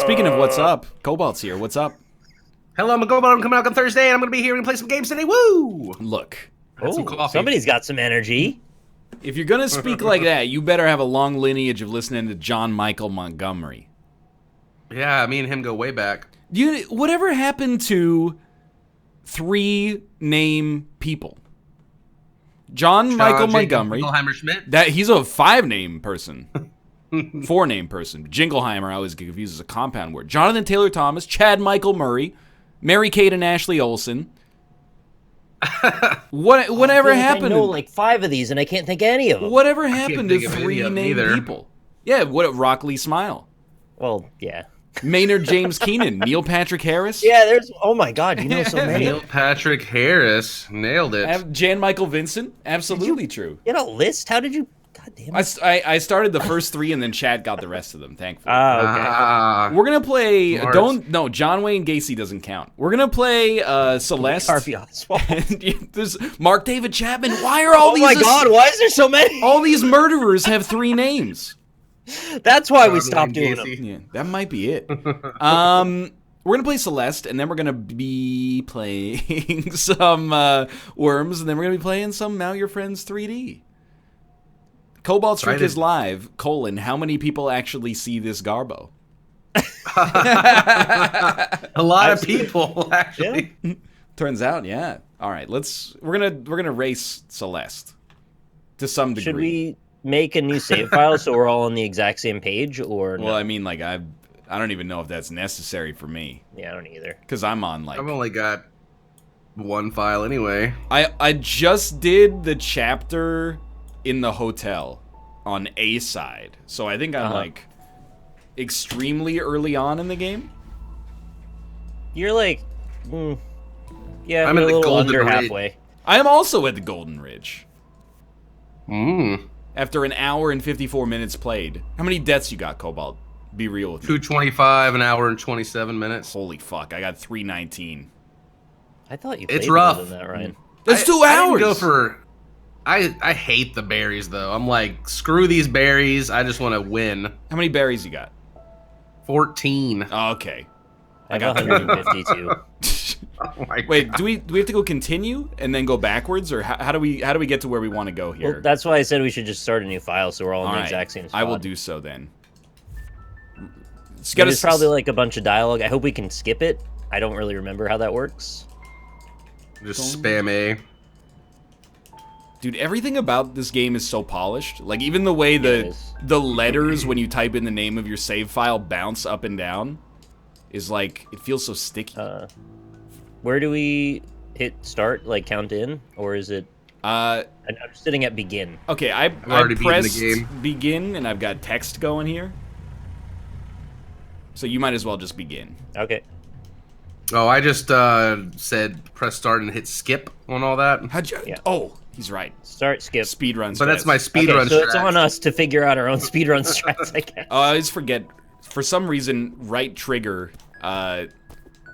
Speaking of what's up, Cobalt's here. What's up? Hello, I'm Go. I'm coming out on Thursday, and I'm going to be here and play some games today. Woo! Look, Had some coffee. Somebody's got some energy. if you're gonna speak like that, you better have a long lineage of listening to John Michael Montgomery. Yeah, me and him go way back. Whatever happened to 3 name people? John Michael Jacob Montgomery. Jingleheimer Schmidt. That he's a 5 name person. 4 name person. Jingleheimer, I always get confused as a compound word. Jonathan Taylor Thomas, Chad Michael Murray, Mary Kate and Ashley Olsen. Whatever happened? I know like 5 of these, and I can't think of any of them. Whatever happened to think of 3 any of them named either. people? Yeah, what Rockley Smile, Well, yeah. Maynard James Keenan, Neil Patrick Harris. Yeah, there's... Oh, my God, you know so many. Neil Patrick Harris. Nailed it. Jan Michael Vincent. Absolutely true. You know, list? How did you... God damn it. I started the first 3 and then Chad got the rest of them. Thankfully. Okay. Ah, We're gonna play. Smart. No, John Wayne Gacy doesn't count. We're gonna play Celeste. Harvey Oswald. There's Mark David Chapman. Why are all Oh, these? my God, why is there so many? All these murderers have 3 names. That's why we John stopped Wayne doing Gacy. them. Yeah, that might be it. We're gonna play Celeste, and then we're gonna be playing some Worms, and then we're gonna be playing some Now Your Friends 3D. Cobalt Streak Excited. is live. How many people actually see this Garbo? a lot of people, actually. Turns out, yeah. All right, we're gonna race Celeste to some degree. Should we make a new save file so we're all on the exact same page, or no? Well, I mean, like I don't even know if that's necessary for me Yeah, I don't either. because I'm on like I've only got 1 file anyway. I just did the chapter in the hotel on A side, so I think I'm like extremely early on in the game. You're like... yeah, I'm you're in a the little Golden under Ridge. halfway. I am also at the Golden Ridge Mm. after an hour and 54 minutes played. How many deaths you got, Cobalt? Be real with me. 2:25, an hour and 27 minutes. Holy fuck, I got 319. I thought you It's played rough. more than that, Ryan. That's 2 I hours. didn't go for. I hate the berries though. I'm like, screw these berries. I just want to win. How many berries you got? 14. Oh, okay. I got got 152. Oh my Wait, God. do we have to go continue and then go backwards, or how do we get to where we want to go here? Well, that's why I said we should just start a new file so we're all in All the right, exact same spot. I will do so then. It's There's probably like a bunch of dialogue. I hope we can skip it. I don't really remember how that works. Just spam A. Dude, everything about this game is so polished. Like even the way it the is. letters when you type in the name of your save file bounce up and down is like it feels so sticky. Where do we hit start, like count in? Or is it... I'm sitting at begin. Okay, I already beaten the pressed game. begin and I've got text going here. So you might as well just begin. Okay. Oh, I just said press start and hit skip on all that. How'd you? Yeah. Oh, he's right. Start, skip. Speedrun. But that's my Okay, speedrun so it's strat. on us to figure out our own speedrun strats, I guess. I always forget. For some reason, right trigger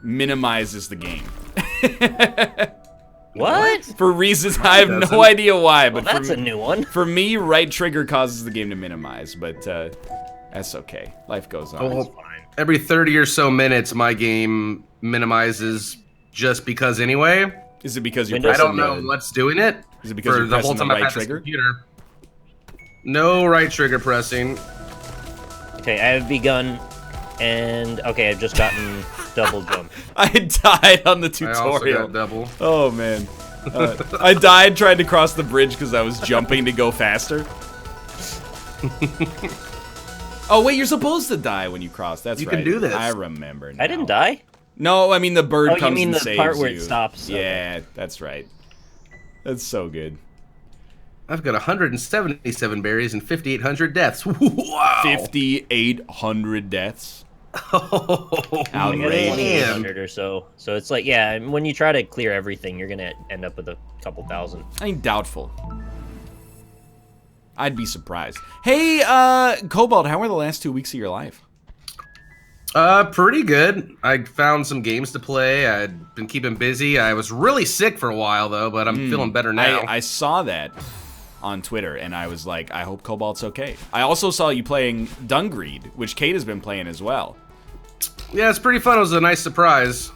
minimizes the game. What? For reasons I have doesn't. no idea why, Well, but that's a new one. for me, right trigger causes the game to minimize. But that's okay. Life goes on. Well, every 30 or so minutes, my game minimizes just because anyway. Is it because you're Windows- I pressing don't know the, what's doing it. Is it because For you're the whole pressing the time I've right had this trigger? computer. No right trigger pressing. Okay, I have begun, and okay, I've just gotten double jump. I died on the I also tutorial. got double. Oh man. I died trying to cross the bridge because I was jumping to go faster. Oh wait, you're supposed to die when you cross. That's You right. can do this. I remember now. I didn't die. No, I mean the bird Oh, you comes mean and the saves part where it you. stops, okay. Yeah, that's right. That's so good. I've got 177 berries and 5,800 deaths. Wow. 5,800 deaths. Oh, I got Outrageous. 2,800 or so. So it's like, yeah, and when you try to clear everything, you're gonna end up with a couple thousand. I mean, doubtful. I'd be surprised. Hey, Cobalt, how were the last 2 weeks of your life? Pretty good. I found some games to play. I'd been keeping busy. I was really sick for a while though, but I'm feeling better now. I saw that on Twitter, and I was like, I hope Cobalt's okay. I also saw you playing Dungreed, which Kate has been playing as well. Yeah, it's pretty fun. It was a nice surprise.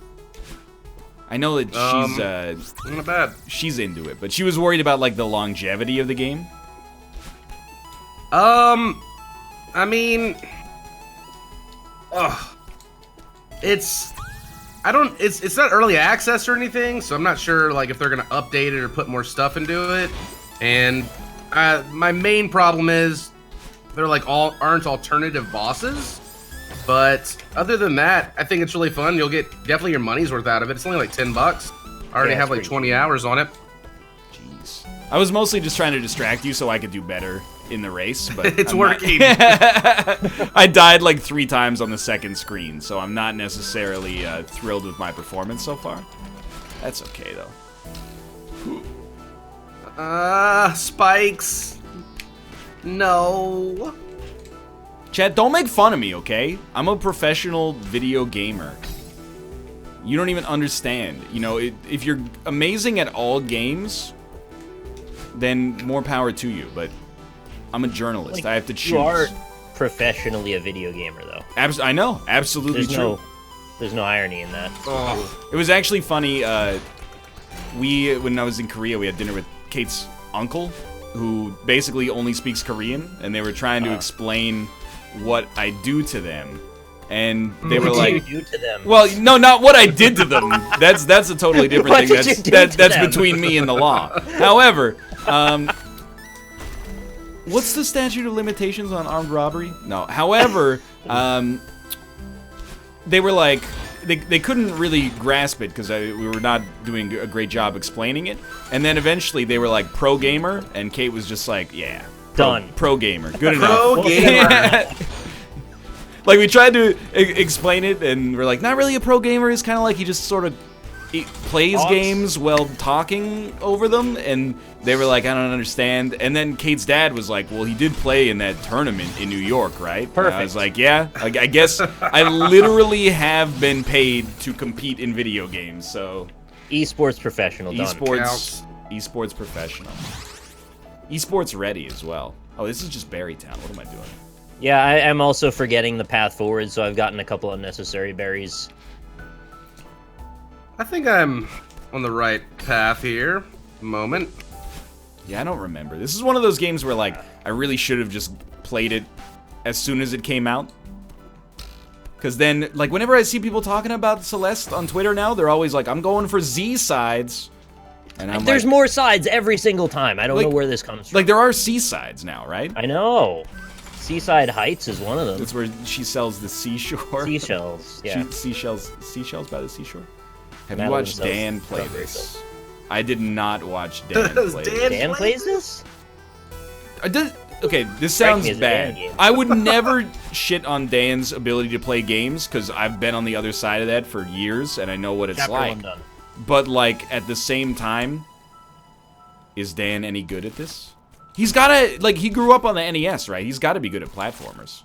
I know that Not bad. she's into it, but she was worried about like the longevity of the game. I mean, it's not early access or anything, so I'm not sure like if they're gonna update it or put more stuff into it. And my main problem is they're like aren't alternative bosses. But other than that, I think it's really fun. You'll get definitely your money's worth out of it. It's only like $10. I already have like 20 hours on it. Jeez. I was mostly just trying to distract you so I could do better in the race, but It's working. I died like 3 times on the second screen, so I'm not necessarily thrilled with my performance so far. That's okay though. Spikes. No. Chad, don't make fun of me, okay? I'm a professional video gamer. You don't even understand. You know, if you're amazing at all games, then more power to you. But I'm a journalist. Like, I have to choose. You are professionally a video gamer, though. I know. Absolutely true. There's no irony in that. Oh. It was actually funny. When I was in Korea, we had dinner with Kate's uncle, who basically only speaks Korean, and they were trying to explain what I do to them, and they were like, "What do you do to them?" Well, no, not what I did to them. That's a totally different thing. That's between me and the law. However, what's the statute of limitations on armed robbery? No. However, they were like, they couldn't really grasp it because we were not doing a great job explaining it. And then eventually they were like pro gamer, and Kate was just like, yeah. Done. Pro gamer. Good enough. Pro gamer. Like, we tried to explain it, and we're like, not really a pro gamer. He's kind of like he just sort of plays games while talking over them. And they were like, I don't understand. And then Kate's dad was like, well, he did play in that tournament in New York, right? Perfect. And I was like, yeah, I guess I literally have been paid to compete in video games, so... Esports professional, done. Esports professional. Esports ready as well. Oh, this is just Berrytown. What am I doing? Yeah, I'm also forgetting the path forward, so I've gotten a couple unnecessary berries. I think I'm on the right path here. Moment. Yeah, I don't remember. This is one of those games where, like, I really should have just played it as soon as it came out. Because then, like, whenever I see people talking about Celeste on Twitter now, they're always like, I'm going for Z sides. And I'm There's like, more sides every single time. I don't know where this comes from. Like, there are C sides now, right? I know. Seaside Heights is one of them. That's where she sells the seashore. Seashells, yeah. Seashells by the seashore? Have you Madeline watched sells Dan play stuff this? I did not watch Dan play this. Dan plays this? Okay, this sounds me as a bad. Dan game. I would never shit on Dan's ability to play games, because I've been on the other side of that for years, and I know what it's Chapter like. 1 done. But, like, at the same time, is Dan any good at this? He's gotta, like, he grew up on the NES, right? He's gotta be good at platformers.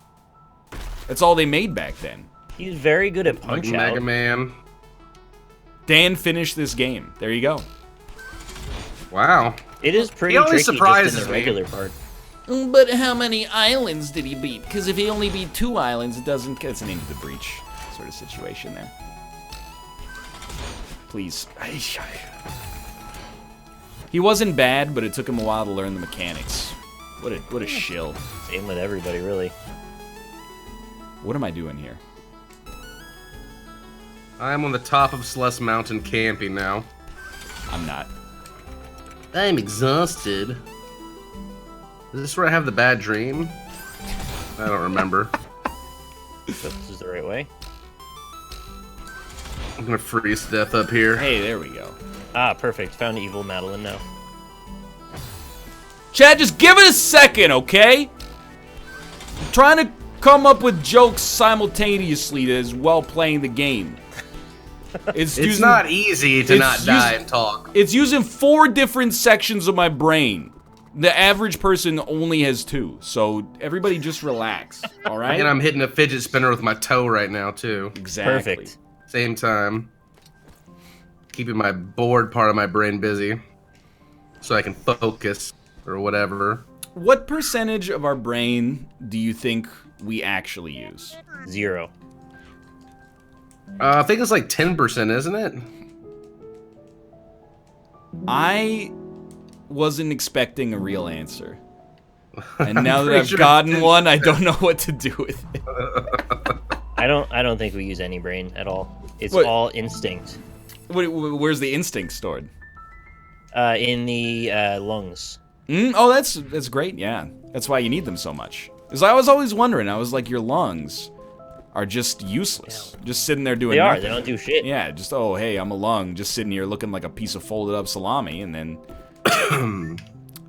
That's all they made back then. He's very good at Like Punch-Out. Mega Man. Dan finished this game. There you go. Wow. It is pretty He always tricky just in surprises the me. regular part. But how many islands did he beat? Because if he only beat 2 islands, it doesn't... It's an Into the Breach sort of situation there. Please. He wasn't bad, but it took him a while to learn the mechanics. What a shill. Same with everybody, really. What am I doing here? I'm on the top of Celeste Mountain camping now. I'm not. I'm exhausted. Is this where I have the bad dream? I don't remember. So this is the right way. I'm gonna freeze to death up here. Hey, there we go. Ah, perfect. Found evil Madeline now. Chad, just give it a second, okay? I'm trying to come up with jokes simultaneously as well playing the game. It's not easy to not die and talk. It's using 4 different sections of my brain. The average person only has 2, so everybody just relax, all right? And I'm hitting a fidget spinner with my toe right now, too. Exactly. Perfect. Same time. Keeping my bored part of my brain busy. So I can focus, or whatever. What percentage of our brain do you think we actually use? 0. I think it's like 10%, isn't it? I wasn't expecting a real answer. And now that I've gotten one, I don't know what to do with it. I don't think we use any brain at all. It's all instinct. Where's the instinct stored? In the lungs. Oh, that's great. Yeah, that's why you need them so much. Because I was always wondering. I was like, your lungs are just useless, just sitting there doing. Nothing. They don't do shit. Yeah, just hey, I'm a lung, just sitting here looking like a piece of folded up salami, and then.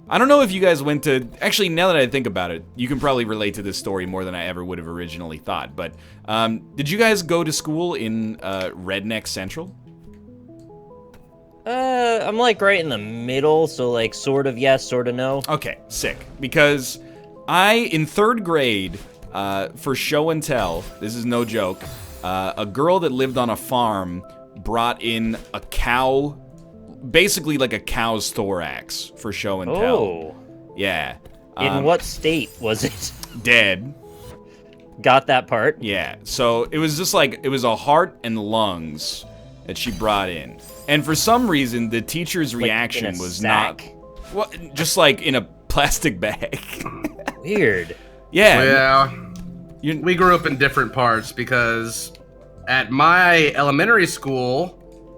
I don't know if you guys went to. Actually, now that I think about it, you can probably relate to this story more than I ever would have originally thought. But did you guys go to school in Redneck Central? I'm like right in the middle, so like sort of yes, sort of no. Okay, sick. Because in 3rd grade, for show and tell, this is no joke, a girl that lived on a farm brought in a cow, basically like a cow's thorax for show and tell. Oh. Yeah. In what state was it? Dead. Got that part. Yeah. So it was just like, it was a heart and lungs that she brought in. And for some reason, the teacher's reaction was sack. not... Well, just like in a plastic bag. Weird. Yeah. Yeah. We grew up in different parts because at my elementary school,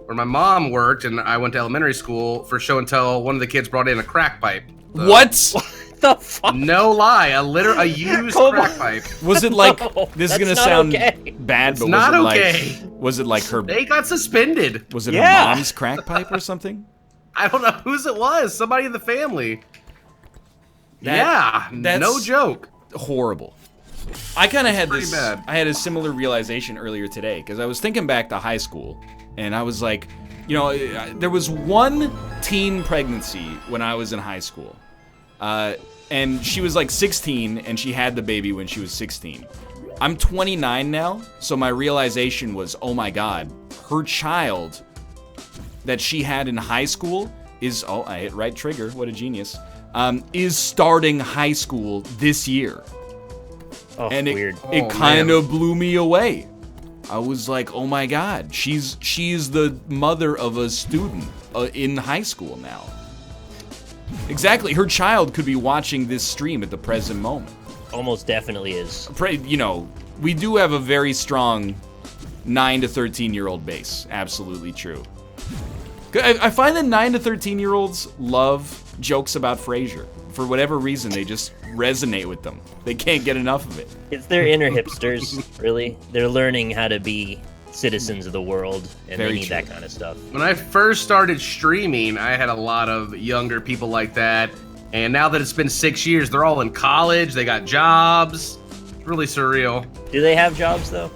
where my mom worked and I went to elementary school, for show and tell, one of the kids brought in a crack pipe. So, what? The fuck? No lie, a used crack pipe. Was it like, No, this is gonna that's not sound okay. bad, It's but not was it okay. like, was it like her, They got suspended. was it Yeah. her mom's crack pipe or something? I don't know whose it was. Somebody in the family. That's no joke. horrible. I kind of had pretty this, bad. I had a similar realization earlier today, because I was thinking back to high school, and I was like, you know, there was one teen pregnancy when I was in high school. And she was like 16, and she had the baby when she was 16. I'm 29 now, so my realization was, oh my god, her child that she had in high school is, oh, I hit right trigger, what a genius, is starting high school this year. Oh, And weird. it kind of blew me away. I was like, oh my god, she's the mother of a student in high school now. Exactly, her child could be watching this stream at the present moment. Almost definitely is. You know, we do have a very strong 9 to 13-year-old base. Absolutely true. I find that 9 to 13-year-olds love jokes about Frasier. For whatever reason, they just resonate with them. They can't get enough of it. It's their inner hipsters, really. They're learning how to be citizens of the world, and Very they need true. that kind of stuff. When I first started streaming, I had a lot of younger people like that. And now that it's been 6 years, they're all in college. They got jobs. It's really surreal. Do they have jobs, though?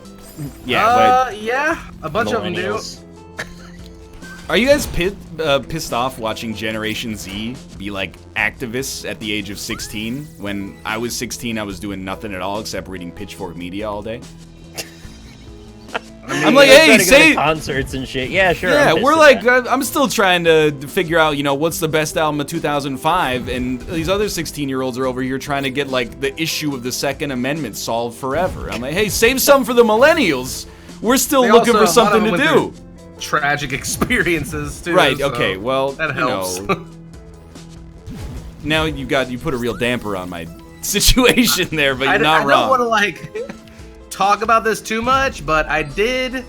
Yeah, yeah, a bunch of them do. Millennials. Are you guys pissed off watching Generation Z be like activists at the age of 16? When I was 16, I was doing nothing at all except reading Pitchfork Media all day. I'm like, They're hey, trying to go say... to concerts and shit. Yeah, sure. Yeah, I'm pissed we're at like, that. I'm still trying to figure out, you know, what's the best album of 2005, and these other 16-year-olds are over here trying to get, like, the issue of the Second Amendment solved forever. I'm like, hey, save some for the millennials. We're still They looking also- for a lot of something to them do. went through tragic experiences too. Right, so okay, well, that you helps. know, now you put a real damper on my situation there, but you're not I wrong. don't want to like talk about this too much, but I did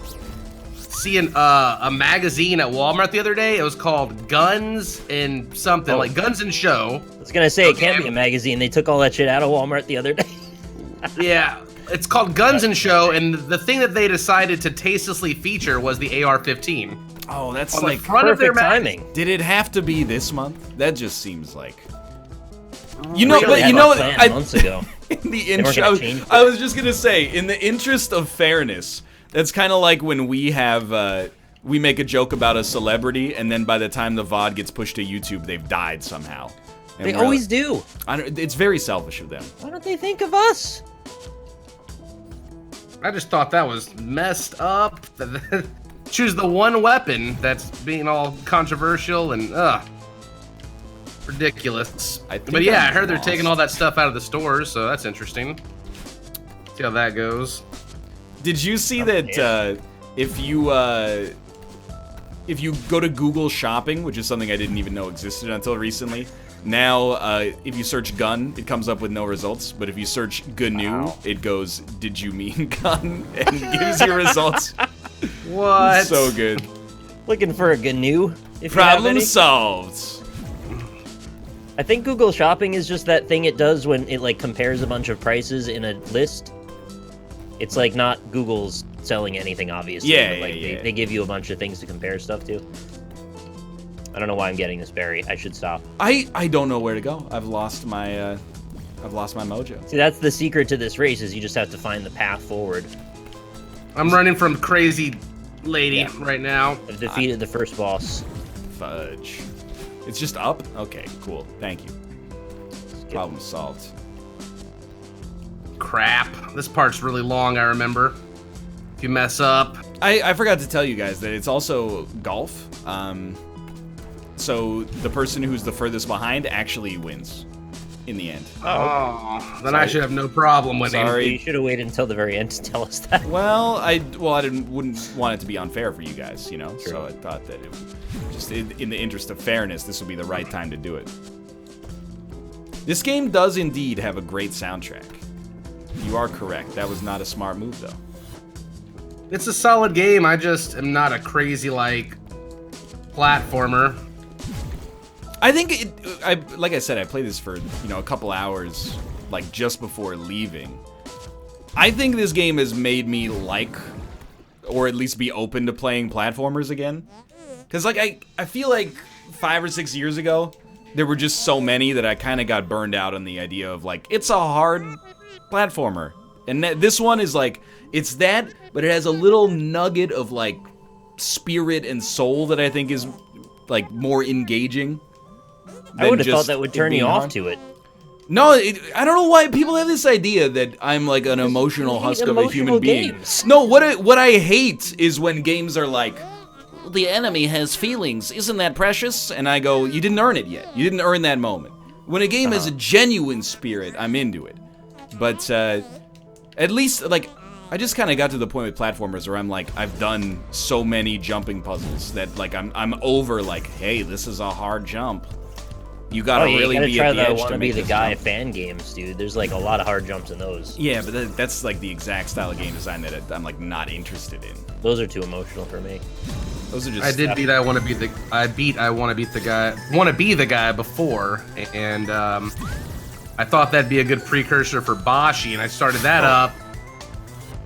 see a magazine at Walmart the other day. It was called Guns and something, like Guns and Show. I was gonna say, it can't Okay. be a magazine. They took all that shit out of Walmart the other day. Yeah, it's called Guns and Show, and the thing that they decided to tastelessly feature was the AR-15. Oh, that's On the like, front of their Perfect magazine. timing. did it have to be this month? That just seems like... You know, Really but had you that know, plan months ago. in the weren't intro, gonna change I it. was just gonna say, in the interest of fairness, that's kind of like when we have, we make a joke about a celebrity, and then by the time the VOD gets pushed to YouTube, they've died somehow. And They we're always like- do. It's very selfish of them. Why don't they think of us? I just thought that was messed up. Choose the one weapon that's being all controversial and ridiculous. I think But yeah, I I'm heard they're lost. taking all that stuff out of the stores, so that's interesting. See how that goes. Did you see Oh, that if you go to Google Shopping, which is something I didn't even know existed until recently, now if you search gun, it comes up with no results. But if you search GNU, it goes, "Did you mean gun?" and gives you results. What? So good. Looking for a GNU. Problem solved. I think Google Shopping is just that thing it does when it like compares a bunch of prices in a list. It's like not Google's selling anything, obviously. Yeah, but, like, yeah. They give you a bunch of things to compare stuff to. I don't know why I'm getting this berry. I should stop. I don't know where to go. I've lost my mojo. See, that's the secret to this race, is you just have to find the path forward. I'm running from crazy lady right now. I've defeated the first boss. Fudge. It's just up? Okay, cool. Thank you. Problem solved. Crap. This part's really long, I remember. If you mess up. I forgot to tell you guys that it's also golf. So the person who's the furthest behind actually wins in the end. Oh, then sorry. I should have no problem with Sorry. it. You should have waited until the very end to tell us that. Well, I wouldn't want it to be unfair for you guys, you know. True. So I thought that just in the interest of fairness, this would be the right time to do it. This game does indeed have a great soundtrack. You are correct. That was not a smart move, though. It's a solid game. I just am not a crazy like platformer. I think like I said, I played this for, a couple hours, like just before leaving. I think this game has made me like, or at least be open to playing platformers again. Cause like I feel like 5 or 6 years ago, there were just so many that I kind of got burned out on the idea of like, it's a hard platformer. And this one is like, it's that, but it has a little nugget of like spirit and soul that I think is like more engaging. I would have thought that would turn you off to it. No, I don't know why people have this idea that I'm like an emotional husk of a human being. No, what I hate is when games are like, the enemy has feelings, isn't that precious? And I go, you didn't earn it yet. You didn't earn that moment. When a game has a genuine spirit, I'm into it. But at least, like, I just kind of got to the point with platformers where I'm like, I've done so many jumping puzzles that like I'm over like, hey, this is a hard jump. You gotta really be at the edge to make this guy jump. fan games, dude. There's like a lot of hard jumps in those. Yeah, but that's like the exact style of game design that I'm like not interested in. Those are too emotional for me. Those are just. I did beat. I want to beat the guy. Want to be the guy before, and I thought that'd be a good precursor for Bashi, and I started that up.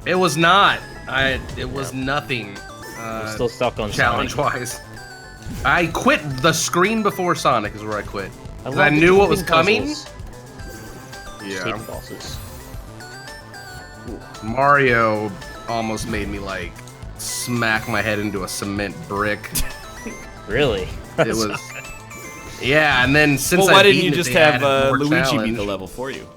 It was not. It was nothing. I'm still stuck on challenge-wise. I quit the screen before Sonic is where I quit. I knew what was coming. Yeah. Bosses. Mario almost made me like smack my head into a cement brick. Really? It was. Yeah, and then since why didn't you just have Luigi beat the level for you?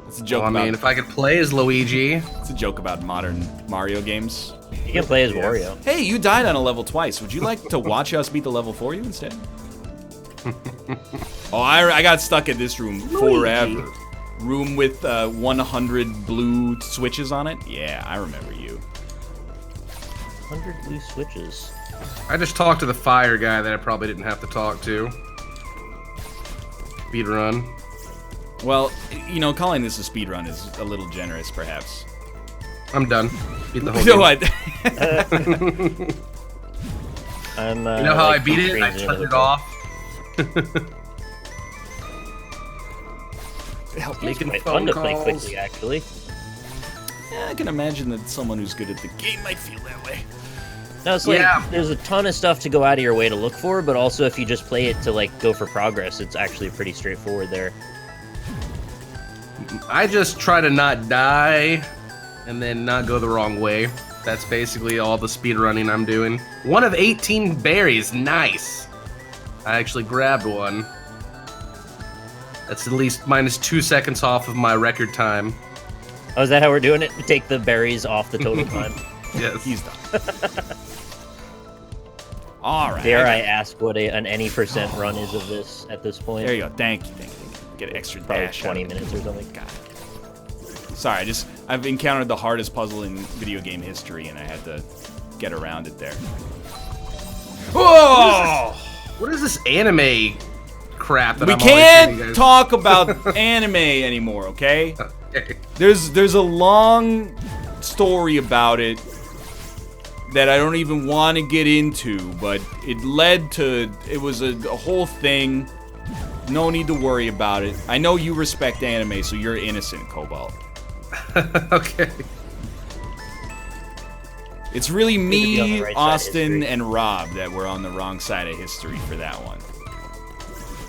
It's a joke. Well, I mean, if I could play as Luigi. It's a joke about modern Mario games. You can play as Wario. Hey, you died on a level twice. Would you like to watch us beat the level for you instead? Oh, I got stuck in this room forever. Room with 100 blue switches on it? Yeah, I remember you. 100 blue switches. I just talked to the fire guy that I probably didn't have to talk to. Speedrun. Well, calling this a speedrun is a little generous, perhaps. I'm done. Beat the whole game. I'm, you know how I beat it? I turned it off. Making fun to play quickly, actually. Yeah, I can imagine that someone who's good at the game might feel that way. No, it's like there's a ton of stuff to go out of your way to look for, but also if you just play it to like go for progress, it's actually pretty straightforward there. I just try to not die and then not go the wrong way. That's basically all the speedrunning I'm doing. 1 of 18 berries, nice. I actually grabbed one. That's at least minus 2 seconds off of my record time. Oh, is that how we're doing it? Take the berries off the total time? Yes. He's done. All right. Dare I ask what an any percent run is of this at this point? There you go. Thank you. Get an extra Probably dash. 20 minutes or something. God. Sorry, I've encountered the hardest puzzle in video game history, and I had to get around it there. Whoa! What is this anime crap that We I'm always hearing you can't guys- talk about anime anymore, okay? Okay. There's a long story about it that I don't even want to get into, but it was a whole thing. No need to worry about it. I know you respect anime, so you're innocent, Cobalt. Okay. It's really Need to be on me, the right side of Austin, history. and Rob that were on the wrong side of history for that one.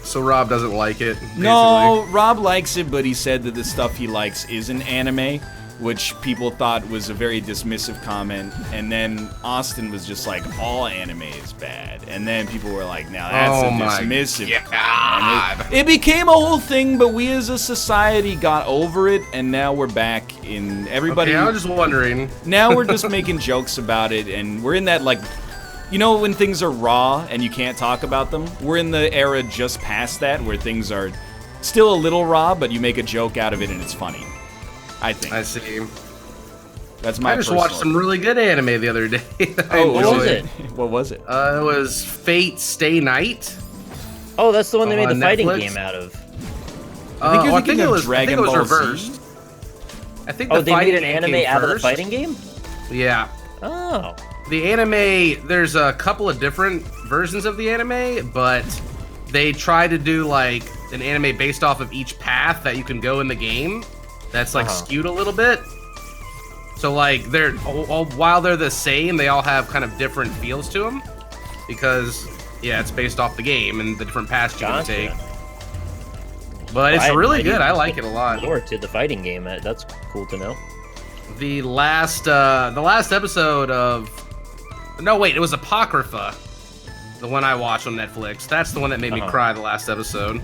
So Rob doesn't like it. Basically. No, Rob likes it, but he said that the stuff he likes isn't anime, which people thought was a very dismissive comment. And then Austin was just like, all anime is bad. And then people were like, now that's Oh a my dismissive God. comment. It became a whole thing, but we as a society got over it, and now we're back in everybody. Okay, I was just wondering. Now we're just making jokes about it, and we're in that, like, you know when things are raw and you can't talk about them? We're in the era just past that, where things are still a little raw, but you make a joke out of it and it's funny. I think. I see. That's my I just personal watched some really good anime the other day. I Oh, What was enjoyed. it? What was it? It was Fate Stay Night. Oh, that's the one they made the On fighting Netflix? game out of. I think you're thinking of I think Dragon it was Ball Z? reversed. I think Oh, the they made fighting an game anime came out of the first. fighting game? Yeah. Oh. The anime, there's a couple of different versions of the anime, but they try to do like an anime based off of each path that you can go in the game. That's like skewed a little bit. So like they're while they're the same, they all have kind of different feels to them because yeah, it's based off the game and the different paths you can Gotcha. take. But it's I had no really idea good. I there was like it a lot. More to the fighting game. That's cool to know. The last episode of no wait, it was Apocrypha, the one I watched on Netflix. That's the one that made me cry. The last episode,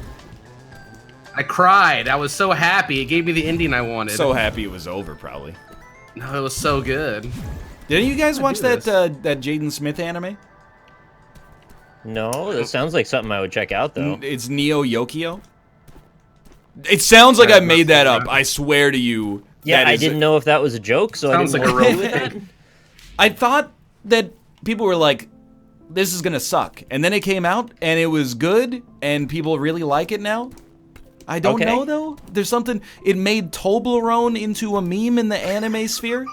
I cried. I was so happy. It gave me the ending I wanted. So happy it was over, probably. No, it was so good. Didn't you guys I watch do that this. that Jaden Smith anime? No, that sounds like something I would check out though. It's Neo Yokio. It sounds like I Yeah, made that up. yeah. I swear to you. Yeah, that I is- didn't know if that was a joke, so Sounds I didn't like a know real with that. I thought that people were like, this is gonna suck. And then it came out, and it was good, and people really like it now. I don't Okay. know, though. There's something... It made Toblerone into a meme in the anime sphere.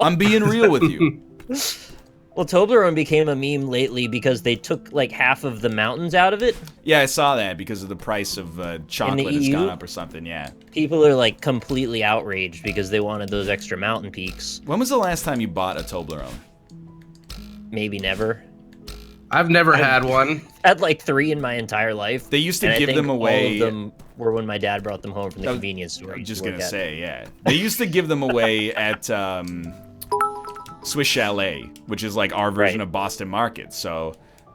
I'm being real with you. Well, Toblerone became a meme lately because they took like half of the mountains out of it. Yeah, I saw that because of the price of chocolate has EU? gone up or something, yeah. People are like completely outraged because they wanted those extra mountain peaks. When was the last time you bought a Toblerone? Maybe never. I've never had one. Had like 3 in my entire life. They used to and I give think them away... All of them were when my dad brought them home from the I was- convenience store. I'm he just used to gonna work at. say, yeah. They used to give them away at Swiss Chalet, which is like our version Right. of Boston Market. So,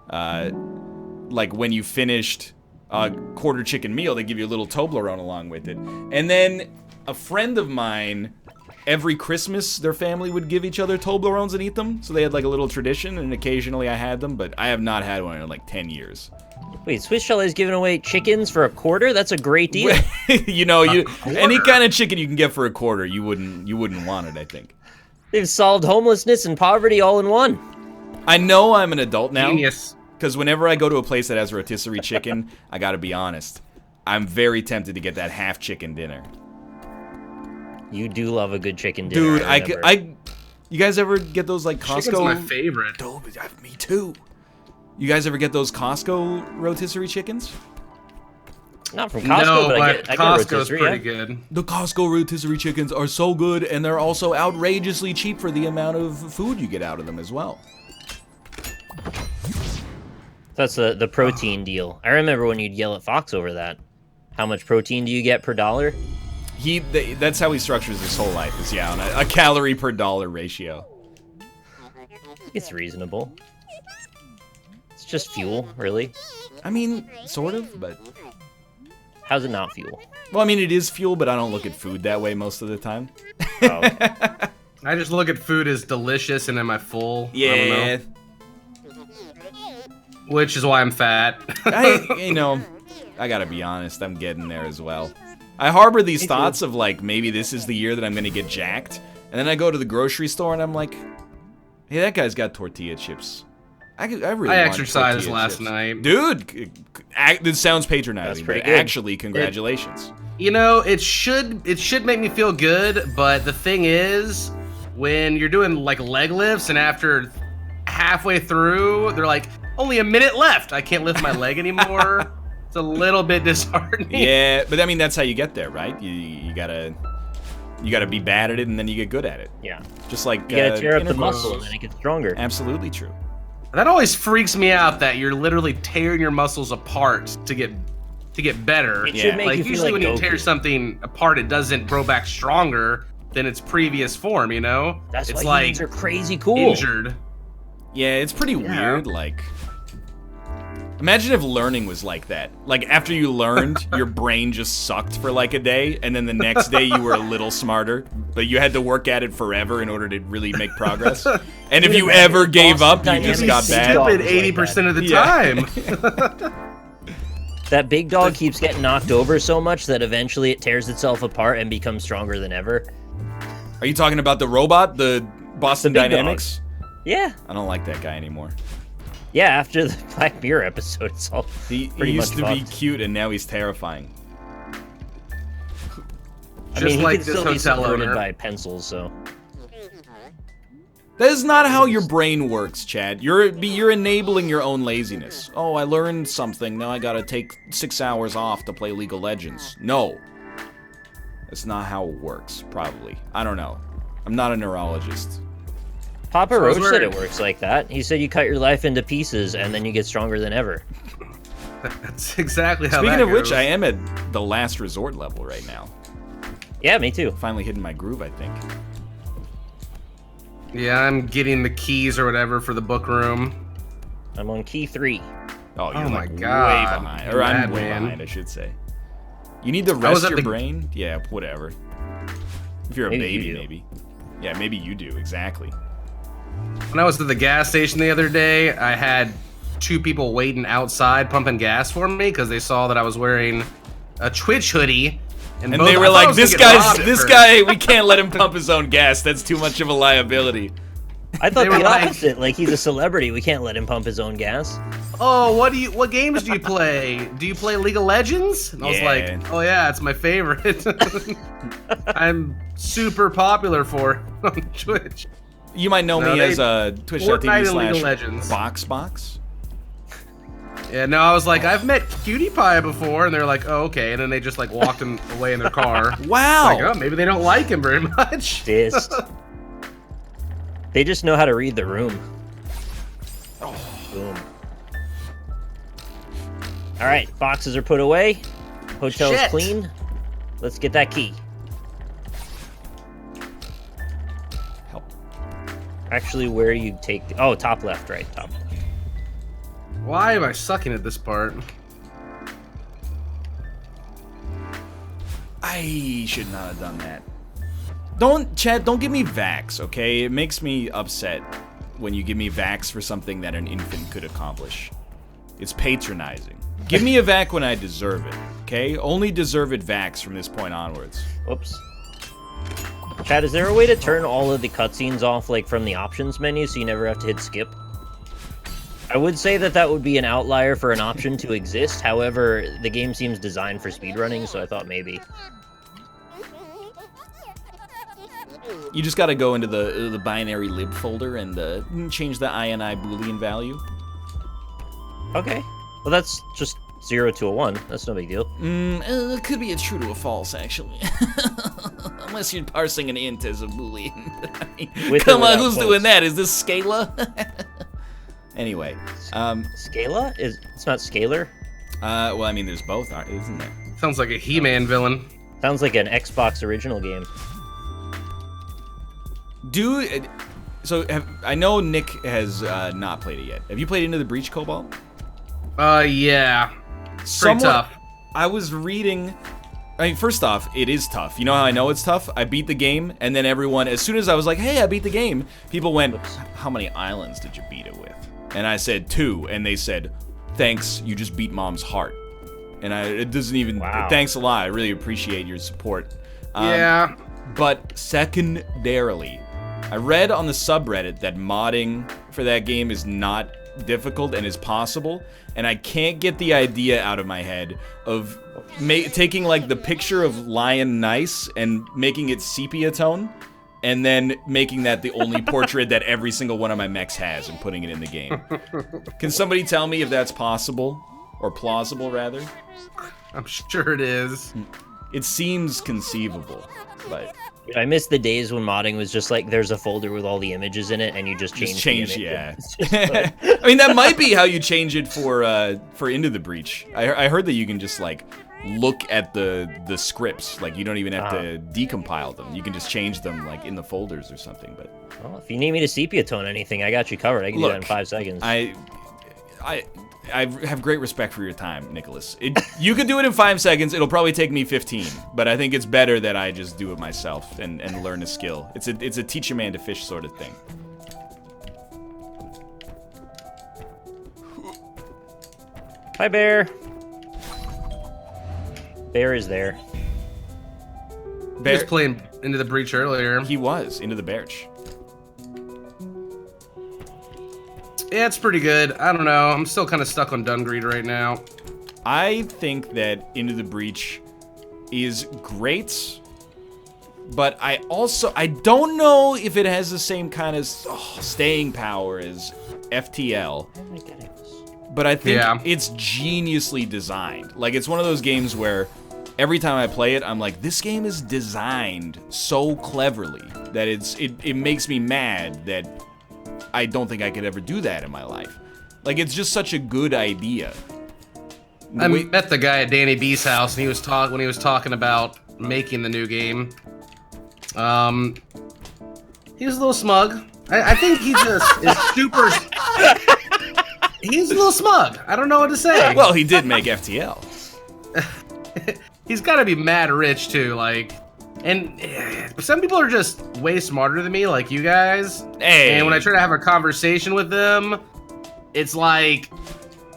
like when you finished a quarter chicken meal, they give you a little Toblerone along with it. And then a friend of mine, every Christmas, their family would give each other Toblerones and eat them. So they had like a little tradition, and occasionally I had them, but I have not had one in like 10 years. Wait, Swiss Chalet's giving away chickens for a quarter? That's a great deal. You know, any quarter? kind of chicken you can get for a quarter, you wouldn't want it, I think. They've solved homelessness and poverty all in one. I know I'm an adult now, Genius. because whenever I go to a place that has rotisserie chicken, I gotta be honest, I'm very tempted to get that half chicken dinner. You do love a good chicken dinner. Dude, I remember. you guys ever get those like Costco? Chicken's my favorite. Oh, me too. You guys ever get those Costco rotisserie chickens? Not from Costco, no, but I but get Costco's rotisserie. pretty Yeah. good. The Costco rotisserie chickens are so good, and they're also outrageously cheap for the amount of food you get out of them as well. That's the protein deal. I remember when you'd yell at Fox over that. How much protein do you get per dollar? That's how he structures his whole life, is on a calorie per dollar ratio. It's reasonable. It's just fuel, really. I mean, sort of, but... How's it not fuel? Well, I mean, it is fuel, but I don't look at food that way most of the time. Oh, I just look at food as delicious and am I full? I don't know. Which is why I'm fat. I gotta be honest, I'm getting there as well. I harbor these Me too. thoughts of like maybe this is the year that I'm gonna get jacked, and then I go to the grocery store and I'm like, hey, that guy's got tortilla chips. I really want exercised tortilla last chips. night. Dude. This sounds patronizing, That's pretty but good. actually, congratulations. You know, it should make me feel good, but the thing is, when you're doing like leg lifts and after halfway through, they're like, only a minute left. I can't lift my leg anymore. It's a little bit disheartening. Yeah, but I mean that's how you get there, right? You gotta be bad at it and then you get good at it. Yeah. Just like You gotta tear up the intervals. muscle and then it gets stronger. Absolutely true. That always freaks me out that you're literally tearing your muscles apart to get better. It Yeah. should make Like you feel usually like when you Goku. tear something apart, it doesn't grow back stronger than its previous form. You know, That's it's why like humans are crazy cool. injured. Yeah, it's pretty Yeah. weird. Like, imagine if learning was like that. Like, after you learned, your brain just sucked for like a day, and then the next day you were a little smarter, but you had to work at it forever in order to really make progress. And if Dude, you imagine ever gave Boston up, you just Dynamics got big dog bad. Stupid was like 80% of the Yeah. time. That big dog keeps getting knocked over so much that eventually it tears itself apart and becomes stronger than ever. Are you talking about the robot, the Boston The big Dynamics? Yeah. I don't like that guy anymore. Yeah, after the Black Mirror episode, it's all He pretty used much to be fucked. cute, and now he's terrifying. I mean, he like can this still be hotel supported owner. by pencils, so... That is not how your brain works, Chad. You're enabling your own laziness. Oh, I learned something. Now I gotta take 6 hours off to play League of Legends. No. That's not how it works, probably. I don't know. I'm not a neurologist. Papa So I was Roach said it wearing- works like that. He said you cut your life into pieces and then you get stronger than ever. That's exactly how Speaking that of which, goes. I am at the last resort level right now. Yeah, me too. Finally hitting my groove, I think. Yeah, I'm getting the keys or whatever for the book room. I'm on key 3. Oh, you're Oh my like God. way behind. Or I'm Mad way man. behind, I should say. You need to I was rest at your the- brain? Yeah, whatever. If you're a Maybe you baby, do. maybe. Yeah, maybe you do, exactly. When I was at the gas station the other day, I had 2 people waiting outside pumping gas for me because they saw that I was wearing a Twitch hoodie. And both- they I were thought I like, was gonna this get robbed at this first." guy, we can't let him pump his own gas. That's too much of a liability. I thought They were the like- opposite. Like, he's a celebrity. We can't let him pump his own gas. Oh, what games do you play? Do you play League of Legends? And I was Yeah. like, oh yeah, it's my favorite. I'm super popular for it on Twitch. You might know No, me they- as Fortnite and League of twitch.tv/BoxBox. Legends. Box. Yeah, no, I was like, I've met Cutie Pie before, and they're like, oh, okay, and then they just like walked him away in their car. Wow. Like, oh, maybe they don't like him very much. Dist. They just know how to read the room. Boom. All right, boxes are put away. Hotel's Shit. clean. Let's get that key. Help. Actually, where do you take? Oh, top left, right, top. Left. Why am I sucking at this part? I should not have done that. Chad, don't give me Vax, okay? It makes me upset when you give me Vax for something that an infant could accomplish. It's patronizing. Give me a Vac when I deserve it, okay? Only deserved Vax from this point onwards. Whoops. Chad, is there a way to turn all of the cutscenes off, like, from the options menu so you never have to hit skip? I would say that would be an outlier for an option to exist. However, the game seems designed for speedrunning, so I thought maybe. You just gotta go into the binary lib folder and change the INI Boolean value. Okay. Well, that's just 0 to a 1. That's no big deal. It could be a true to a false, actually. Unless you're parsing an int as a Boolean. I mean, With or come on, without who's quotes? doing that? Is this Scala? Anyway, Scala? It's not scalar? well, I mean, there's both, isn't there? Sounds like a He-Man villain. Sounds like an Xbox original game. I know Nick has not played it yet. Have you played Into the Breach, Cobalt? Yeah. Pretty tough. I was reading. I mean, first off, it is tough. You know how I know it's tough? I beat the game, and then everyone, as soon as I was like, hey, I beat the game, people went, how many islands did you beat it with? And I said 2, and they said, thanks, you just beat Mom's heart. and it doesn't even. Wow. Thanks a lot. I really appreciate your support. Yeah. But secondarily, I read on the subreddit that modding for that game is not difficult and is possible, and I can't get the idea out of my head of taking like the picture of Lion Nice and making it sepia tone, and then making that the only portrait that every single one of my mechs has and putting it in the game. Can somebody tell me if that's possible? Or plausible, rather? I'm sure it is. It seems conceivable, but... I miss the days when modding was just like there's a folder with all the images in it and you just change the yeah. image. I mean, that might be how you change it for Into the Breach. I heard that you can just like look at the scripts, like you don't even have to decompile them. You can just change them like in the folders or something. But Well, if you need me to sepia tone anything, I got you covered. I can do that in 5 seconds. I have great respect for your time, Nicholas. You could do it in 5 seconds. It'll probably take me 15, but I think it's better that I just do it myself and learn a skill. It's a teach a man to fish sort of thing. Hi, Bear. Bear is there. He was playing Into the Breach earlier. He was Into the Berch. Yeah, it's pretty good. I don't know. I'm still kind of stuck on Dungreed right now. I think that Into the Breach is great, but I don't know if it has the same kind of staying power as FTL. But I think it's geniusly designed. Like, it's one of those games where every time I play it, I'm like, this game is designed so cleverly that it makes me mad that I don't think I could ever do that in my life. Like, it's just such a good idea. I met the guy at Danny B's house, and he was talking about making the new game. He was a little smug. I think he just is super. He's a little smug. I don't know what to say. Well, he did make FTL. He's got to be mad rich too, like. And some people are just way smarter than me, like you guys. Hey. And when I try to have a conversation with them, it's like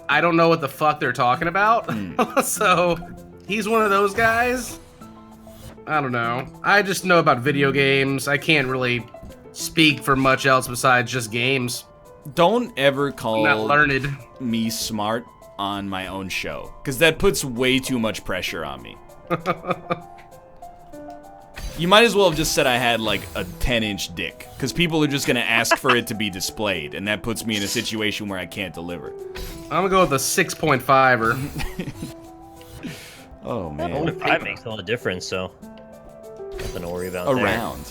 I don't know what the fuck they're talking about. So he's one of those guys. I don't know. I just know about video games. I can't really speak for much else besides just games. Don't ever I'm call not learned. me smart on my own show, because that puts way too much pressure on me. You might as well have just said I had like a 10-inch dick, because people are just going to ask for it to be displayed, and that puts me in a situation where I can't deliver. I'm going to go with a 6.5-er. Oh, man. Only 5 makes all the difference, so nothing to worry about there. Around?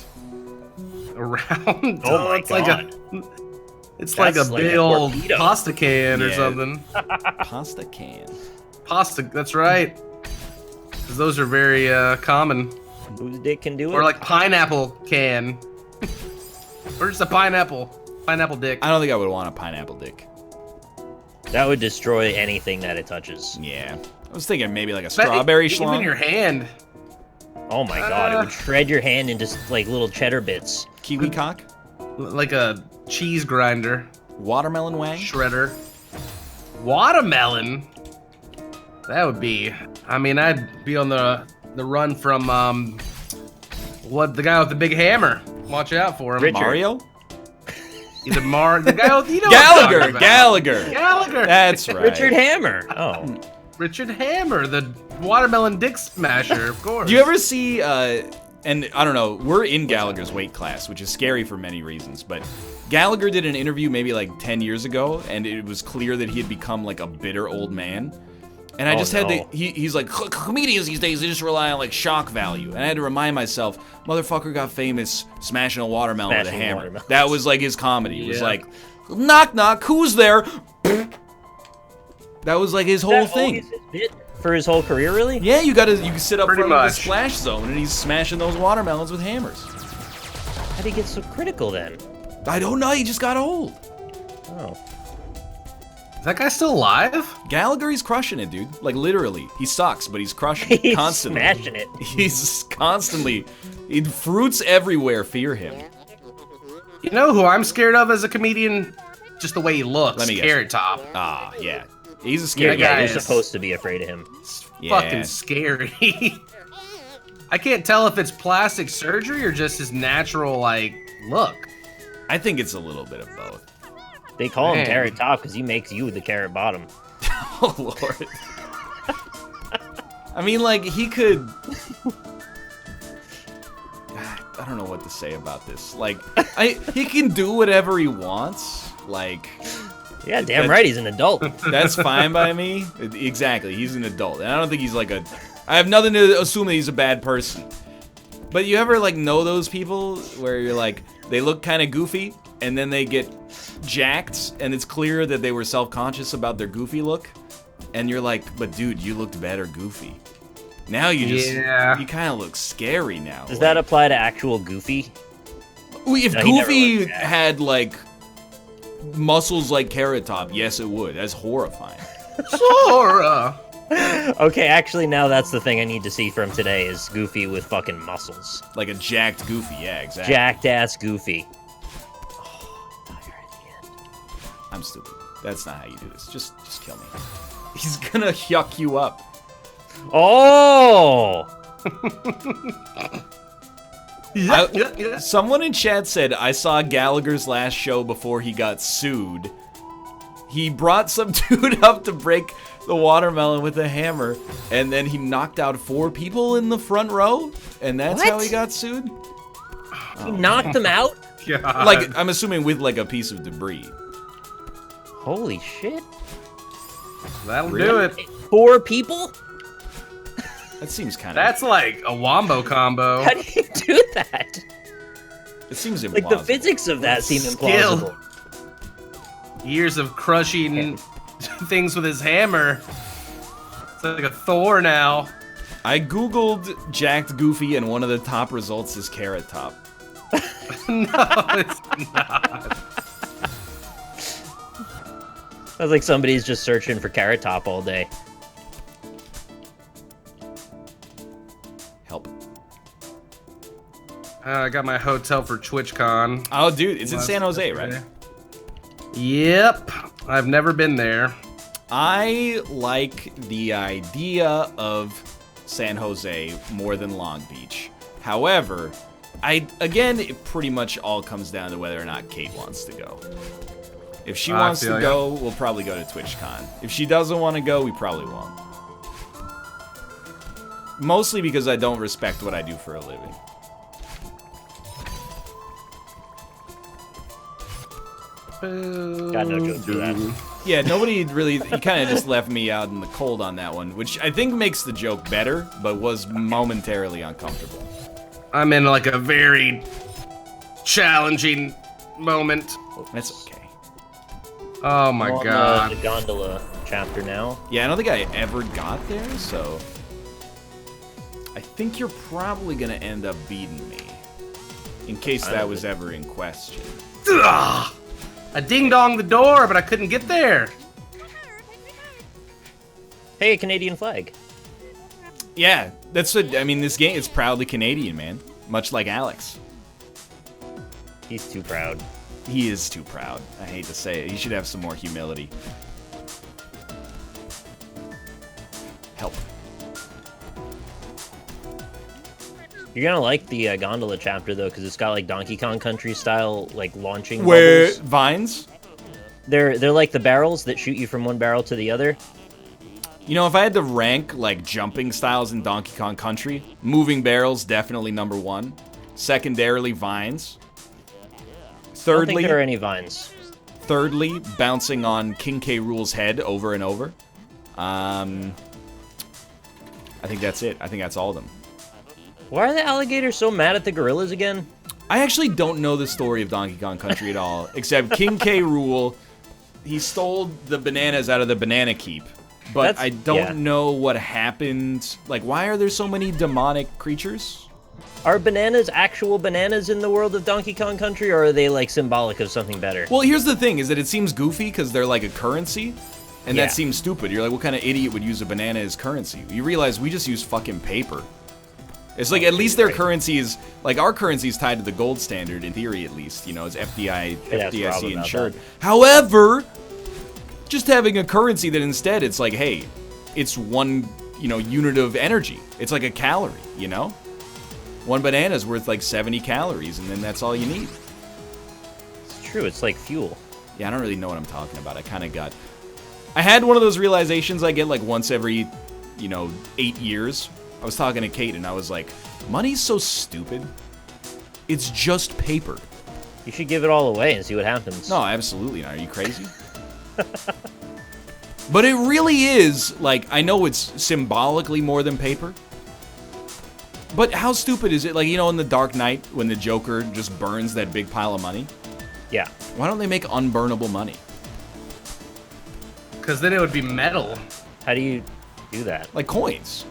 Oh my it's god. It's like a big old torpedo. pasta can or Yeah. something. Pasta can. Pasta, that's right. 'Cause those are very common. Whose dick can do it? Or like pineapple can. Or just a pineapple dick. I don't think I would want a pineapple dick. That would destroy anything that it touches. Yeah. I was thinking maybe like a But strawberry even schlong. in your hand. Oh my god, it would shred your hand into like little cheddar bits. Kiwi cock. Like a cheese grinder. Watermelon wang. Shredder. Watermelon? That would be... I mean, I'd be on the run from, the guy with the big hammer. Watch out for him. Richard. Mario? Either the guy with... You know what I'm talking Gallagher! about. Gallagher! Gallagher! That's right. Richard Hammer. Oh. Richard Hammer, the watermelon dick smasher, of course. Do you ever see, and I don't know, we're in Gallagher's weight class, which is scary for many reasons, but Gallagher did an interview maybe like 10 years ago, and it was clear that he had become like a bitter old man. And I Oh, just had no. to, he's like, comedians these days, they just rely on like shock value. And I had to remind myself, motherfucker got famous smashing a watermelon with a Smashing hammer. watermelons. That was like his comedy. It was Yeah. like, knock knock, who's there? That was like his whole That thing. always his bit for his whole career, really? Yeah, you can sit up Pretty front of the much. splash zone and he's smashing those watermelons with hammers. How'd he get so critical then? I don't know, he just got old. Oh. Is that guy still alive? Gallagher, he's crushing it, dude. Like, literally. He sucks, but he's crushing it He's constantly. smashing it. He's constantly... fruits everywhere fear him. You know who I'm scared of as a comedian? Just the way he looks. Let me guess. Carrot Top. Ah, yeah. He's a Yeah, scary guy you're is- supposed to be afraid of him. Yeah. fucking scary. I can't tell if it's plastic surgery or just his natural, like, look. I think it's a little bit of both. They call him Man. Carrot Top because he makes you the carrot bottom. Oh, Lord. I mean, like, he could... I don't know what to say about this. Like, he can do whatever he wants. Like... Yeah, damn right, he's an adult. That's fine by me. Exactly, he's an adult. And I don't think he's like a... I have nothing to assume that he's a bad person. But you ever, like, know those people where you're like, they look kind of goofy, and then they get jacked, and it's clear that they were self-conscious about their goofy look? And you're like, but dude, you looked better goofy. Now you just... Yeah. You kind of look scary now. Does that apply to actual Goofy? If No, he never Goofy looked jacked. had, like, muscles like Carrot Top, yes, it would. That's horrifying. Sora. Okay, actually, now that's the thing I need to see from today is Goofy with fucking muscles. Like a jacked Goofy, yeah, exactly. Jacked ass Goofy. I'm stupid. That's not how you do this. Just kill me. He's gonna yuck you up. Oh! Yeah. Someone in chat said, I saw Gallagher's last show before he got sued. He brought some dude up to break the watermelon with a hammer, and then he knocked out 4 people in the front row, and that's how What? he got sued? He knocked them out? God. Like, I'm assuming with, like, a piece of debris. Holy shit. That'll do Really? it. 4 people? That seems kind of... That's like a wombo combo. How do you do that? It seems implausible. Like, the physics of that seem Skill. implausible. Years of crushing things with his hammer. It's like a Thor now. I googled jacked Goofy, and one of the top results is Carrot Top. No, it's not. Sounds like somebody's just searching for Carrot Top all day. Help. I got my hotel for TwitchCon. Oh, dude, it's in San Jose, right? Yep. I've never been there. I like the idea of San Jose more than Long Beach. However, again, it pretty much all comes down to whether or not Kate wants to go. If she wants to feel ya. go, we'll probably go to TwitchCon. If she doesn't want to go, we probably won't. Mostly because I don't respect what I do for a living. Got no joke for that. Yeah, nobody really... You kind of just left me out in the cold on that one, which I think makes the joke better, but was momentarily uncomfortable. I'm in like a very challenging moment. That's okay. Oh my On, god. the gondola chapter now. Yeah, I don't think I ever got there, so... I think you're probably gonna end up beating me. In case that was ever in question. Ugh. I ding-donged the door, but I couldn't get there. Hey, Canadian flag. Yeah, that's what... I mean, this game is proudly Canadian, man. Much like Alex. He's too proud. He is too proud. I hate to say it. He should have some more humility. Help. You're gonna like the gondola chapter though, because it's got like Donkey Kong Country style like launching Where... bubbles. Vines? They're like the barrels that shoot you from one barrel to the other. You know, if I had to rank, like, jumping styles in Donkey Kong Country, moving barrels, definitely number 1. Secondarily, vines. I don't think Thirdly, there are any vines. bouncing on King K. Rool's head over and over. I think that's it. I think that's all of them. Why are the alligators so mad at the gorillas again? I actually don't know the story of Donkey Kong Country at all, except King K. Rool, he stole the bananas out of the Banana Keep. But I don't know what happened. Like, why are there so many demonic creatures? Are bananas actual bananas in the world of Donkey Kong Country, or are they like symbolic of something better? Well, here's the thing, is that it seems goofy because they're like a currency. And Yeah. that seems stupid. You're like, what kind of idiot would use a banana as currency? You realize we just use fucking paper. It's like, at least their currency is, like, our currency is tied to the gold standard, in theory at least, you know, it's FDI, I'd ask Rob FDIC about insured. that. However, just having a currency that instead it's like, hey, it's one unit of energy. It's like a calorie, you know? One banana's worth like 70 calories, and then that's all you need. It's true. It's like fuel. Yeah, I don't really know what I'm talking about. I had one of those realizations I get like once every, 8 years. I was talking to Kate, and I was like, money's so stupid. It's just paper. You should give it all away and see what happens. No, absolutely not. Are you crazy? But it really is, like, I know it's symbolically more than paper. But how stupid is it? Like, in The Dark Knight, when the Joker just burns that big pile of money? Yeah. Why don't they make unburnable money? Because then it would be metal. How do you do that? Like coins.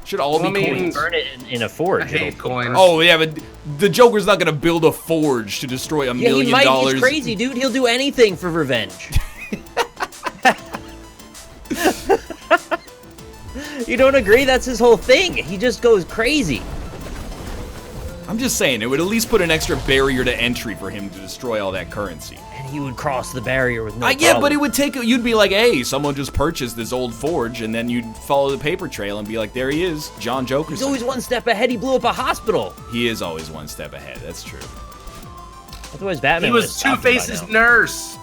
Should all Well, be I mean, coins. Burn it in a forge. I hate It'll- coins. Oh, yeah, but the Joker's not going to build a forge to destroy $1 Yeah, he million. might. He's crazy, dude. He'll do anything for revenge. You don't agree? That's his whole thing. He just goes crazy. I'm just saying, it would at least put an extra barrier to entry for him to destroy all that currency. And he would cross the barrier with no problem. Yeah, but it would take, you'd be like, hey, someone just purchased this old forge, and then you'd follow the paper trail and be like, there he is, John Jokerson. He's always one step ahead. He blew up a hospital. He is always one step ahead, that's true. Otherwise, Batman He would was have stopped him by Two-Face's now. nurse.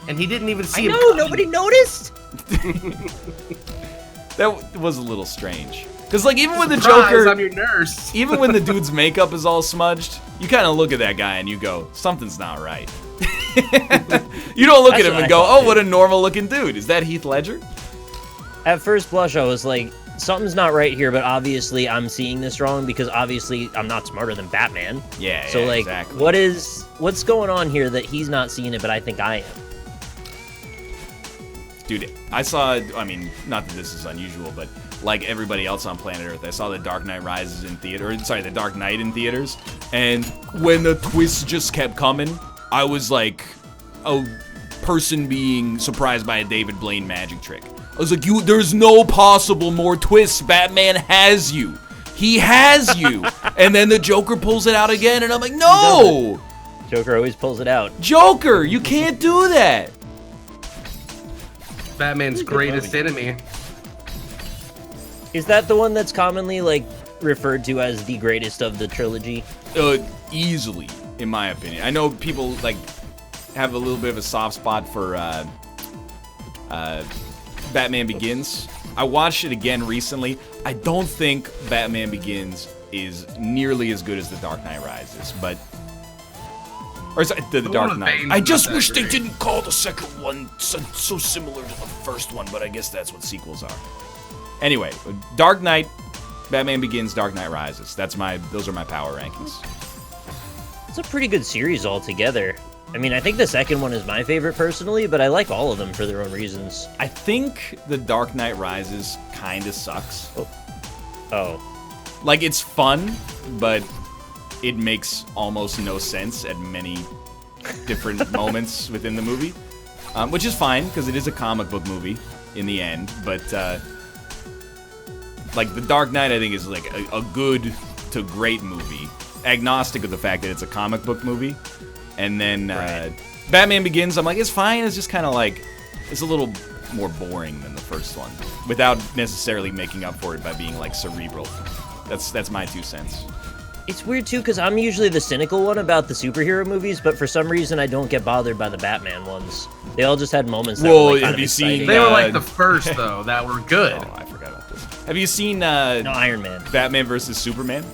And he didn't even see I him know, coming. nobody noticed. That was a little strange. Because, like, even when the Surprise, Joker, I'm your nurse. even when the dude's makeup is all smudged, you kind of look at that guy and you go, something's not right. You don't look That's at him what and I go, thought, oh, what too. a normal looking dude. Is that Heath Ledger? At first blush, I was like, something's not right here, but obviously I'm seeing this wrong because obviously I'm not smarter than Batman. Yeah, So, like, exactly. what's going on here that he's not seeing it, but I think I am? Dude, I saw, I mean, not that this is unusual, but like everybody else on planet Earth, I saw The Dark Knight Rises in theater, sorry, The Dark Knight in theaters, and when the twists just kept coming, I was like a person being surprised by a David Blaine magic trick. I was like, there's no possible more twists. Batman has you. He has you. And then the Joker pulls it out again, and I'm like, no! Joker always pulls it out. Joker, you can't do that. Batman's greatest enemy. Is that the one that's commonly, like, referred to as the greatest of the trilogy? Easily, in my opinion. I know people like have a little bit of a soft spot for Batman Begins. I watched it again recently. I don't think Batman Begins is nearly as good as The Dark Knight Rises, but or sorry, the Dark one with Knight. Bane's I not just that wish they great. didn't call the second one so similar to the first one, but I guess that's what sequels are. Anyway, Dark Knight, Batman Begins, Dark Knight Rises. Those are my power rankings. It's a pretty good series altogether. I mean, I think the second one is my favorite personally, but I like all of them for their own reasons. I think The Dark Knight Rises kind of sucks. Oh. Like, it's fun, but it makes almost no sense at many different moments within the movie. Which is fine, because it is a comic book movie in the end, but like, The Dark Knight, I think, is like a good to great movie. Agnostic of the fact that it's a comic book movie. And then Right. Batman Begins, I'm like, it's fine. It's just kind of like, it's a little more boring than the first one, without necessarily making up for it by being like cerebral. That's my 2 cents. It's weird too, because I'm usually the cynical one about the superhero movies, but for some reason I don't get bothered by the Batman ones. They all just had moments that Well, were like, kind have of you seen exciting. They were Uh, like the first, though, that were good. Oh, I forgot about this. Have you seen No, Iron Man. Batman versus Superman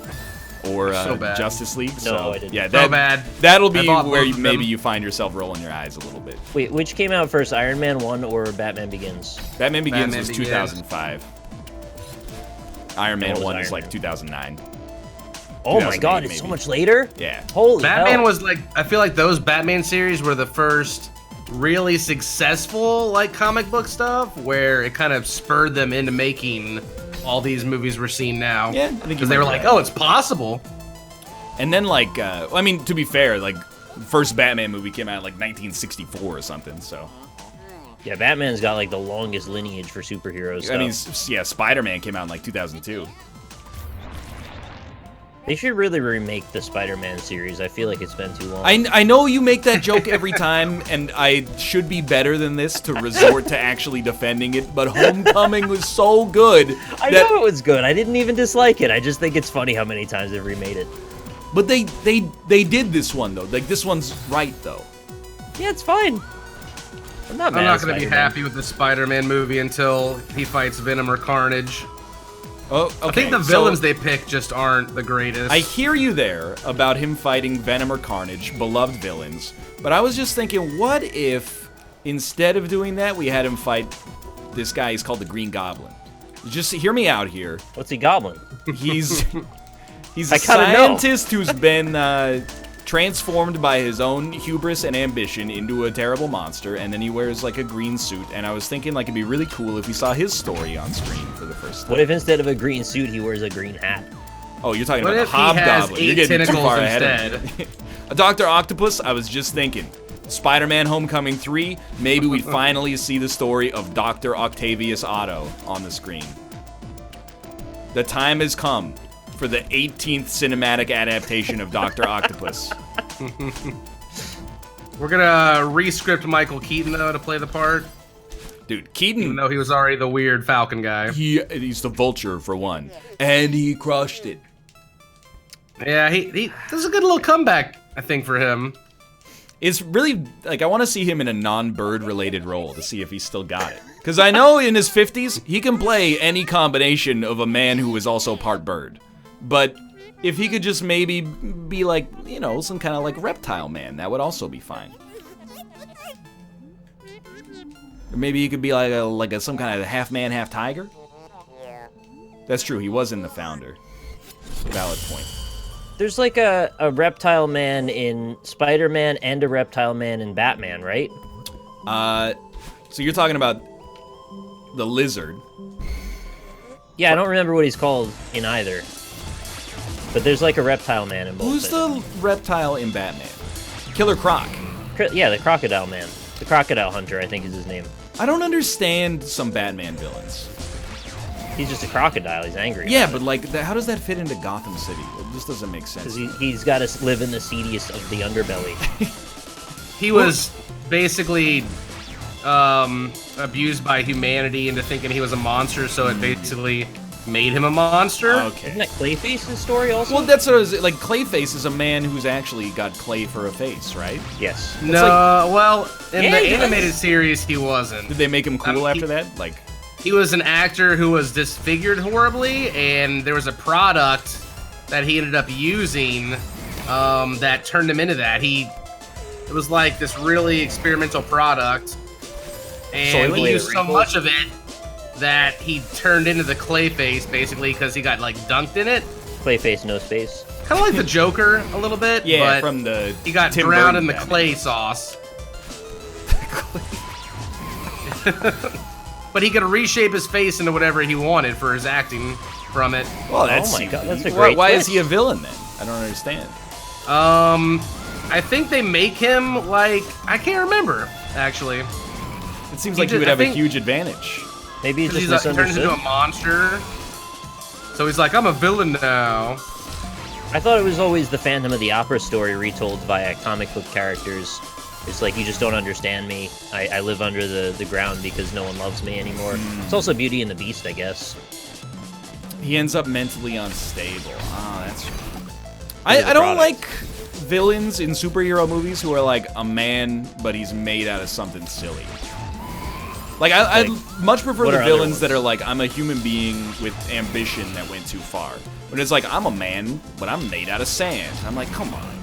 or So bad. Justice League? No, I didn't. Yeah, So bad. That'll I be bought where both of maybe them. you find yourself rolling your eyes a little bit. Wait, which came out first, Iron Man 1 or Batman Begins? Batman Begins Batman was Begins. 2005. Iron Man What was 1 is Iron like Man? 2009. Oh my god, it's so maybe. much later? Yeah. Holy Batman hell. was like, I feel like those Batman series were the first really successful like comic book stuff where it kind of spurred them into making all these movies we're seeing now. Yeah, I think because you they were might be like, right. oh, it's possible. And then like, I mean, to be fair, like, the first Batman movie came out in like 1964 or something, so. Yeah, Batman's got like the longest lineage for superheroes. I mean, yeah, Spider-Man came out in like 2002. They should really remake the Spider-Man series. I feel like it's been too long. I know you make that joke every time, and I should be better than this to resort to actually defending it, but Homecoming was so good. I know it was good. I didn't even dislike it. I just think it's funny how many times they've remade it. But they did this one, though. Like, this one's right, though. Yeah, it's fine. I'm not going to be happy with the Spider-Man movie until he fights Venom or Carnage. Oh, okay. I think the villains they pick just aren't the greatest. I hear you there about him fighting Venom or Carnage, beloved villains. But I was just thinking, what if instead of doing that, we had him fight this guy? He's called the Green Goblin. Just hear me out here. What's he goblin? He's a know. scientist who's been transformed by his own hubris and ambition into a terrible monster, and then he wears like a green suit. And I was thinking like it'd be really cool if we saw his story on screen for the first time. What if instead of a green suit, he wears a green hat? Oh, you're talking What about if the he has Hobgoblin. You're 8 getting too tentacles far ahead of instead? me. A Dr. Octopus, I was just thinking. Spider-Man Homecoming 3, maybe we'd finally see the story of Dr. Octavius Otto on the screen. The time has come for the 18th cinematic adaptation of Dr. Octopus. We're gonna re-script Michael Keaton, though, to play the part. Dude, Keaton, Even though he was already the weird Falcon guy. he's the Vulture, for one. And he crushed it. Yeah, he does a good little comeback, I think, for him. It's really, like, I want to see him in a non-bird related role to see if he's still got it. Because I know in his 50s, he can play any combination of a man who is also part bird. But if he could just maybe be like, you know, some kind of like reptile man, that would also be fine. Or maybe he could be like a some kind of half man, half tiger. That's true, he was in The Founder. Valid point. There's like a reptile man in Spider-Man and a reptile man in Batman, right? So you're talking about the Lizard. Yeah, I don't remember what he's called in either. But there's like a reptile man in both. Who's the reptile in Batman? Killer Croc. Yeah, the crocodile man. The crocodile hunter, I think is his name. I don't understand some Batman villains. He's just a crocodile. He's angry. Yeah, but like, how does that fit into Gotham City? It just doesn't make sense. Because he's got to live in the seediest of the underbelly. He was basically abused by humanity into thinking he was a monster, so it basically made him a monster. Okay. Isn't that Clayface's story also? Well, that's what I was like. Clayface is a man who's actually got clay for a face, right? Yes. No, well, in Yeah, the he does. animated series, he wasn't. Did they make him cool he- after that? Like, He was an actor who was disfigured horribly, and there was a product that he ended up using that turned him into that. It was like this really experimental product, and Soylent he used so Wrinkles? much of it that he turned into the Clayface, basically, because he got, like, dunked in it. Clayface, no space. Kind of like the Joker, a little bit, yeah, but from the he got Tim drowned Burton in the Batman. clay sauce. But he could reshape his face into whatever he wanted for his acting from it. Well, that's Oh my God, that's a why- great Why is twist. he a villain then? I don't understand. I think they make him like, I can't remember, actually. It seems He like he just- would I have a think- huge advantage. Maybe he's 'Cause just he turns into misunderstood. a monster. So he's like, I'm a villain now. I thought it was always the Phantom of the Opera story retold via comic book characters. It's like, you just don't understand me. I live under the ground because no one loves me anymore. It's also Beauty and the Beast, I guess. He ends up mentally unstable. Oh, that's. He's I a don't product. like villains in superhero movies who are like a man, but he's made out of something silly. Like, I Like, much prefer what the are other villains ones? that are like, I'm a human being with ambition that went too far. But it's like, I'm a man, but I'm made out of sand. I'm like, come on.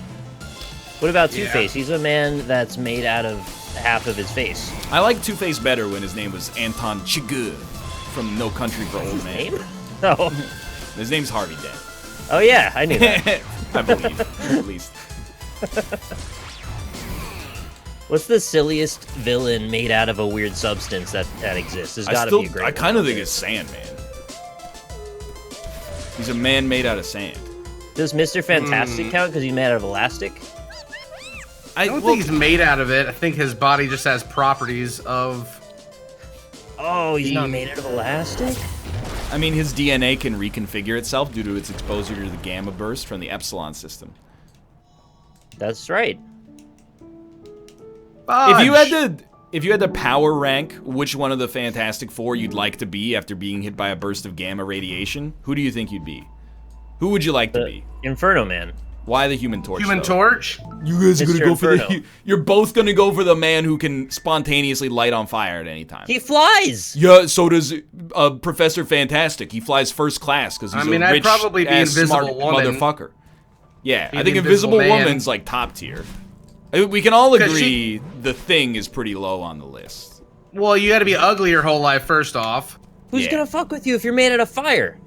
What about Yeah. Two-Face? He's a man that's made out of half of his face. I like Two-Face better when his name was Anton Chigurh from No Country for Old Men. Name? Oh. His name's Harvey Dent. Oh yeah, I knew that. I believe, at least. What's the silliest villain made out of a weird substance that exists? There's got to be a great I one kind of out think there. it's Sandman. He's a man made out of sand. Does Mr. Fantastic count because he's made out of elastic? I don't think he's made out of it. I think his body just has properties of. Oh, he's not made out of elastic? I mean, his DNA can reconfigure itself due to its exposure to the gamma burst from the Epsilon system. That's right. If you had to power rank which one of the Fantastic Four you'd like to be after being hit by a burst of gamma radiation, who do you think you'd be? Who would you like to be? Inferno Man. Why the Human Torch? Human though? Torch? You guys are gonna Mr. go for Inferno. You're both gonna go for the man who can spontaneously light on fire at any time. He flies. Yeah, so does Professor Fantastic. He flies first class because he's I'd a rich, probably be ass, smart Invisible Woman. motherfucker. Yeah, Be I the think Invisible Invisible Man. Woman's like top tier. We can all 'Cause agree the Thing is pretty low on the list. Well, you gotta be ugly your whole life first off. Who's Yeah. gonna fuck with you if you're made out of fire?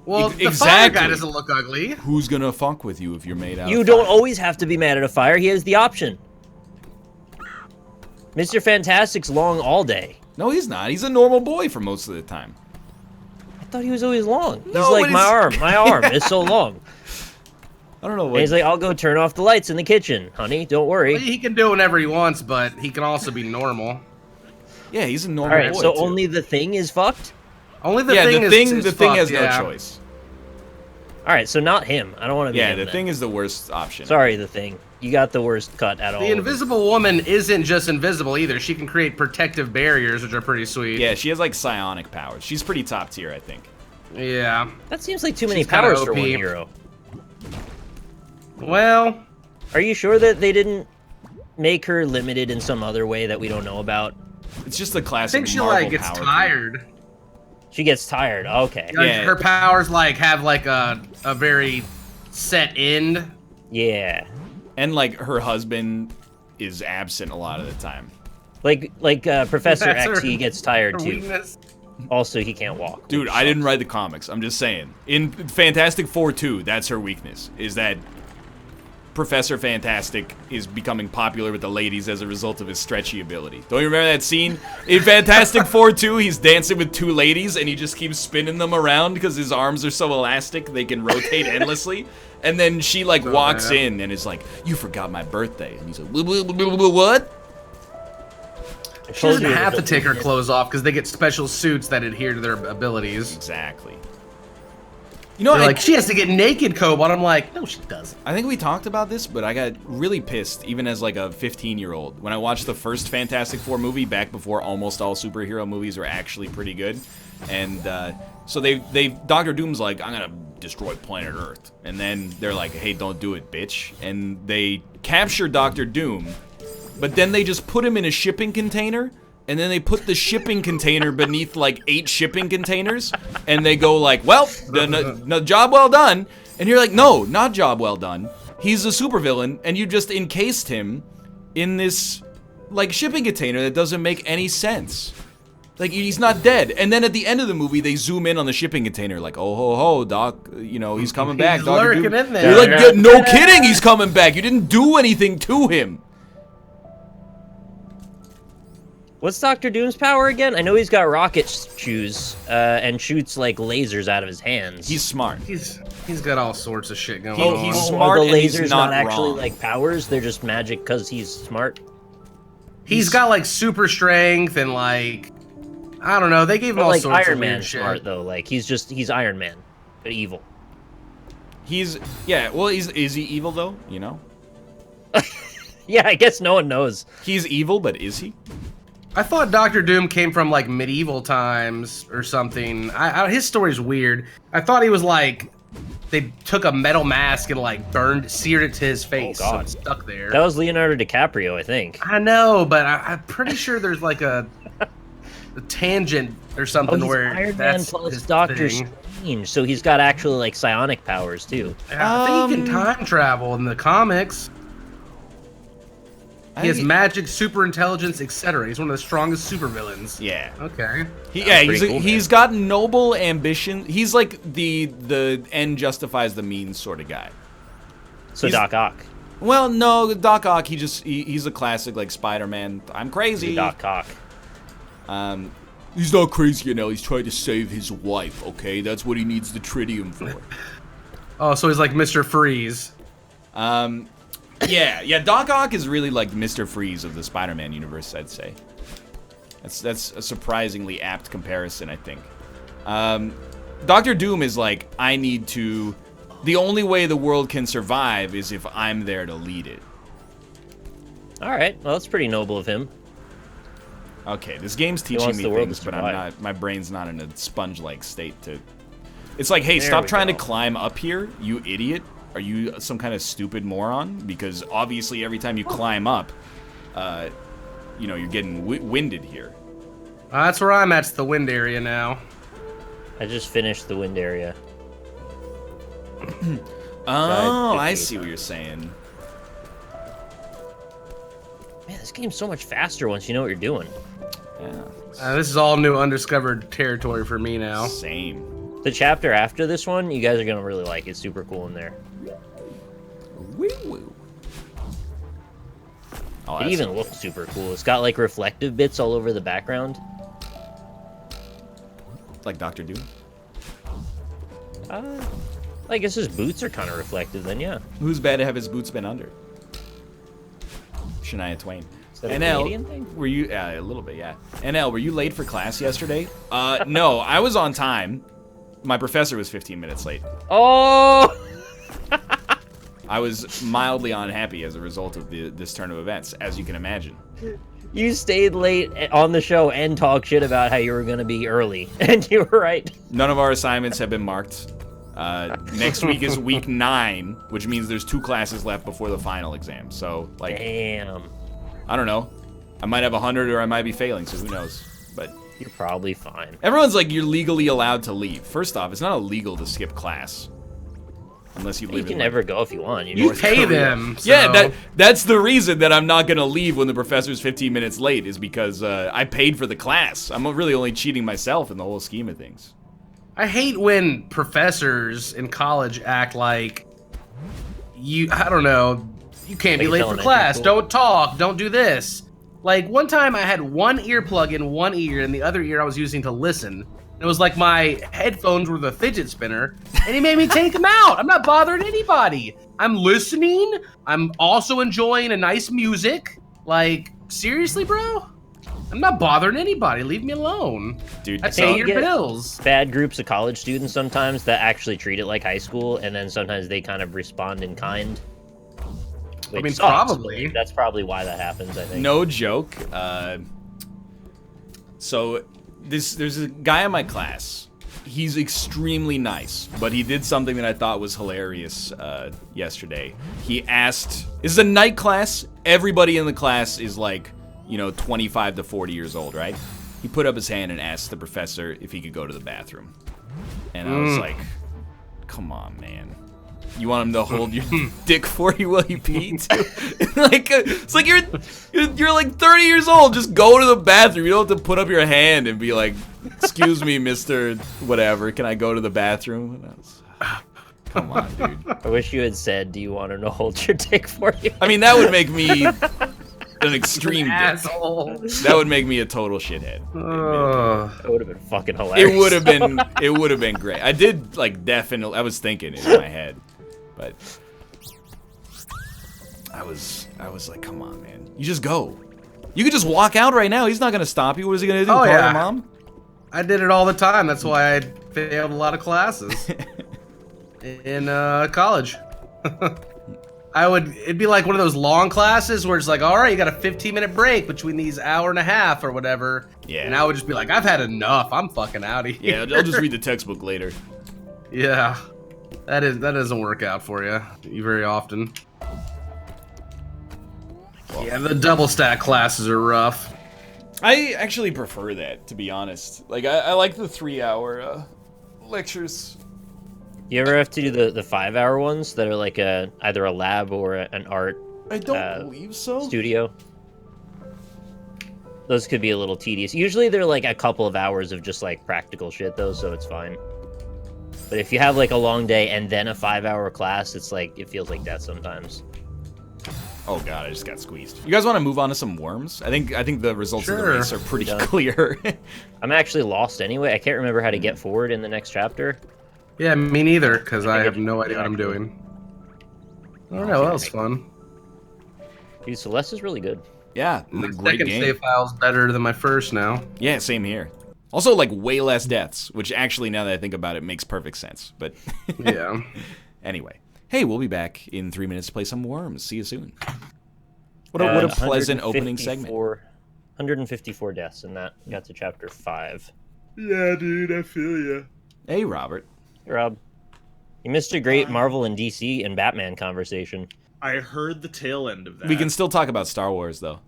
Well, the fire Exactly. guy doesn't look ugly. Who's gonna fuck with you if you're made out? You of don't fire? always have to be mad at a fire. He has the option. Mr. Fantastic's long all day. No, he's not. He's a normal boy for most of the time. I thought he was always long. He's No, like, but my it's- arm. My arm is so long. I don't know And what. he's like, I'll go turn off the lights in the kitchen, honey. Don't worry. He can do whenever he wants, but he can also be normal. Yeah, he's a All normal right, boy. so too. only the Thing is fucked? Only the yeah, thing the is thing. is The thing fucked, has yeah. no choice. All right, so not him. I don't want to be Yeah, him the then. Thing is the worst option. Sorry, the Thing. You got the worst cut at all. The Invisible Woman isn't just invisible either. She can create protective barriers, which are pretty sweet. Yeah, she has like psionic powers. She's pretty top tier, I think. Yeah. That seems like too many She's kinda powers for OP. one hero. Well, Are you sure that they didn't make her limited in some other way that we don't know about? It's just the I classic think she Marvel like gets power. tired. She gets tired. Okay. Like, Yeah. her powers like have like a very set end. Yeah. And like her husband is absent a lot of the time. Like Professor That's X, her- he gets tired Her too. weakness. Also, he can't walk. Dude, which I didn't sucks. write the comics. I'm just saying. In Fantastic Four 2, that's her weakness. Is that Professor Fantastic is becoming popular with the ladies as a result of his stretchy ability. Don't you remember that scene? In Fantastic Four 2, he's dancing with two ladies and he just keeps spinning them around because his arms are so elastic they can rotate endlessly. And then she like walks yeah. in and is like, "You forgot my birthday." And he's like, "What?" I She told doesn't you have to that- take her clothes off because they get special suits that adhere to their abilities. Exactly. You know, They're like, she has to get naked, Cobalt. I'm like, no, she doesn't. I think we talked about this, but I got really pissed, even as like a 15-year-old, when I watched the first Fantastic Four movie back before almost all superhero movies were actually pretty good. And so Doctor Doom's like, "I'm gonna destroy planet Earth," and then they're like, "Hey, don't do it, bitch!" And they capture Doctor Doom, but then they just put him in a shipping container. And then they put the shipping container beneath like 8 shipping containers, and they go like, "Well, the job well done." And you're like, "No, not job well done. He's a supervillain, and you just encased him in this like shipping container that doesn't make any sense. Like he's not dead." And then at the end of the movie, they zoom in on the shipping container, like, "Oh ho ho, Doc, you know he's coming back." He's Dr. lurking Doom." in there. You're like, "Yeah, no kidding, he's coming back. You didn't do anything to him." What's Doctor Doom's power again? I know he's got rocket shoes and shoots like lasers out of his hands. He's smart. He's got all sorts of shit going He- on. he's Are smart the and he's lasers not actually wrong. like powers? They're just magic because he's smart. He's got like super strength and like I don't know. They gave him But all like sorts Iron of Man weird shit. smart though. Like he's Iron Man, but evil. Is he evil though? You know, Yeah, I guess no one knows. he's evil, but is he? I thought Doctor Doom came from like medieval times or something. His story's weird. I thought he was like they took a metal mask and like seared it to his face, so God. it's stuck there. That was Leonardo DiCaprio, I think. I know, but I'm pretty sure there's like a tangent or Oh, something he's where Iron Man that's plus his Doctor thing. Strange, so he's got actually like psionic powers too. I think he can time travel in the comics. He has magic, super intelligence, etc. He's one of the strongest supervillains. Yeah. Okay. pretty cool, He's got noble ambition. He's like the end justifies the means sort of guy. So He's- Doc Ock. Well, no, Doc Ock. He's a classic like Spider-Man. I'm crazy. Doc Ock. He's not crazy, you know. He's trying to save his wife. Okay, that's what he needs the tritium for. Oh, so he's like Mr. Freeze. Yeah. Doc Ock is really like Mr. Freeze of the Spider-Man universe, I'd say. That's a surprisingly apt comparison, I think. Doctor Doom is like, I need to... The only way the world can survive is if I'm there to lead it. All right, well, that's pretty noble of him. Okay, this game's teaching wants me the world things, to but I'm survive. not. My brain's not in a sponge-like state to. It's like, hey, There stop we trying to go. climb up here, you idiot. Are you some kind of stupid moron? Because obviously, every time you climb up, you know, you're getting winded here. That's where I'm at. It's the wind area now. I just finished the wind area. Oh, I 58 see what you're saying. Man, this game's so much faster once you know what you're doing. Yeah. This is all new undiscovered territory for me now. Same. The chapter after this one, you guys are gonna really like. It's super cool in there. Woo woo. Oh, It that's even looks super cool. It's got like reflective bits all over the background. like Doctor Doom. I guess his boots are kind of reflective then, yeah. Who's bad to have his boots been under? Shania Twain. Is that a NL, Canadian thing? were you a little bit, yeah. NL, were you late for class yesterday? No, I was on time. My professor was 15 minutes late. Oh! I was mildly unhappy as a result of this turn of events, as you can imagine. You stayed late on the show and talked shit about how you were going to be early, and you were right. None of our assignments have been marked. Next week is week 9, which means there's 2 classes left before the final exam. So, like, Damn. I don't know. I might have 100 or I might be failing, so who knows. But You're probably fine. everyone's like, you're legally allowed to leave. First off, it's not illegal to skip class. Unless you You live can in, never go if you want. You North pay Korea. them. So. Yeah, that's the reason that I'm not gonna leave when the professor's 15 minutes late is because I paid for the class. I'm really only cheating myself in the whole scheme of things. I hate when professors in college act like I don't know, you can't be Like late it's for elementary class, school. don't talk, don't do this. Like one time I had one earplug in one ear and the other ear I was using to listen. It was like my headphones were the fidget spinner, and he made me take them out. I'm not bothering anybody. I'm listening. I'm also enjoying a nice music. Like, seriously, bro? I'm not bothering anybody. Leave me alone. Dude, I think pay you your get- bills. Bad groups of college students sometimes that actually treat it like high school, and then sometimes they kind of respond in kind. Which mean, sucks. probably. That's probably why that happens, I think. no joke. So there's a guy in my class. He's extremely nice, but he did something that I thought was hilarious yesterday. He asked, "This is a night class. Everybody in the class is like, 25 to 40 years old, right?" He put up his hand and asked the professor if he could go to the bathroom. And I was like, "Come on, man. You want him to hold your dick for you while you pee too?" It's like you're like 30 years old. Just go to the bathroom. You don't have to put up your hand and be like, "Excuse me, Mr. Whatever. Can I go to the bathroom?" And I was, come on, dude. I wish you had said, "Do you want him to hold your dick for you?" I mean, that would make me an extreme dick. Asshole. That would make me a total shithead. Ugh. That would have been fucking hilarious. It would have been great. I did definitely. I was thinking it in my head, but I was like, come on, man. You just go. You could just walk out right now. He's not gonna stop you. What is he gonna do? Oh, Call yeah. your mom? I did it all the time. That's why I failed a lot of classes in college. It'd be like one of those long classes where it's like, all right, you got a 15-minute break between these hour and a half or whatever. Yeah. And I would just be like, I've had enough. I'm fucking out of here. Yeah, I'll just read the textbook later. Yeah. That doesn't work out for you very often. Yeah, the double stack classes are rough. I actually prefer that, to be honest. I like the 3-hour lectures. You ever have to do the 5-hour ones that are like either a lab or an art I don't believe so. studio? Those could be a little tedious. Usually they're like a couple of hours of just like practical shit though, so it's fine. But if you have like a long day and then a 5-hour class, it's like it feels like that sometimes. Oh god, I just got squeezed. You guys want to move on to some worms? I think the results of the Sure. race are pretty Done. clear. I'm actually lost anyway. I can't remember how to get forward in the next chapter. Yeah, me neither, because I think have I no just- idea what I'm doing. I don't know, that was fun. Dude, Celeste is really good. Yeah, My great second game. save file's better than my first now. Yeah, same here. Also, like, way less deaths, which actually, now that I think about it, makes perfect sense. But Yeah. anyway. Hey, we'll be back in 3 minutes to play some Worms. See you soon. What a pleasant opening segment. 154 deaths in that. Got to chapter 5. Yeah, dude, I feel ya. Hey, Robert. Hey, Rob. You missed a great Marvel and DC and Batman conversation. I heard the tail end of that. We can still talk about Star Wars, though.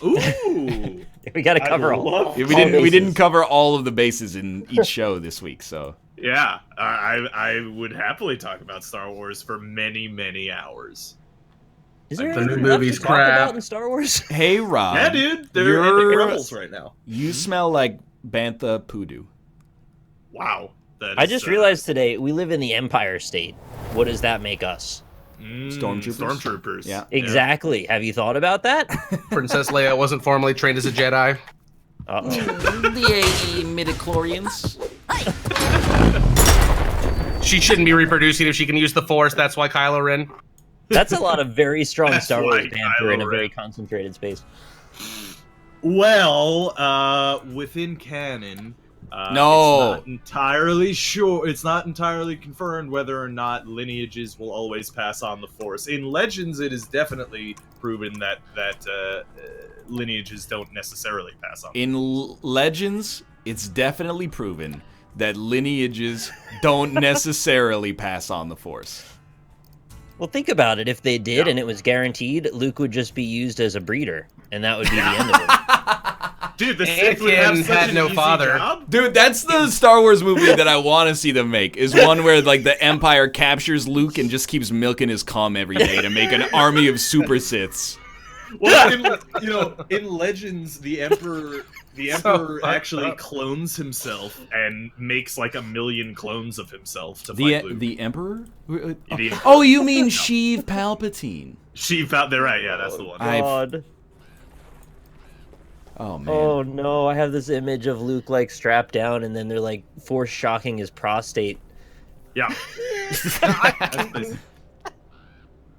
Ooh! We got to cover all. love We bases. didn't cover all of the bases in each show this week, so. Yeah, I would happily talk about Star Wars for many, many hours. Is there The anything new left movie's to talk crap. about in Star Wars? Hey, Rob. Yeah, dude, they're you're- in Rebels right now. You smell like Bantha Poodoo. Wow. That I is, just realized today we live in the Empire State. What does that make us? Stormtroopers? Stormtroopers. Yeah. Exactly. Have you thought about that? Princess Leia wasn't formally trained as a Jedi. Uh-oh. The midichlorians. She shouldn't be reproducing if she can use the Force. That's why Kylo Ren. That's a lot of very strong That's Star Wars like banter in a Kylo very Ren. concentrated space. Well, within canon, No. it's not entirely sure. It's not entirely confirmed whether or not lineages will always pass on the Force. In Legends, it is definitely proven that lineages don't necessarily pass on. In Legends, it's definitely proven that lineages don't necessarily pass on the Force. Well, think about it. If they did Yeah. and it was guaranteed, Luke would just be used as a breeder, and that would be the end of it. Dude, the Sith would Anakin have such had an no easy father. job. Dude, that's the Star Wars movie that I want to see them make. Is one where like the Empire captures Luke and just keeps milking his cum every day to make an army of super Siths. Well, in Legends, the Emperor fucked actually up. clones himself and makes like 1 million clones of himself to fight Luke. The Emperor? The- Oh, you mean Sheev Palpatine? She found they're right. Yeah, that's the one. God. Oh man. Oh no, I have this image of Luke like strapped down, and then they're like force shocking his prostate. Yeah, that's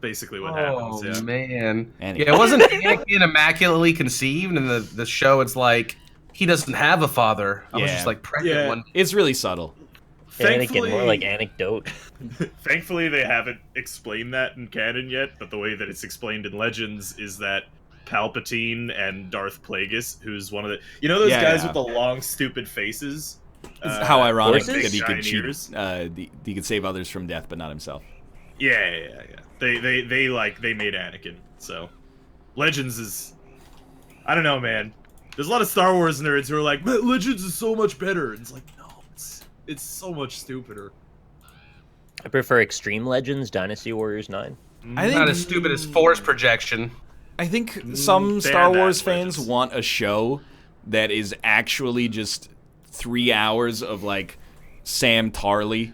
basically what happens. Oh Yeah. man. Anakin. Yeah, wasn't Anakin immaculately conceived in the show? It's like he doesn't have a father. I was Yeah. just like pregnant Yeah. one. It's really subtle. Anakin, more like anecdote. Thankfully, they haven't explained that in canon yet. But the way that it's explained in Legends is that Palpatine and Darth Plagueis, who's one of the those Yeah, guys yeah. with the long, stupid faces. How ironic horses? that he could Giant cheat. ears. He could save others from death, but not himself. Yeah. They made Anakin. So Legends is, I don't know, man. There's a lot of Star Wars nerds who are like, "Man, Legends is so much better." And it's like, no, it's so much stupider. I prefer Extreme Legends, Dynasty Warriors 9. I think Not as stupid as Force projection. I think some they Star had that Wars in fans Legends. want a show that is actually just 3 hours of like Sam Tarley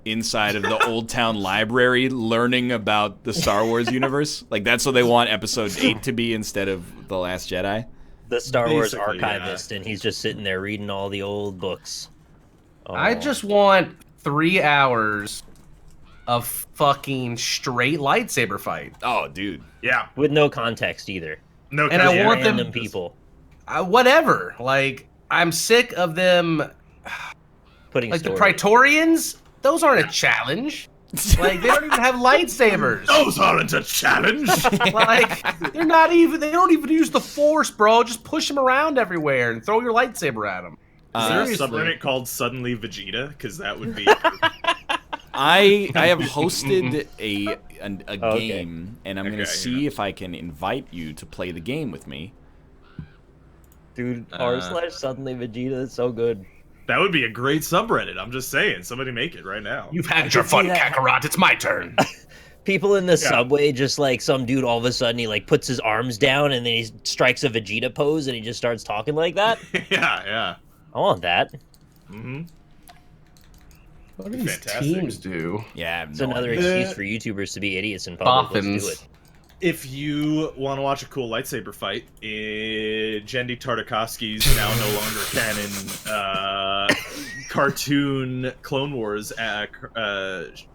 inside of the Old Town Library learning about the Star Wars universe. Like that's what they want episode 8 to be instead of The Last Jedi. The Star Wars Basically, archivist, and he's just sitting there reading all the old books. Oh. I just want 3 hours of fucking straight lightsaber fight. Oh, dude. Yeah, with no context either. no. And I yeah. want them- Random people Whatever. Like, I'm sick of them. putting Like the story. Praetorians, those aren't a challenge. Like they don't even have lightsabers. Those aren't a challenge. Like they're not even. They don't even use the Force, bro. Just push them around everywhere and throw your lightsaber at them. Is there a Seriously. subreddit called Suddenly Vegeta? Because that would be. I have hosted a Okay. game, and I'm gonna Okay, see if I can invite you to play the game with me. Dude, r/suddenly Vegeta is so good. That would be a great subreddit. I'm just saying. Somebody make it right now. You've had your see fun, that. Kakarot. It's my turn. People in the subway, just like some dude all of a sudden he like puts his arms down and then he strikes a Vegeta pose and he just starts talking like that. yeah. I want that. Mm-hmm. What do these Fantastic. teams do? Yeah, I have It's no another idea. excuse for YouTubers to be idiots in public. Let's do Boffins. it. If you want to watch a cool lightsaber fight, Jendi Tartakovsky's now no longer canon cartoon Clone Wars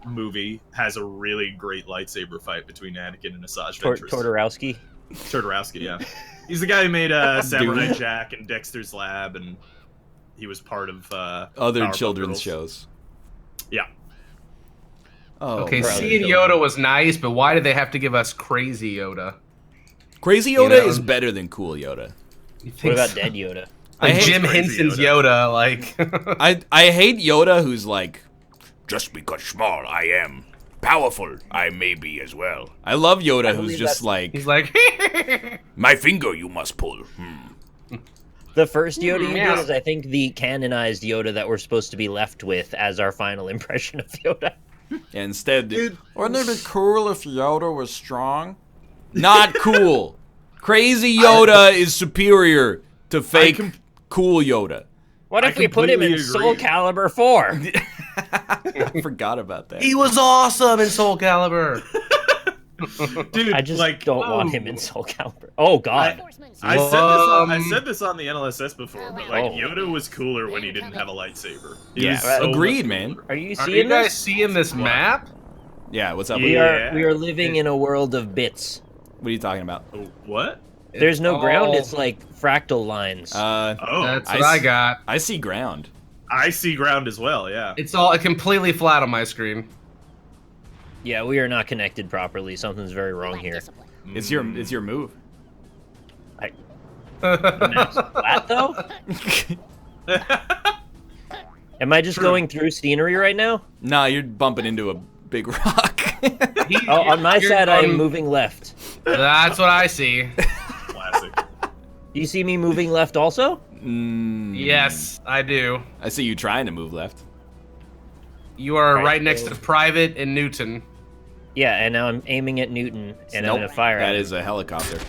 movie has a really great lightsaber fight between Anakin and Asajj Ventress. Tortorowski. Turturowski, yeah. He's the guy who made Samurai Jack and Dexter's Lab, and he was part of Other Powerpuff children's Girls. shows. Yeah. Oh, Okay, brother. seeing Yoda was nice, but why did they have to give us Crazy Yoda? Crazy You Yoda know? is better than Cool Yoda. You What think about so? Dead Yoda? I Like hate Jim Crazy Henson's Yoda, like. I hate Yoda, who's like, just because small I am, powerful I may be as well. I love Yoda, who's believe just that's- like, He's like, my finger you must pull. The first Yoda you Yeah. did is, I think, the canonized Yoda that we're supposed to be left with as our final impression of Yoda. And instead, wouldn't it be cool if Yoda was strong? Not cool. Crazy Yoda is superior to fake cool Yoda. What I if we put him in completely Soul agree. Calibur 4? I forgot about that. he was awesome in Soul Calibur. Dude, I just like, don't want him in Soul Calibur. Oh, God. I I Um, said this on the NLSS before, but like Oh. Yoda was cooler when he didn't have a lightsaber. He Yeah, was so agreed, much man. cooler. Are you Are seeing you guys this? seeing this map? Yeah, what's up? We Yeah. are living in a world of bits. What are you talking about? Oh, what? There's no ground. all- It's like fractal lines. Oh, That's I what I s- got. I see ground. I see ground as well. Yeah. It's all completely flat on my screen. Yeah, we are not connected properly. Something's very wrong here. It's your move. Map's flat though? Am I just going through scenery right now? Nah, you're bumping into a big rock. Oh, on my You're side, I am going- moving left. That's what I see. Classic. Do you see me moving left also? Yes, I do. I see you trying to move left. You are Right, right next so- to Private and Newton. Yeah, and now I'm aiming at Newton, and I'm Nope, gonna fire that at him. is a helicopter.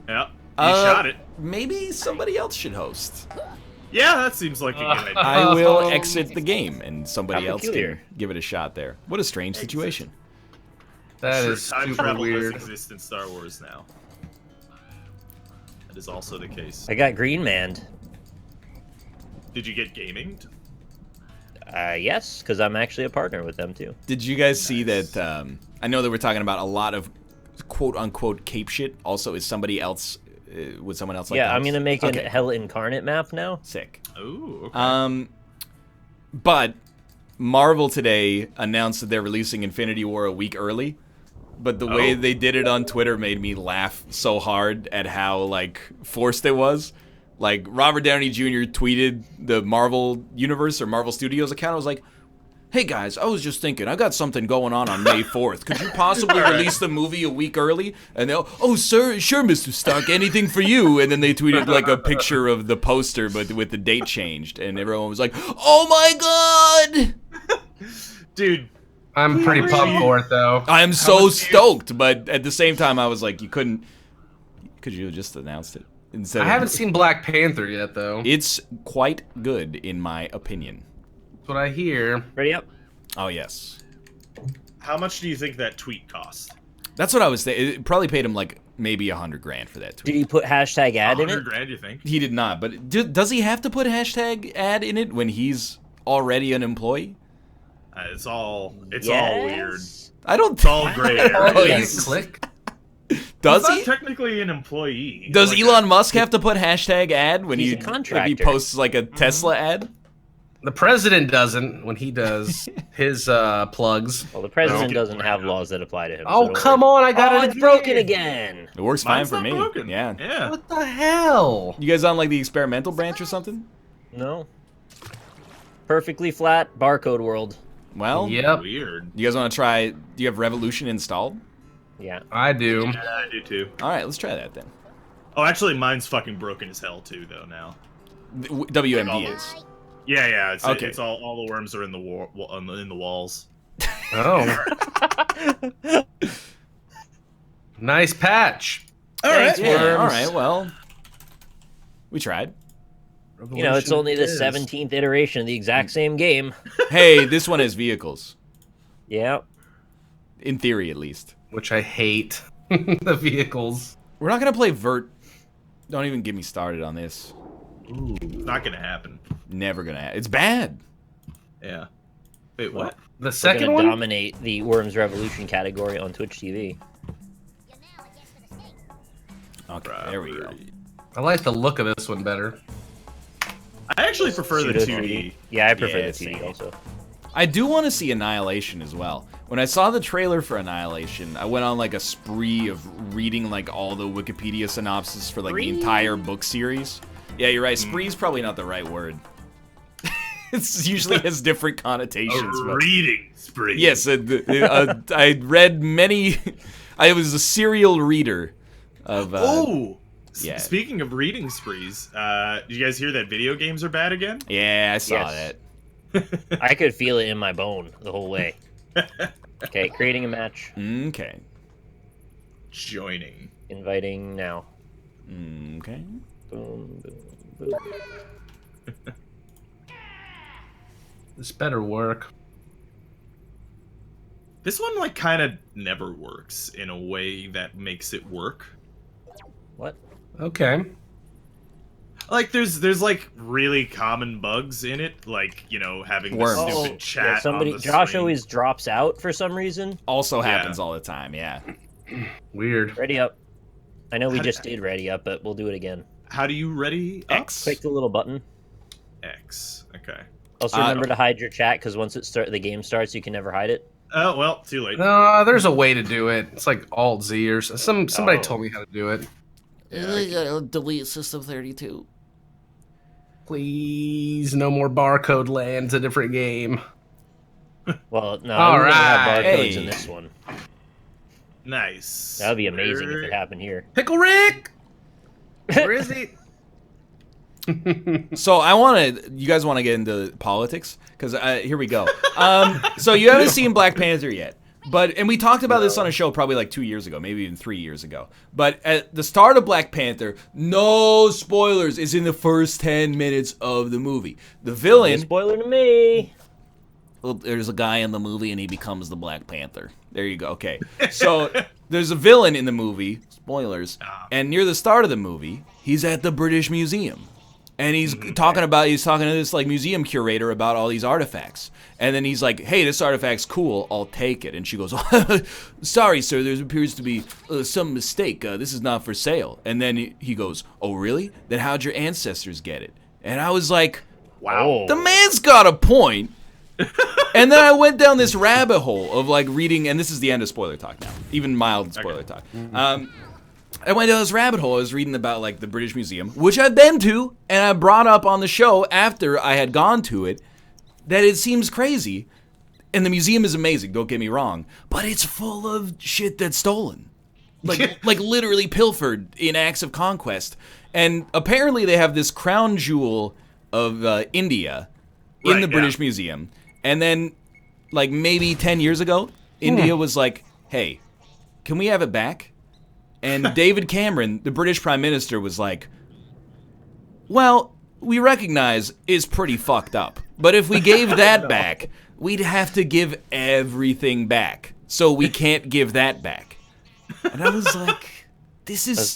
Yeah. You shot it. Maybe somebody else should host. Yeah, that seems like a good idea. I will exit the game and somebody How else peculiar. can give it a shot there. What a strange situation. That Sure, is time super travel weird. does exist in Star Wars now. That is also the case. I got Green Manned. Did you get gaming? Yes, because I'm actually a partner with them too. Did you guys see that? I know that we're talking about a lot of quote unquote cape shit. Also, is somebody else? Would someone else like Yeah, to I'm host? gonna make Okay, a Hell Incarnate map now. sick. Oh, okay. But Marvel today announced that they're releasing Infinity War a week early. But the way Oh. they did it on Twitter made me laugh so hard at how like forced it was. Like Robert Downey Jr. tweeted the Marvel Universe or Marvel Studios account. I was like, "Hey guys, I was just thinking, I got something going on May 4th. Could you possibly release the movie a week early?" And they'll, "Oh, sir, sure, Mr. Stark, anything for you." And then they tweeted like a picture of the poster, but with the date changed, and everyone was like, "Oh my god!" Dude, I'm pretty pumped for it though. I am so much do you- stoked, but at the same time, I was like, could you have just announced it instead? I haven't seen Black Panther yet though. It's quite good, in my opinion. That's what I hear. Ready up? Oh yes, how much do you think that tweet cost? that's what I was thinking. It probably paid him like maybe $100,000 for that Did tweet. he put hashtag ad in 100 it? grand, you think? He did not, but does he have to put hashtag ad in it when he's already an employee? It's all weird. Yes. I don't. It's all gray area. Oh, Yeah, he's- click. Does He's he? not technically an employee. Does Like Elon Musk have to put hashtag ad when He's he a if contractor. he posts like a Tesla ad? The president doesn't when he does his plugs. Well, the president Okay. doesn't have laws that apply to him. Oh come on! I got Oh, it. it's broken again. It works fine Mine's for not me. broken. Yeah. Yeah. What the hell? You guys on like the experimental branch or something? No. Perfectly flat barcode world. Well, Yep, Weird. you guys want to try? Do you have Revolution installed? Yeah. I do. Yeah, I do too. All right, let's try that then. Oh, actually, mine's fucking broken as hell too, though. Now. WMD is. Yeah, yeah. It's Okay. It's all the worms are in the in the walls. Oh, nice patch. Thanks, Yeah, worms. all right. Well, we tried. You know, it's only the Is. 17th iteration of the exact same game. Hey, this one has vehicles. Yeah. In theory, at least. Which I hate. The vehicles. We're not gonna play Vert. Don't even get me started on this. It's not gonna happen. Never gonna. It's bad. Yeah. Wait, what? The We're second gonna one. dominate the Worms Revolution category on Twitch TV. Okay, there we go. I like the look of this one better. I actually prefer the Pseudo 2D. Yeah, I prefer Yeah, the 2D same. also. I do want to see Annihilation as well. When I saw the trailer for Annihilation, I went on like a spree of reading like all the Wikipedia synopsis for like the entire book series. Yeah, you're right. Spree's probably not the right word. It usually has different connotations. A but- reading spree. Yes, I read many. I was a serial reader of. Oh. yeah. Speaking of reading sprees, did you guys hear that video games are bad again? Yeah, I saw Yes. that. I could feel it in my bone the whole way. Okay, creating a match. Okay. Joining. Inviting now. Okay. Boom, boom, boom. This better work. This one like kind of never works in a way that makes it work. What? Okay. Like there's like really common bugs in it, like having Worms. the Oh, stupid chat. yeah, somebody. on the Josh screen. always drops out for some reason. Also Yeah. happens all the time. Yeah. Weird. Ready up. I know we How- just did ready up, but we'll do it again. How do you ready up? X. Click the little button. X. Okay. Also remember to hide your chat because once the game starts, you can never hide it. Oh well, too late. No, there's a way to do it. It's like Alt Z or somebody Oh. told me how to do it. Delete System 32. Please, no more barcode lands. A different game. Well, no, All we don't have right. barcodes Hey. in this one. Nice. That would be amazing if it happened here. Pickle Rick. Where is he? So you guys want to get into politics? Because here we go. So you haven't seen Black Panther yet. And we talked about this on a show probably like 2 years ago, maybe even 3 years ago. But at the start of Black Panther, no spoilers, is in the first 10 minutes of the movie. The No villain, spoiler to me. well, there's a guy in the movie and he becomes the Black Panther. There you go. Okay. So there's a villain in the movie, spoilers, and near the start of the movie, he's at the British Museum. And he's talking to this like museum curator about all these artifacts. And then he's like, "Hey, this artifact's cool. I'll take it." And she goes, "Sorry, sir. There appears to be some mistake. This is not for sale." And then he goes, "Oh, really? Then how'd your ancestors get it?" And I was like, Wow. the man's got a point. And then I went down this rabbit hole of like reading, and this is the end of spoiler talk now, even mild spoiler talk. I went down this rabbit hole. I was reading about like the British Museum, which I've been to, and I brought up on the show after I had gone to it, that it seems crazy. And the museum is amazing, don't get me wrong, but it's full of shit that's stolen. Like literally pilfered in acts of conquest. And apparently they have this crown jewel of India in Right, the British Museum. And then, like maybe 10 years ago, India was like, "Hey, can we have it back?" And David Cameron, the British Prime Minister, was like, "Well, we recognize it's pretty fucked up. But if we gave that back, we'd have to give everything back. So we can't give that back." And I was like, this is...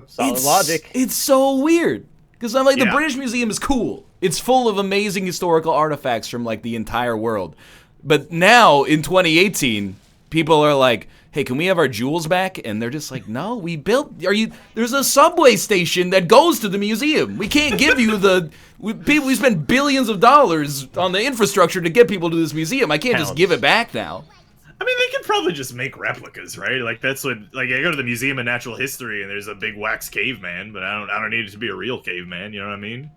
Solid logic. It's so weird. Because I'm like, the Yeah. British Museum is cool. It's full of amazing historical artifacts from like the entire world. But now, in 2018, people are like, "Hey, can we have our jewels back?" And they're just like, "No, we built. There's a subway station that goes to the museum. We can't give you the. We spend billions of dollars on the infrastructure to get people to this museum. I can't just Pounds. give it back now." I mean, they could probably just make replicas, right? Like that's what. Like I go to the Museum of Natural History and there's a big wax caveman, but I don't need it to be a real caveman. You know what I mean?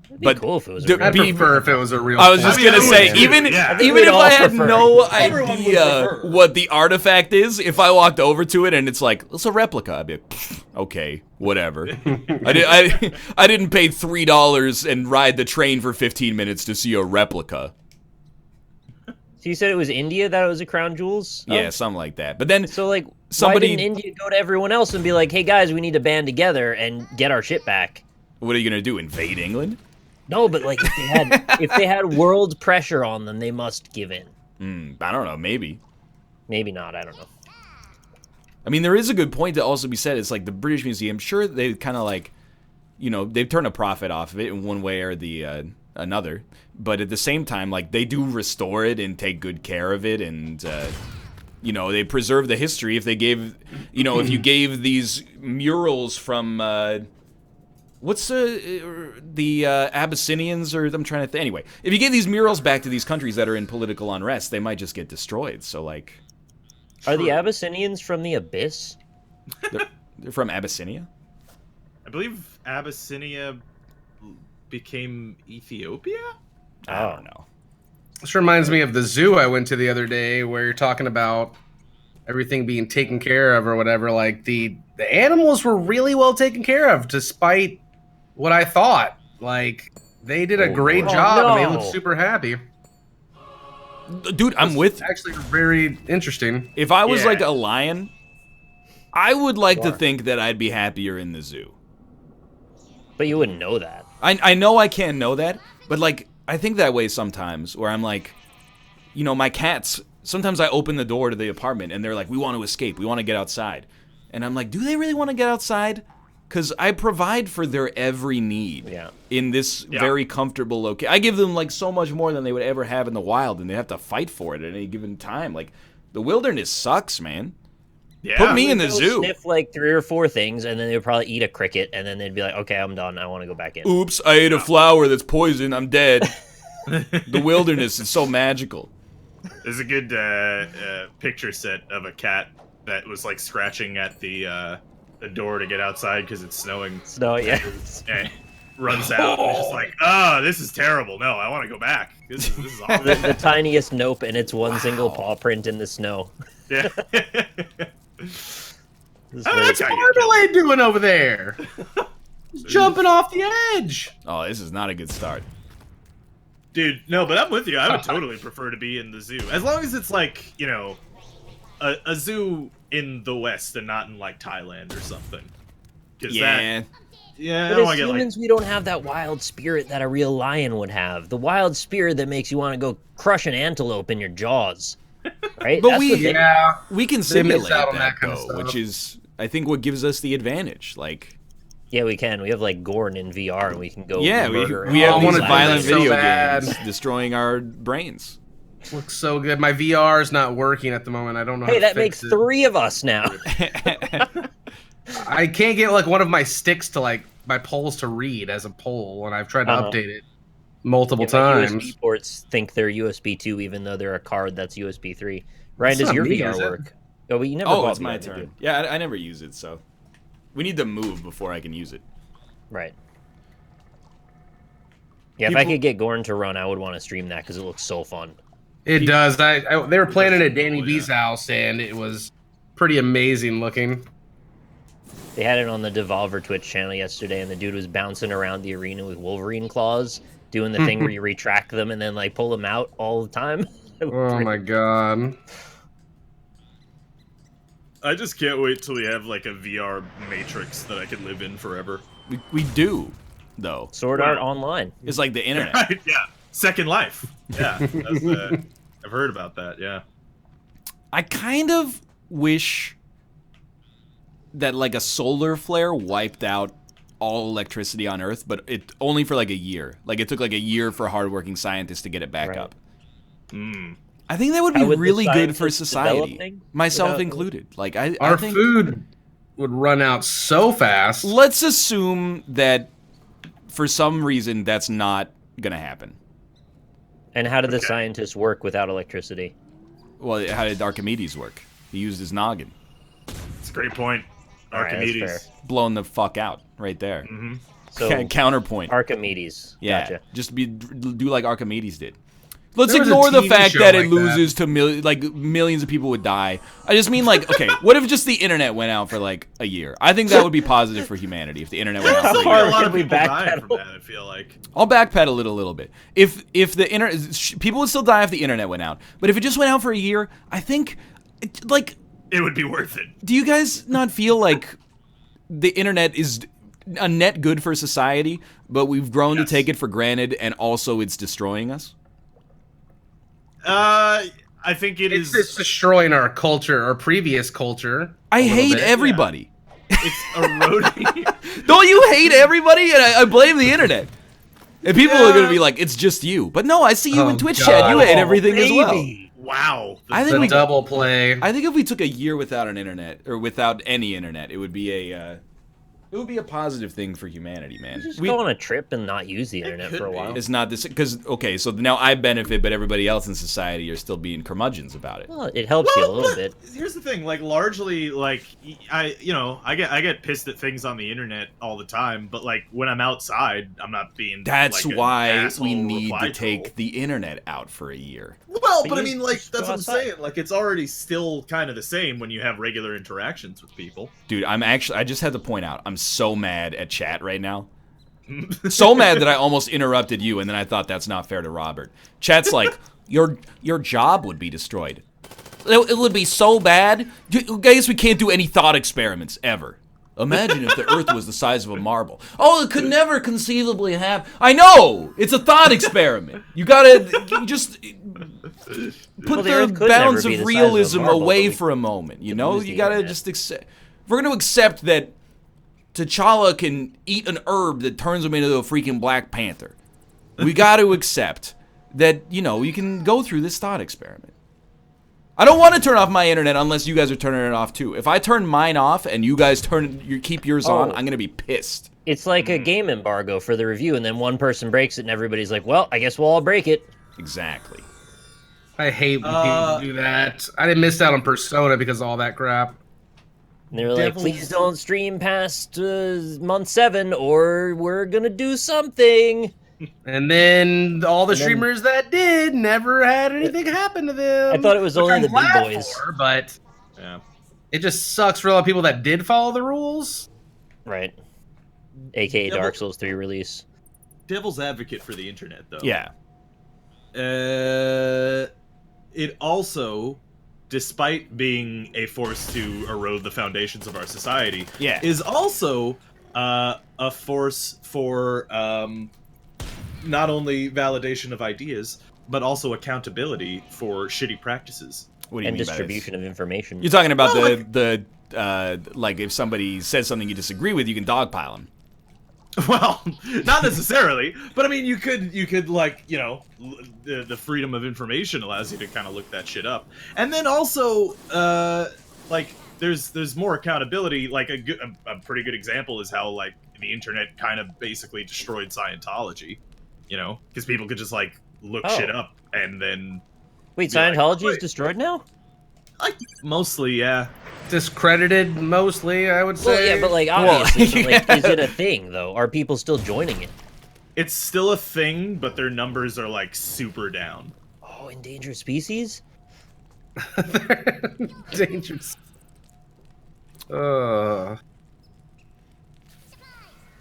It'd be But cool if it was. do- A real I'd Be- prefer if it was a real. I was just I mean, gonna I say, would too, even yeah. I think even we'd if all I had prefer no it. Everyone would idea prefer. what the artifact is, if I walked over to it and it's like, "It's a replica," I'd be like, "Pfft, okay, whatever." I didn't pay $3 and ride the train for 15 minutes to see a replica. So you said it was India that it was a crown jewels? Yeah, something like that. But then So like, Somebody- why didn't India go to everyone else and be like, "Hey guys, we need to band together and get our shit back"? what are you gonna do? Invade England? No, but like if they had world pressure on them, they must give in. I don't know. Maybe. Maybe not. I don't know. I mean, there is a good point to also be said. It's like the British Museum. Sure, they kind of like, they've turned a profit off of it in one way or the another. But at the same time, like they do restore it and take good care of it, and they preserve the history. If they gave, if you gave these murals from What's the Abyssinians, or I'm trying to think. Anyway, if you give these murals back to these countries that are in political unrest, they might just get destroyed. So, like... Are the Abyssinians from the Abyss? They're from Abyssinia? I believe Abyssinia became Ethiopia? I don't know. This reminds me of the zoo I went to the other day, where you're talking about everything being taken care of or whatever. Like the animals were really well taken care of, despite what I thought. Like they did a great job, and they looked super happy. Dude, I'm with you. Actually, very interesting. If I was Yeah. like a lion, I would like to think that I'd be happier in the zoo. But you wouldn't know that. I know I can't know that, but like I think that way sometimes, where I'm like, you know, my cats, sometimes I open the door to the apartment and they're like, we want to escape, we want to get outside. And I'm like, do they really want to get outside? Because I provide for their every need in this very comfortable location. I give them like so much more than they would ever have in the wild, and they have to fight for it at any given time. Like, the wilderness sucks, man. Yeah. Put me in the They'll zoo. Sniff like 3 or 4 things, and then they would probably eat a cricket, and then they'd be like, "Okay, I'm done. I want to go back in." Oops, I ate a flower that's poison. I'm dead. The wilderness is so magical. There's a good picture set of a cat that was like scratching at the door to get outside because it's snowing. So yeah. And runs out and it's just like, oh, this is terrible. No, I want to go back. This is awful. the tiniest nope, and it's one single paw print in the snow. Yeah. This is Oh, very what's how you Marmalade doing over there? He's jumping off the edge. Oh, this is not a good start. Dude, no, but I'm with you. I would totally prefer to be in the zoo. As long as it's like, you know, a zoo in the West and not in like Thailand or something. Yeah. Yeah, I But don't as want to get like... humans, we don't have that wild spirit that a real lion would have. The wild spirit that makes you want to go crush an antelope in your jaws. Right? But That's we- what they- Yeah. We can They miss simulate out on that, that kind of though, stuff. which is, I think, what gives us the advantage. Like, Yeah, we can. We have like Gorn in VR, and we can go. yeah, murder we and have I these wanna lions. do violent that so video bad. games destroying our brains. Looks so good. My VR is not working at the moment. I don't know. Hey, how to that fix makes it. 3 of us now. I can't get like one of my sticks to like my poles to read as a pole, and I've tried to Uh-huh. update it multiple Yeah, my times. USB ports think they're USB 2, even though they're a card that's USB 3. Ryan, It's does not your me, VR is it? work? Oh, but you never Oh, bought it's my VR, did you? turn. Yeah, I never use it, so we need to move before I can use it. Right. Yeah, if I People- could get Gorn to run, I would want to stream that because it looks so fun. It does. They were playing it at Danny cool, B's yeah. house, and it was pretty amazing looking. They had it on the Devolver Twitch channel yesterday, and the dude was bouncing around the arena with Wolverine claws, doing the thing where you retract them and then like pull them out all the time. Oh my god. I just can't wait till we have like a VR matrix that I can live in forever. We do, though. Sword Art Online. It's like the internet. Right, yeah. Second Life. Yeah. That's, I've heard about that, yeah. I kind of wish that like a solar flare wiped out all electricity on Earth, but it only for like a year. Like it took like a year for hardworking scientists to get it back Right. up. Mm. I think that would be How would the really good for scientists society, developing myself without- included. Like I Our think, food would run out so fast. let's assume that for some reason that's not gonna happen. And how did the Okay. scientists work without electricity? Well, how did Archimedes work? He used his noggin, It's a great point. All right, that's Archimedes. blown the fuck out right there. Mm-hmm. So Counterpoint. Archimedes. Yeah, Gotcha. just do like Archimedes did. Let's There was a ignore the TV fact show that it like that. loses to millions of people would die. I just mean like, okay, what if just the internet went out for like a year? I think that would be positive for humanity if the internet went out How for a far year. A lot can of we people dying from backpedal? that, I feel like. I'll backpedal it a little bit. If the internet, people would still die if the internet went out. But if it just went out for a year, I think, like, It would be worth it. do you guys not feel like the internet is a net good for society, but we've grown Yes. to take it for granted, and also it's destroying us? I think It's destroying our culture, our previous culture. I a little hate bit. everybody. it's eroding. Don't you hate everybody? And I blame the internet. And people are going to be like, it's just you. But no, I see you in Oh, Twitch God. chat. You hate everything as well. Wow. I think The we double play. I think if we took a year without an internet, or without any internet, it would be It would be a positive thing for humanity, man. Just go on a trip and not use the internet could for a be. while. It's not this because okay, so now I benefit, but everybody else in society are still being curmudgeons about it. Well, it helps you a little but bit. Here's the thing, like largely, like I get pissed at things on the internet all the time, but like when I'm outside, I'm not being. That's like, an why asshole we need reply to take troll. the internet out for a year. Well, but I you mean, like just that's go what I'm outside. saying. Like it's already still kind of the same when you have regular interactions with people. Dude, I just had to point out, I'm so mad at chat right now. So mad that I almost interrupted you, and then I thought that's not fair to Robert. Chat's like, your job would be destroyed. It would be so bad. Guys, we can't do any thought experiments ever. Imagine if the Earth was the size of a marble. Oh, it could never conceivably happen. I know! It's a thought experiment. You just put the Earth the could bounds never be of the size of a realism marble, away but we for a moment. You know, use you the gotta internet. just accept. If we're gonna accept that T'Challa can eat an herb that turns him into a freaking Black Panther, we gotta accept that, you know, you can go through this thought experiment. I don't want to turn off my internet unless you guys are turning it off too. If I turn mine off and you guys keep yours on, I'm gonna be pissed. It's like a game embargo for the review, and then one person breaks it, and everybody's like, "Well, I guess we'll all break it." Exactly. I hate when people do that. I didn't miss out on Persona because of all that crap. And they're like, "Please don't stream past month 7, or we're gonna do something." And then all the And then- streamers that did never had anything happen to them. I thought it was which only I'm the big glad boys. for, but Yeah. it just sucks for a lot of people that did follow the rules. Right. AKA Yeah, Dark but- Souls 3 release. Devil's advocate for the internet, though. Yeah. It also, despite being a force to erode the foundations of our society, Yeah. is also a force for not only validation of ideas, but also accountability for shitty practices. What do you And mean by this? distribution of information. You're talking about Well, like if somebody says something you disagree with, you can dogpile them. Well, not necessarily, but I mean, you could like, you know, the freedom of information allows you to kind of look that shit up, and then also, like, there's more accountability. Like a pretty good example is how like the internet kind of basically destroyed Scientology, you know, because people could just like look Oh. shit up and then Wait, be like, Scientology is wait. destroyed now? like mostly, yeah. Discredited mostly, I would say. Well, yeah, but like Well, obviously, but, like, is yeah. it a thing though? Are people still joining it? It's still a thing, but their numbers are like super down. Oh, endangered species? Dangerous.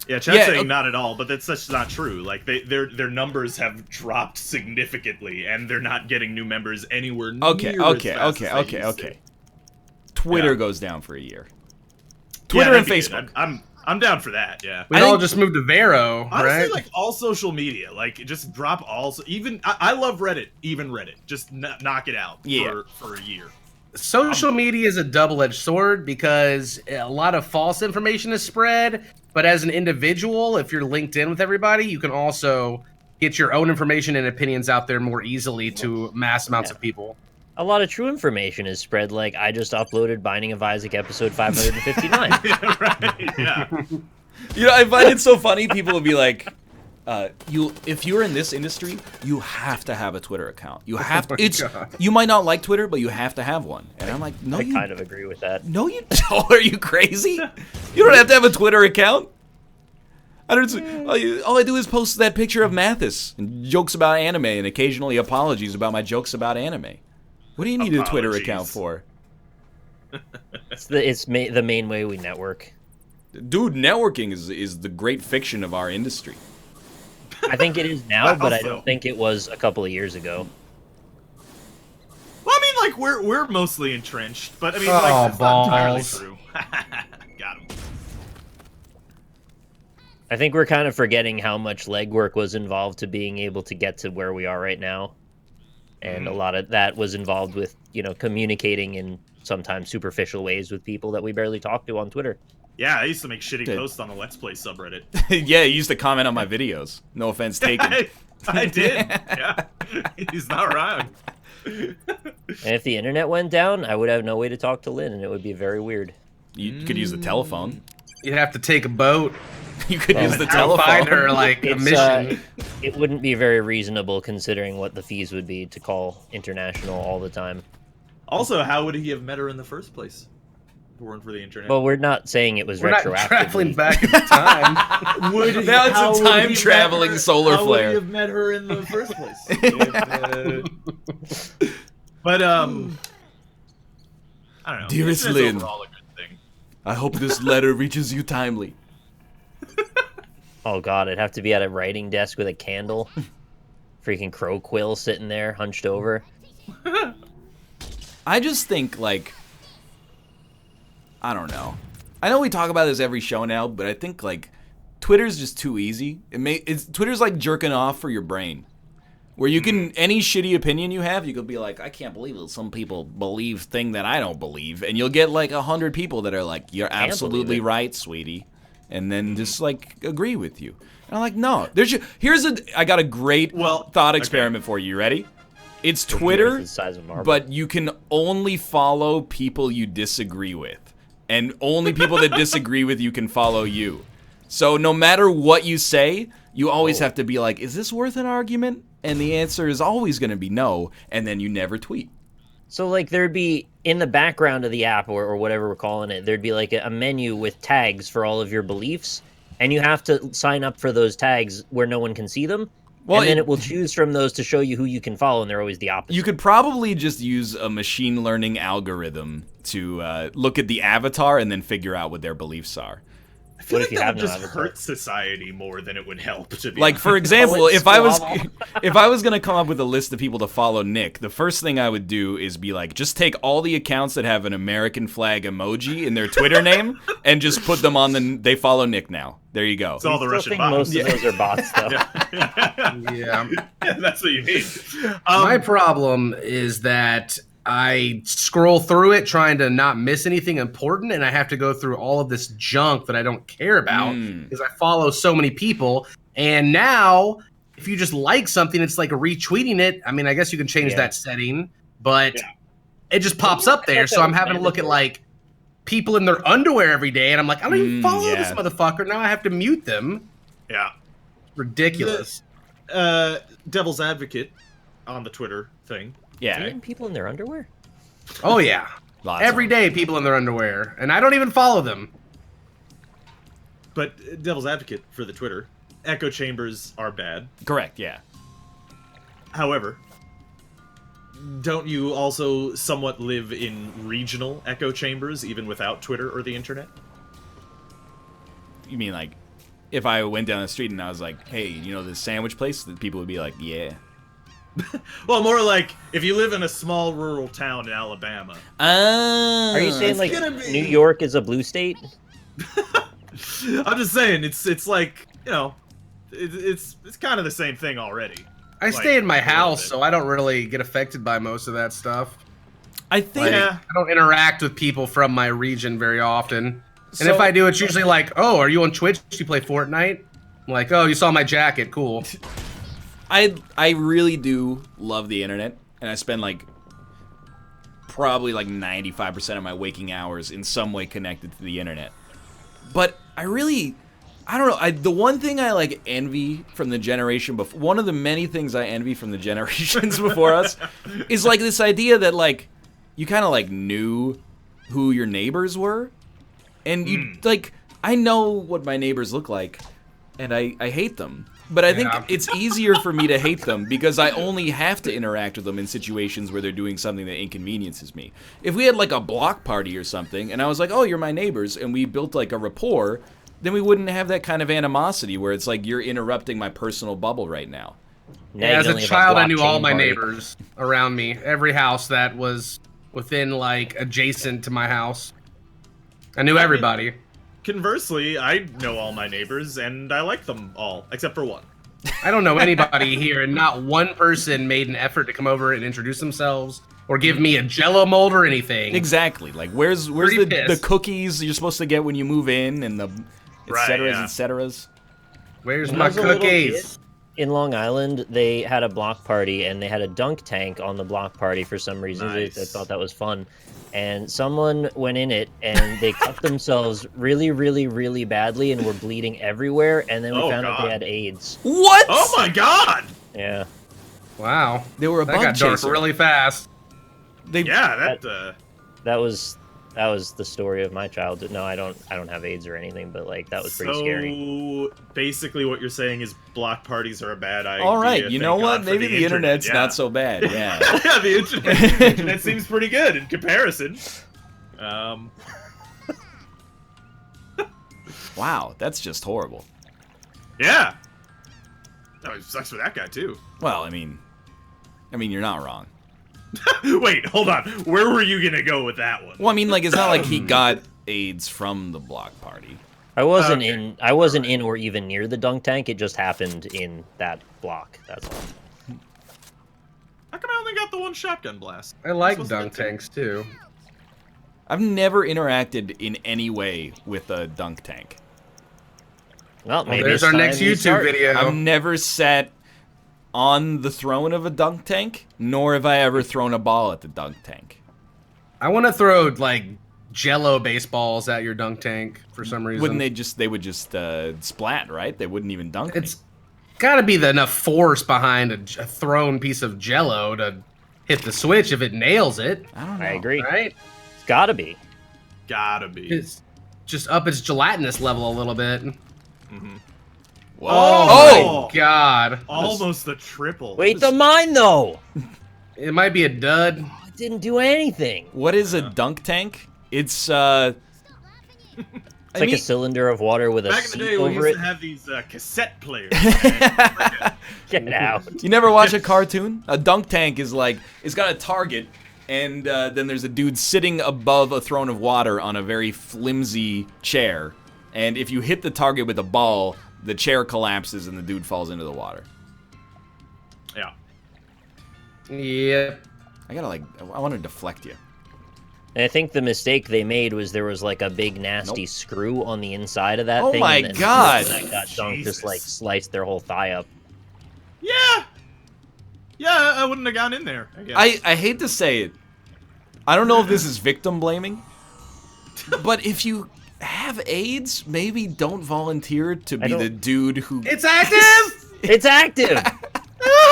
Yeah, Chad's Yeah, saying not at all, but that's such not true. Like their numbers have dropped significantly, and they're not getting new members anywhere near Okay, as okay, fast okay, as they okay, used to. okay. Twitter Yeah. goes down for a year. Yeah, Twitter and that'd be Facebook. good. I'm down for that. Yeah. We I all think- just moved to Vero, Honestly, right? like all social media, like just drop all. Even I love Reddit, even Reddit. Just knock it out Yeah. for a year. Social media is a double-edged sword because a lot of false information is spread. But as an individual, if you're linked in with everybody, you can also get your own information and opinions out there more easily to mass amounts of people. A lot of true information is spread. Like I just uploaded Binding of Isaac episode 559. Yeah, right. Yeah. You know, I find it so funny. People will be like, if you're in this industry, you have to have a Twitter account. You have to. my It's God. you might not like Twitter, but you have to have one. And I'm like, no, I you kind of agree with that. no, you don't. Are you crazy? You don't have to have a Twitter account. I don't. All I do is post that picture of Mathis and jokes about anime, and occasionally apologies about my jokes about anime. What do you need a Twitter Apologies. account for? It's the main way we network. Dude, networking is the great fiction of our industry. I think it is now, Wow, but I so- don't think it was a couple of years ago. Well, I mean, like we're mostly entrenched, but I mean, Oh, like that's not entirely balls. true. Got him. I think we're kind of forgetting how much legwork was involved to being able to get to where we are right now. And a lot of that was involved with, you know, communicating in sometimes superficial ways with people that we barely talk to on Twitter. Yeah, I used to make shitty Did- posts on the Let's Play subreddit. Yeah, he used to comment on my videos. No offense taken. I did. Yeah, he's not wrong. And if the internet went down, I would have no way to talk to Lynn, and it would be very weird. You could use the telephone. You'd have to take a boat. You could use the and telephone. find her like a It's, mission. it wouldn't be very reasonable considering what the fees would be to call international all the time. Also, how would he have met her in the first place? If it weren't for the internet. Well, we're not saying it was We're not retroactively. traveling back in time. would Now it's a how would time he traveling met her- solar how flare. Would he have met her in the first place? But I don't know. Dearest It's Lynn. overall a good thing. I hope this letter reaches you timely. Oh god, it'd have to be at a writing desk with a candle. Freaking crow quill sitting there, hunched over. I just think, like, I don't know. I know we talk about this every show now, but I think, like, Twitter's just too easy. Twitter's like jerking off for your brain. Where you can, any shitty opinion you have, you could be like, I can't believe it. Some people believe thing that I don't believe. And you'll get like 100 people that are like, you're Can't absolutely believe it. right, sweetie. And then just like agree with you. And I'm like, no. I got a great thought experiment for you. You ready? It's Twitter, The size of marble. but you can only follow people you disagree with. And only people that disagree with you can follow you. So no matter what you say, you always have to be like, is this worth an argument? And the answer is always going to be no, and then you never tweet. So, like, there'd be, in the background of the app, or whatever we're calling it, there'd be, like, a menu with tags for all of your beliefs, and you have to sign up for those tags where no one can see them, Well, and then it will choose from those to show you who you can follow, and they're always the opposite. You could probably just use a machine learning algorithm to look at the avatar and then figure out what their beliefs are. I feel What like if you that have would no just avatar? hurt society more than it would help. To be Like, for honest. example, it if I was squabble. going to come up with a list of people to follow Nick, the first thing I would do is be like, just take all the accounts that have an American flag emoji in their Twitter name and just put them on they follow Nick now. There you go. It's all the I Russian still think bots. most of those are bots, though. Yeah. That's what you need. My problem is that I scroll through it trying to not miss anything important, and I have to go through all of this junk that I don't care about because I follow so many people. And now, if you just like something, it's like retweeting it. I mean, I guess you can change Yeah. that setting, but Yeah. it just pops up there. So I'm having to look at like people in their underwear every day, and I'm like, I don't even follow this yeah. motherfucker. Now I have to mute them. Yeah. Ridiculous. Devil's advocate on the Twitter thing. Yeah. Even people in their underwear? Oh yeah. Lots Every of them. day, people in their underwear, and I don't even follow them. But devil's advocate for the Twitter, echo chambers are bad. Correct, yeah. However, don't you also somewhat live in regional echo chambers even without Twitter or the internet? You mean like, if I went down the street and I was like, hey, you know this sandwich place? Then people would be like, yeah. Well, more like if you live in a small rural town in Alabama. Are you saying, like, gonna be- New York is a blue state? I'm just saying it's like, you know, it's kind of the same thing already. I Like, stay in my a little house, bit. so I don't really get affected by most of that stuff. I think... Yeah. I don't interact with people from my region very often. And So- if I do, it's usually like, oh, are you on Twitch? Do you play Fortnite? I'm like, oh, you saw my jacket. Cool. I really do love the internet, and I spend like probably like 95% of my waking hours in some way connected to the internet. But I don't know. The one thing I like envy from the generation before, one of the many things I envy from the generations before us, is like this idea that like you kind of like knew who your neighbors were, and you like I know what my neighbors look like, and I hate them. But I think Yeah. it's easier for me to hate them because I only have to interact with them in situations where they're doing something that inconveniences me. If we had like a block party or something, and I was like, oh, you're my neighbors, and we built like a rapport, then we wouldn't have that kind of animosity where it's like you're interrupting my personal bubble right now. Now Yeah, you as can a only have child, I knew all blockchain my party. neighbors around me. Every house that was within, like, adjacent to my house. I knew everybody. Conversely, I know all my neighbors and I like them all except for one. I don't know anybody here, and not one person made an effort to come over and introduce themselves or give me a Jello mold or anything. Exactly. Like, where's Pretty the pissed. cookies you're supposed to get when you move in, and the et Right, ceteras, yeah. et ceteras? Where's When my I was a little cookies? in Long Island, they had a block party and they had a dunk tank on the block party for some reason. They Nice. thought that was fun. And someone went in it and they cut themselves really, really, really badly and were bleeding everywhere. And then we Oh, found out God. they had AIDS. What? Oh my god! Yeah. Wow. They were a That bug got dark chaser. really fast. They Yeah, That was the story of my childhood. No, I don't have AIDS or anything, but like that was pretty scary. So basically, what you're saying is block parties are a bad idea. All right, you Thank know God what? for Maybe the internet, internet's yeah. not so bad. Yeah. Yeah, the internet seems pretty good in comparison. Wow, that's just horrible. Yeah. Oh, it sucks for that guy too. Well, I mean, you're not wrong. Wait, hold on. Where were you gonna go with that one? Well, I mean, like it's not like he got AIDS from the block party. I wasn't Okay. in or even near the dunk tank. It just happened in that block. That's all. How come I only got the one shotgun blast? I like This was dunk the two. tanks too. I've never interacted in any way with a dunk tank. Well, maybe There's it's our time next Uh, you YouTube start. video. I've never sat on the throne of a dunk tank, nor have I ever thrown a ball at the dunk tank. I want to throw like Jello baseballs at your dunk tank for some reason. Wouldn't they would just splat, right? They wouldn't even dunk me. It's got to be enough force behind a thrown piece of Jello to hit the switch if it nails it, I don't know. I agree. right? It's gotta be. Gotta be. It's just up its gelatinous level a little bit. Whoa. Oh my god! Almost the triple. Wait, the mine though. It might be a dud. It didn't do anything. What is a dunk tank? It's It's like a cylinder of water with a Back in the seat day, we over used it. to have these cassette players. man. Get out. You never watch a cartoon? A dunk tank is like it's got a target, and then there's a dude sitting above a throne of water on a very flimsy chair. And if you hit the target with a ball, the chair collapses and the dude falls into the water. Yeah. Yeah. I want to deflect you. And I think the mistake they made was there was like a big nasty Nope. screw on the inside of that Oh thing. my and then God. That got dunked, Jesus. just like sliced their whole thigh up. Yeah. Yeah, I wouldn't have gone in there. I guess. I hate to say it. I don't know if this is victim blaming, but if you have AIDS, maybe don't volunteer to be don't- the dude who. It's active. It's active!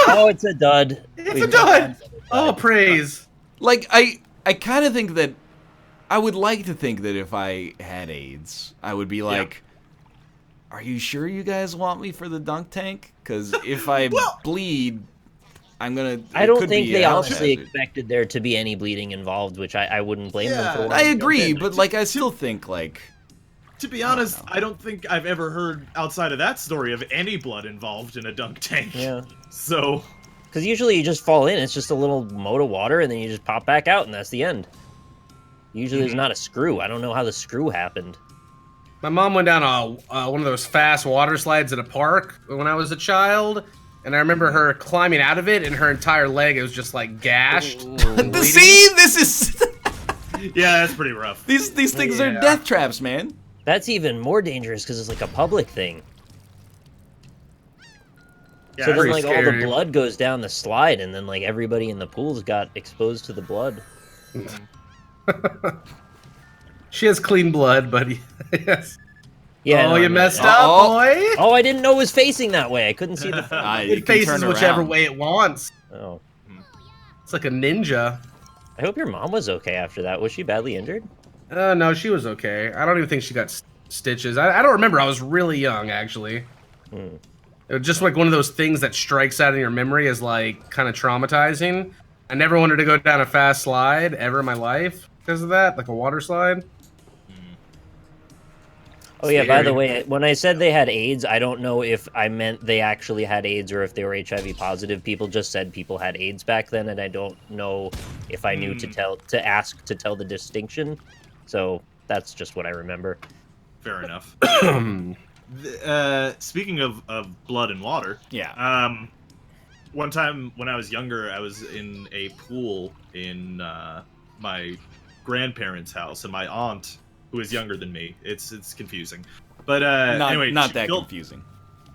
Oh, it's a dud. It's We've a dud. Oh, praise. Like, I kind of think that I would like to think that if I had AIDS, I would be like, are you sure you guys want me for the dunk tank? Because if I bleed, I'm going to. I don't think they honestly expected there to be any bleeding involved, which I wouldn't blame them for. I agree, Okay, but like, I still think, like. To be honest, I don't think I've ever heard outside of that story of any blood involved in a dunk tank. Yeah. So, Because usually you just fall in, it's just a little mote of water, and then you just pop back out, and that's the end. Usually there's not a screw. I don't know how the screw happened. My mom went down one of those fast water slides at a park when I was a child, and I remember her climbing out of it, and her entire leg was just like gashed. and bleeding. See, this is. yeah, that's pretty rough. These things are Yeah. death traps, man. That's even more dangerous because it's like a public thing. Yeah, So then, pretty like, all scary. the blood goes down the slide, and then, like, everybody in the pools got exposed to the blood. She has clean blood, but yes. Yeah. oh, no, you I mean, messed Uh-oh. up, boy. Oh, I didn't know it was facing that way. I couldn't see the. You It can faces turn whichever around. way it wants. Oh. It's like a ninja. I hope your mom was okay after that. Was she badly injured? No, she was okay. I don't even think she got stitches. I don't remember. I was really young, actually. It was just like one of those things that strikes out in your memory as like kind of traumatizing. I never wanted to go down a fast slide ever in my life because of that, like a water slide. Oh yeah, by the Scary. way, when I said they had AIDS, I don't know if I meant they actually had AIDS or if they were HIV positive. People just said people had AIDS back then, and I don't know if I knew to ask to tell the distinction. So that's just what I remember. Fair enough. Speaking of blood and water, Yeah. one time when I was younger, I was in a pool in my grandparents' house, and my aunt, who is younger than me, it's confusing. But anyway, not she that built- confusing.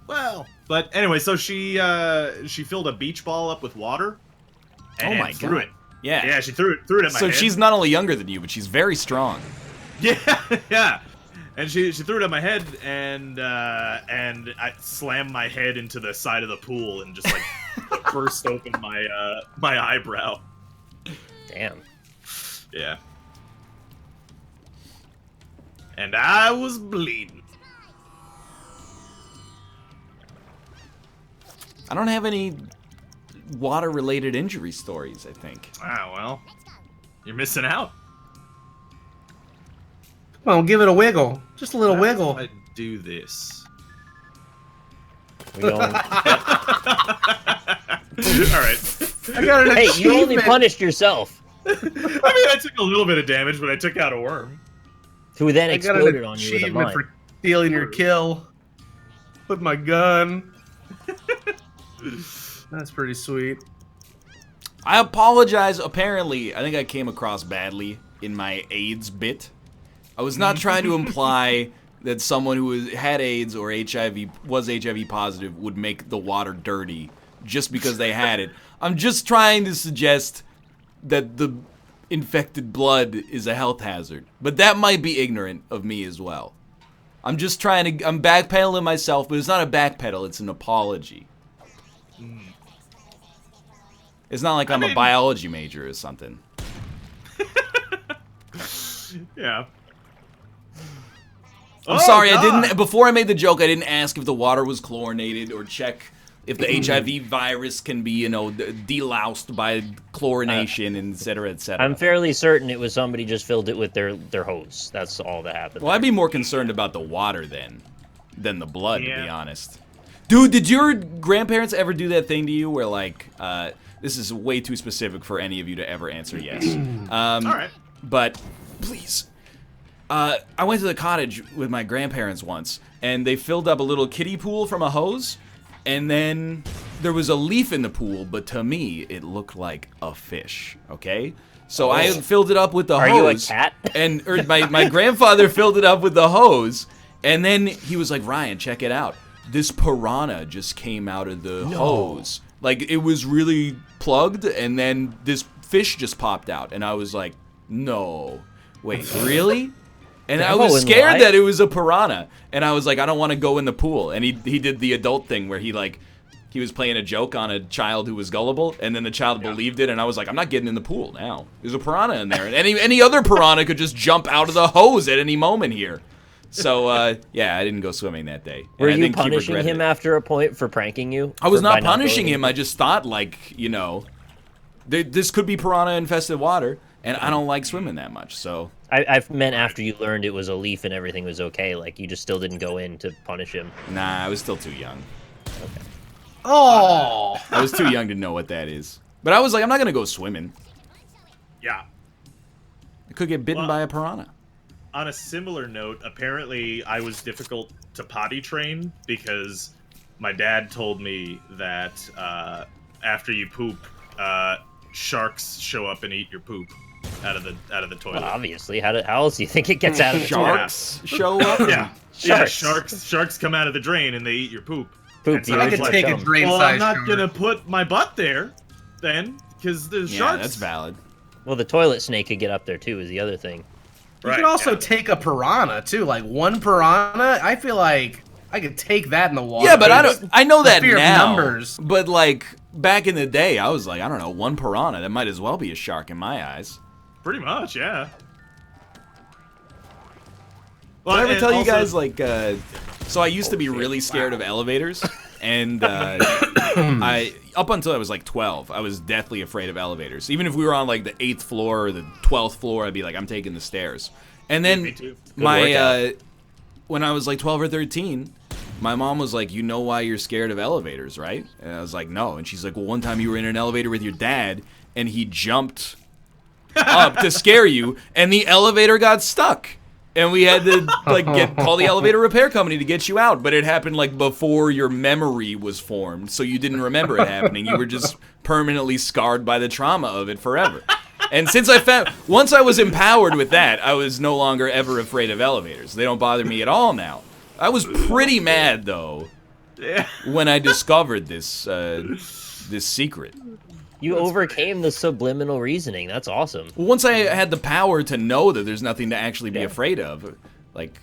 Well, but anyway, so she filled a beach ball up with water. And Oh my threw God. it. Yeah. Yeah, she threw it at my So head. she's not only younger than you, but she's very strong. Yeah, yeah. And she threw it at my head, and I slammed my head into the side of the pool and just like burst open my eyebrow. Damn. Yeah. And I was bleeding. I don't have any water-related injury stories, I think. Ah, well, you're missing out. Come on, give it a wiggle. Just a little How wiggle. do I do this. We going... All right. I got an Hey, you only achievement. punished yourself. I mean, I took a little bit of damage, but I took out a worm. Who then I got exploded an on you with a achievement mine. for stealing your kill with my gun. That's pretty sweet. I apologize. Apparently, I think I came across badly in my AIDS bit. I was not trying to imply that someone who had AIDS or was HIV positive would make the water dirty just because they had it. I'm just trying to suggest that the infected blood is a health hazard. But that might be ignorant of me as well. I'm just trying to... I'm backpedaling myself, but it's not a backpedal, it's an apology. It's not like I'm a biology major or something. Yeah. I'm sorry, I didn't... Before I made the joke, I didn't ask if the water was chlorinated or check if the HIV virus can be, you know, deloused by chlorination, and et cetera, et cetera. I'm fairly certain it was somebody just filled it with their hose. That's all that happened. Well, I'd be more concerned about the water then than the blood, to be Yeah. honest. Dude, did your grandparents ever do that thing to you where, like, this is way too specific for any of you to ever answer yes. All right. But, please. I went to the cottage with my grandparents once, and they filled up a little kiddie pool from a hose, and then there was a leaf in the pool, but to me, it looked like a fish, okay? So I filled it up with the hose. Are you a cat? And my grandfather filled it up with the hose, and then he was like, Ryan, check it out. This piranha just came out of the hose. Like, it was really plugged, and then this fish just popped out. And I was like, no. Wait, really? And I was scared that it was a piranha. And I was like, I don't want to go in the pool. And he did the adult thing where he was playing a joke on a child who was gullible, and then the child believed it, and I was like, I'm not getting in the pool now. There's a piranha in there. And any other piranha could just jump out of the hose at any moment here. So, yeah, I didn't go swimming that day. And Were I you think he punishing regretted him it. after a point for pranking you? I was For- not by punishing going him. I just thought, like, you know, this could be piranha-infested water, and I don't like swimming that much, so... I've meant after you learned it was a leaf and everything was okay. Like, you just still didn't go in to punish him. Nah, I was still too young. Oh, I was too young to know what that is. But I was like, I'm not gonna go swimming. Yeah. I could get bitten Well- by a piranha. On a similar note, apparently I was difficult to potty train because my dad told me that after you poop, sharks show up and eat your poop out of the toilet. Well, obviously, how else do you think it gets out of the Sharks show up? Yeah, yeah. Sharks. Sharks come out of the drain and they eat your poop. Poop, And so you I I always could was like take a them. drain Well, size I'm not shark. gonna put my butt there, then, because there's Yeah, sharks. that's valid. Well, the toilet snake could get up there too. Is the other thing. You Right, could also yeah. take a piranha too, like one piranha. I feel like I could take that in the water. Yeah, but I know the that fear of now. numbers. But like back in the day, I was like, I don't know, one piranha. That might as well be a shark in my eyes. Pretty much, yeah. Did Well, I ever and tell you also- guys like? So I used to be really scared of elevators, and I up until I was like 12, I was deathly afraid of elevators. Even if we were on like the 8th floor or the 12th floor, I'd be like, I'm taking the stairs. And then Me too. my workout. when I was like 12 or 13, my mom was like, you know why you're scared of elevators, right? And I was like, no. And she's like, well, one time you were in an elevator with your dad, and he jumped up to scare you, and the elevator got stuck. And we had to like call the elevator repair company to get you out, but it happened like before your memory was formed, so you didn't remember it happening. You were just permanently scarred by the trauma of it forever. And since once I was empowered with that, I was no longer ever afraid of elevators. They don't bother me at all now. I was pretty mad though Yeah. when I discovered this secret. You overcame the subliminal reasoning. That's awesome. Once I had the power to know that there's nothing to actually be afraid of, like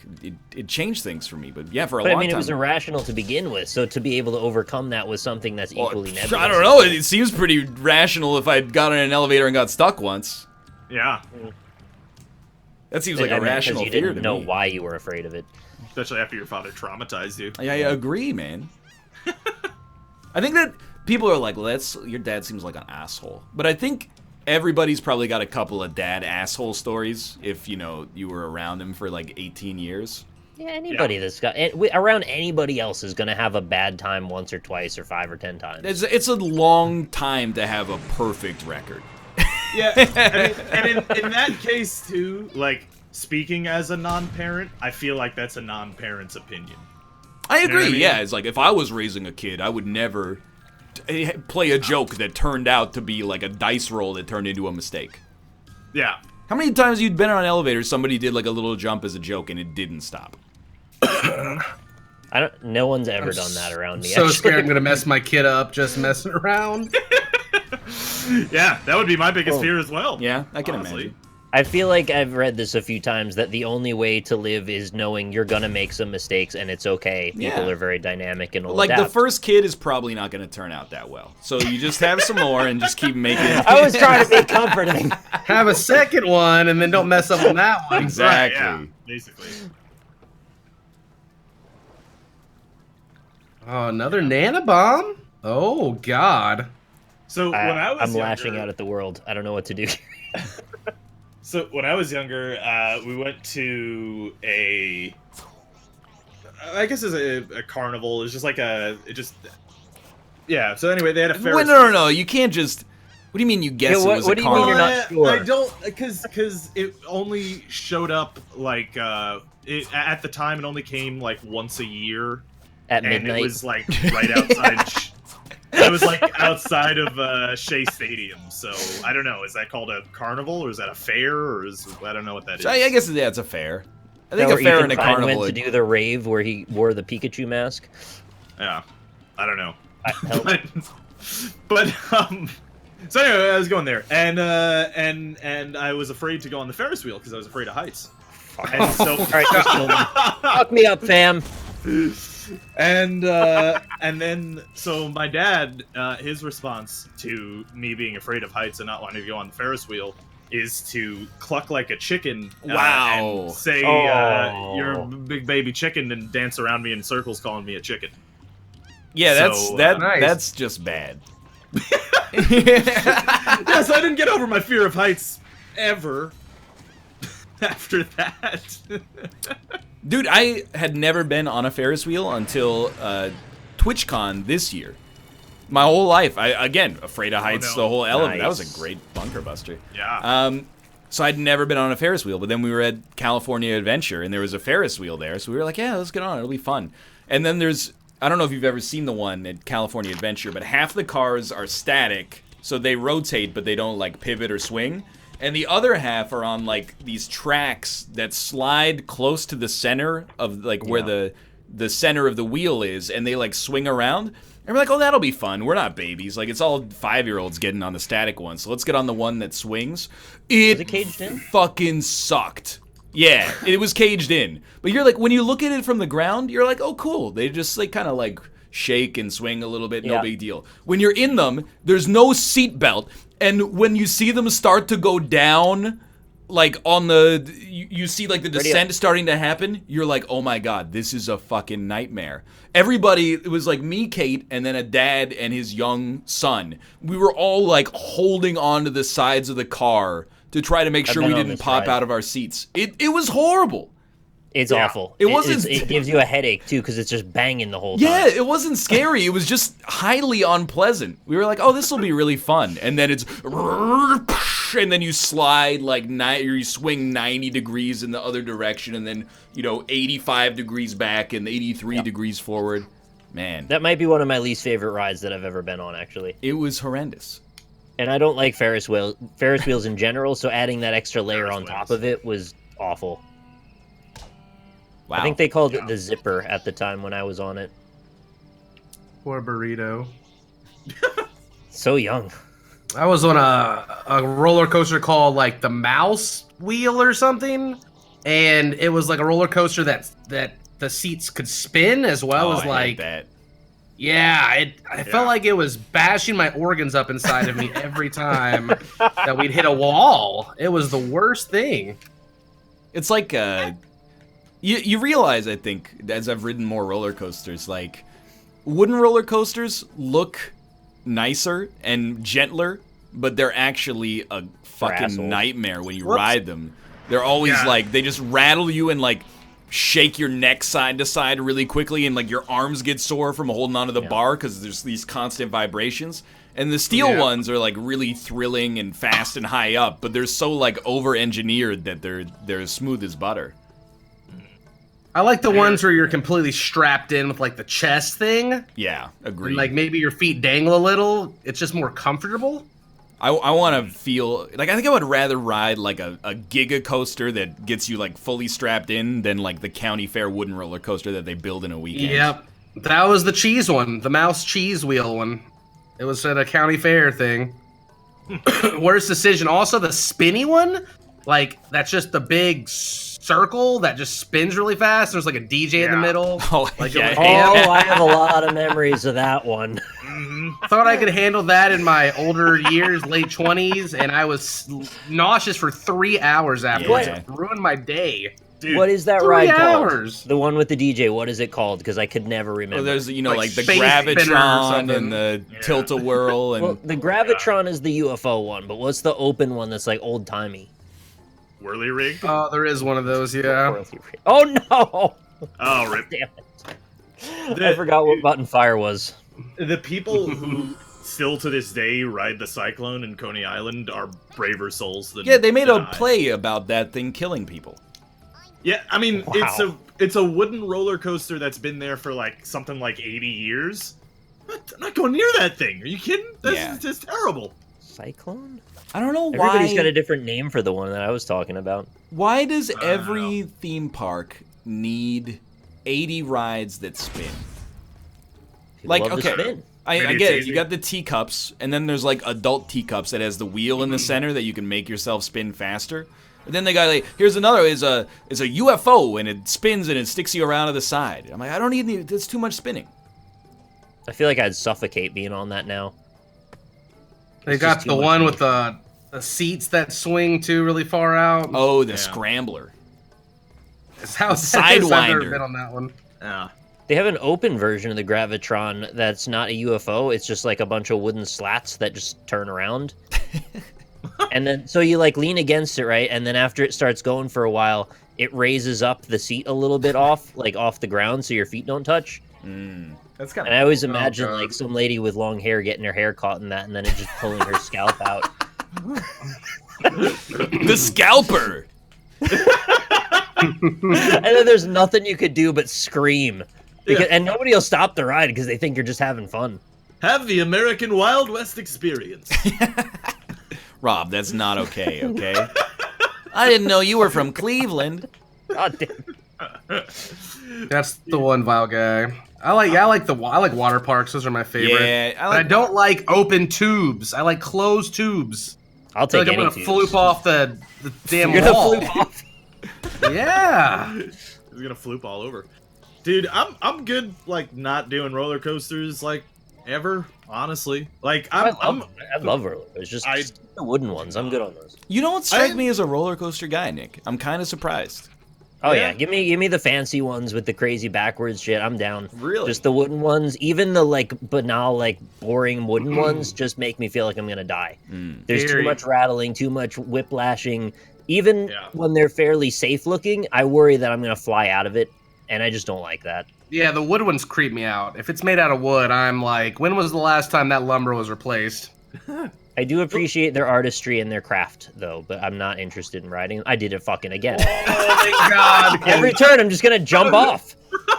it changed things for me. But yeah, for a But long I mean, time. it was irrational to begin with, so to be able to overcome that was something that's Well, equally nebulous. I don't know. It seems pretty rational if I got in an elevator and got stuck once. Yeah. That seems like a rational you fear didn't to know me. why you were afraid of it. Especially after your father traumatized you. I agree, man. I think that people are like, well, your dad seems like an asshole. But I think everybody's probably got a couple of dad asshole stories if, you were around him for like 18 years. Yeah, anybody that's got around anybody else is going to have a bad time once or twice or 5 or 10 times. It's a long time to have a perfect record. Yeah, and in that case too, like speaking as a non-parent, I feel like that's a non-parent's opinion. I You know what agree, I mean? yeah. It's like if I was raising a kid, I would never play a joke that turned out to be like a dice roll that turned into a mistake. Yeah. How many times you'd been on an elevator, somebody did like a little jump as a joke and it didn't stop? No one's ever done that around me. So actually. scared I'm gonna mess my kid up just messing around. Yeah, that would be my biggest fear as well. Yeah, I can honestly. imagine. I feel like I've read this a few times that the only way to live is knowing you're gonna make some mistakes and it's okay. People Yeah. are very dynamic and will Like the adapt. first kid is probably not going to turn out that well. So you just have some more and just keep making it. I was trying to be comforting. Have a second one and then don't mess up on that one. Exactly. Yeah, basically. Oh, another nana bomb? Oh God. So when I was I'm younger, lashing out at the world. I don't know what to do. So when I was younger, we went to I guess it's a carnival. It's just like yeah. So anyway, they had a Ferris. Wait, no. You can't just. What do you mean you guess Yeah, it was what a do you mean carnival? you're not sure? I don't, because it only showed up like at the time. It only came like once a year, At and midnight. it was like right outside. It was like outside of Shea Stadium. So I don't know. Is that called a carnival or is that a fair or I don't know what that is. So I guess yeah, it's a fair. I think Where a fair Ethan and a Klein carnival. went to do the rave where he wore the Pikachu mask. Yeah, I don't know. Help. but so anyway, I was going there, and I was afraid to go on the Ferris wheel because I was afraid of heights. And so, All right, just kill me. Fuck me up, fam. and then so my dad, his response to me being afraid of heights and not wanting to go on the Ferris wheel is to cluck like a chicken. Wow. And say Oh. you're a big baby chicken and dance around me in circles, calling me a chicken. Yeah, So, nice. that's just bad. Yeah, so I didn't get over my fear of heights ever after that. Dude, I had never been on a Ferris wheel until TwitchCon this year. My whole life, again, afraid of heights, no. the whole element. That was Nice. a great bunker buster. Yeah. So I'd never been on a Ferris wheel, but then we were at California Adventure, and there was a Ferris wheel there, so we were like, yeah, let's get on, it'll be fun. And then I don't know if you've ever seen the one at California Adventure, but half the cars are static, so they rotate, but they don't, like, pivot or swing. And the other half are on, like, these tracks that slide close to the center of, like, where the center of the wheel is, and they, like, swing around. And we're like, oh, that'll be fun. We're not babies. Like, it's all 5-year-olds getting on the static one, so let's get on the one that swings. it caged in? Fucking sucked. Yeah, it was caged in. But you're like, when you look at it from the ground, you're like, oh, cool. They just, like, kind of, like, shake and swing a little bit, no Yeah. big deal. When you're in them, there's no seat belt. And when you see them start to go down, like, on you see, like, the descent starting to happen, you're like, oh, my God, this is a fucking nightmare. Everybody, it was like me, Kate, and then a dad and his young son. We were all, like, holding onto the sides of the car to try to make sure been we on didn't this pop ride. out of our seats. It was horrible. It's Yeah. awful. It wasn't- It gives you a headache too because it's just banging the whole Yeah, time. it wasn't scary. It was just highly unpleasant. We were like, oh, this will be really fun. And then it's... And then you slide like or you swing 90 degrees in the other direction, and then 85 degrees back and 83 degrees forward. Man, That might be one of my least favorite rides that I've ever been on, actually. it was horrendous. And I don't like Ferris wheels in general, so adding that extra layer Ferris on top wheels. of it was awful. Wow. I think they called it the zipper at the time when I was on it. Poor burrito. So young. I was on a roller coaster called like the Mouse Wheel or something, and it was like a roller coaster that the seats could spin as well Oh, as I like hate that. yeah. I felt like it was bashing my organs up inside of me every time that we'd hit a wall. It was the worst thing. It's like you realize, I think, as I've ridden more roller coasters, like wooden roller coasters look nicer and gentler, but they're actually a fucking assholes. nightmare when you Whoops. ride them. They're always Yeah. like they just rattle you and like shake your neck side to side really quickly, and like your arms get sore from holding onto the bar because there's these constant vibrations. And the steel Yeah. ones are like really thrilling and fast and high up, but they're so like over engineered that they're as smooth as butter. I like the ones where you're completely strapped in with like the chest thing, Yeah, agreed. and like maybe your feet dangle a little. It's just more comfortable. I want to feel like I think I would rather ride like a giga coaster that gets you like fully strapped in than like the county fair wooden roller coaster that they build in a weekend. Yep, that was the cheese one, the Mouse cheese wheel one. It was at a county fair thing. Worst decision. Also, the spinny one, like that's just the big circle that just spins really fast. There's like a DJ in the Yeah. middle. Oh, Like yeah. it was Oh, I have a lot of memories of that one. Thought I could handle that in my older years, late 20s, and I was nauseous for 3 hours afterwards. Yeah. It ruined my day. Dude, What is that 3 ride hours. called? The one with the DJ. What is it called? Because I could never Oh, remember. there's like Like the Space Spinner or Gravitron something. and the Yeah. Tilt-A-Whirl and Well, the Gravitron is the UFO one, but what's the open one that's like old timey? Whirly rig? Oh, there is one of those, yeah. Oh no! Oh, rip. Damn it! The- I forgot what button fire was. The people who still to this day ride the Cyclone in Coney Island are braver souls than yeah, they made than a I. play about that thing killing people. Yeah, I mean Wow. it's a wooden roller coaster that's been there for like something like 80 years. I'm not going near that thing. Are you kidding? That's Yeah. just terrible. Cyclone? I don't know Everybody's why. got a different name for the one that I was talking about. Why does don't every theme park need 80 rides that spin? People Like, love to okay, spin. I Maybe get it's it. You easy. got the teacups, and then there's like adult teacups that has the wheel in the center that you can make yourself spin faster. And then they got like, here's another is a UFO and it spins and it sticks you around to the side. I'm like, I don't need any. That's too much spinning. I feel like I'd suffocate being on that now. They It's got just the too much one for with the seats that swing too really far out. Oh, the Yeah. scrambler. It's how the I've never Sidewinder. been on that one. Yeah. They have an open version of the Gravitron that's not a UFO. It's just like a bunch of wooden slats that just turn around. And then, so you like lean against it, right? And then after it starts going for a while, it raises up the seat a little bit off the ground so your feet don't touch. That's kind And I always imagine God. like some lady with long hair getting her hair caught in that and then it just pulling her scalp out. the scalper. And then there's nothing you could do but scream. Because, Yeah. And nobody will stop the ride because they think you're just having fun. Have the American Wild West experience. Rob, that's not okay. Okay. I didn't know you were from Cleveland. God damn. That's the one, Vile guy. I like water parks. Those are my favorite. Yeah, But I don't like open tubes. I like closed tubes. I'll I feel take like I'm any gonna tubes. floop off the damn You're gonna wall. floop off. Yeah. He's gonna floop all over. Dude, I'm good like not doing roller coasters like ever, honestly. Like I I'm love roller coasters. Just I- just the wooden ones. I'm good on those. You don't strike I- me as a roller coaster guy, Nick. I'm kind of surprised. Oh Yeah. yeah, give me the fancy ones with the crazy backwards shit. I'm down. Really? Just the wooden ones, even the like banal, like boring wooden ones, just make me feel like I'm gonna die. There's too Period. much rattling, too much whiplashing. Even Yeah. when they're fairly safe looking, I worry that I'm gonna fly out of it, and I just don't like that. Yeah, the wood ones creep me out. If it's made out of wood, I'm like, when was the last time that lumber was replaced? I do appreciate their artistry and their craft, though, but I'm not interested in riding. I did it fucking again. Oh my god. Every turn, I'm just gonna jump off.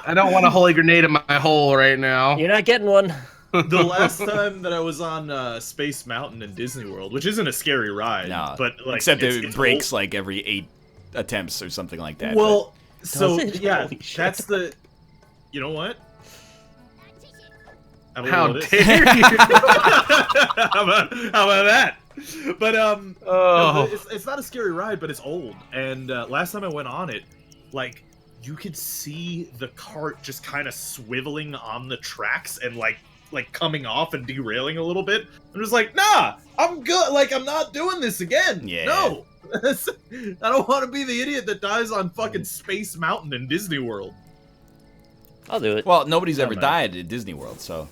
I don't want a holy grenade in my hole right now. You're not getting one. the last time that I was on Space Mountain in Disney World, which isn't a scary ride, No, but like except it's, it it's breaks like every 8 attempts or something like that. Well, so Does it? yeah, Holy shit. that's the. You know what? I How believe it dare is. you? how about that? But Oh. it's not a scary ride, but it's old. And last time I went on it, like you could see the cart just kind of swiveling on the tracks and like coming off and derailing a little bit. I'm just like, nah, I'm good. Like I'm not doing this again. Yeah. No, I don't want to be the idiot that dies on fucking Space Mountain in Disney World. I'll do it. Well, nobody's ever man. died at Disney World, so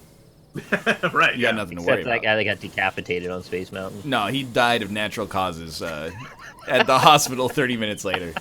Right. you yeah. got nothing to worry Except that about. guy that got decapitated on Space Mountain. No, he died of natural causes at the hospital 30 minutes later.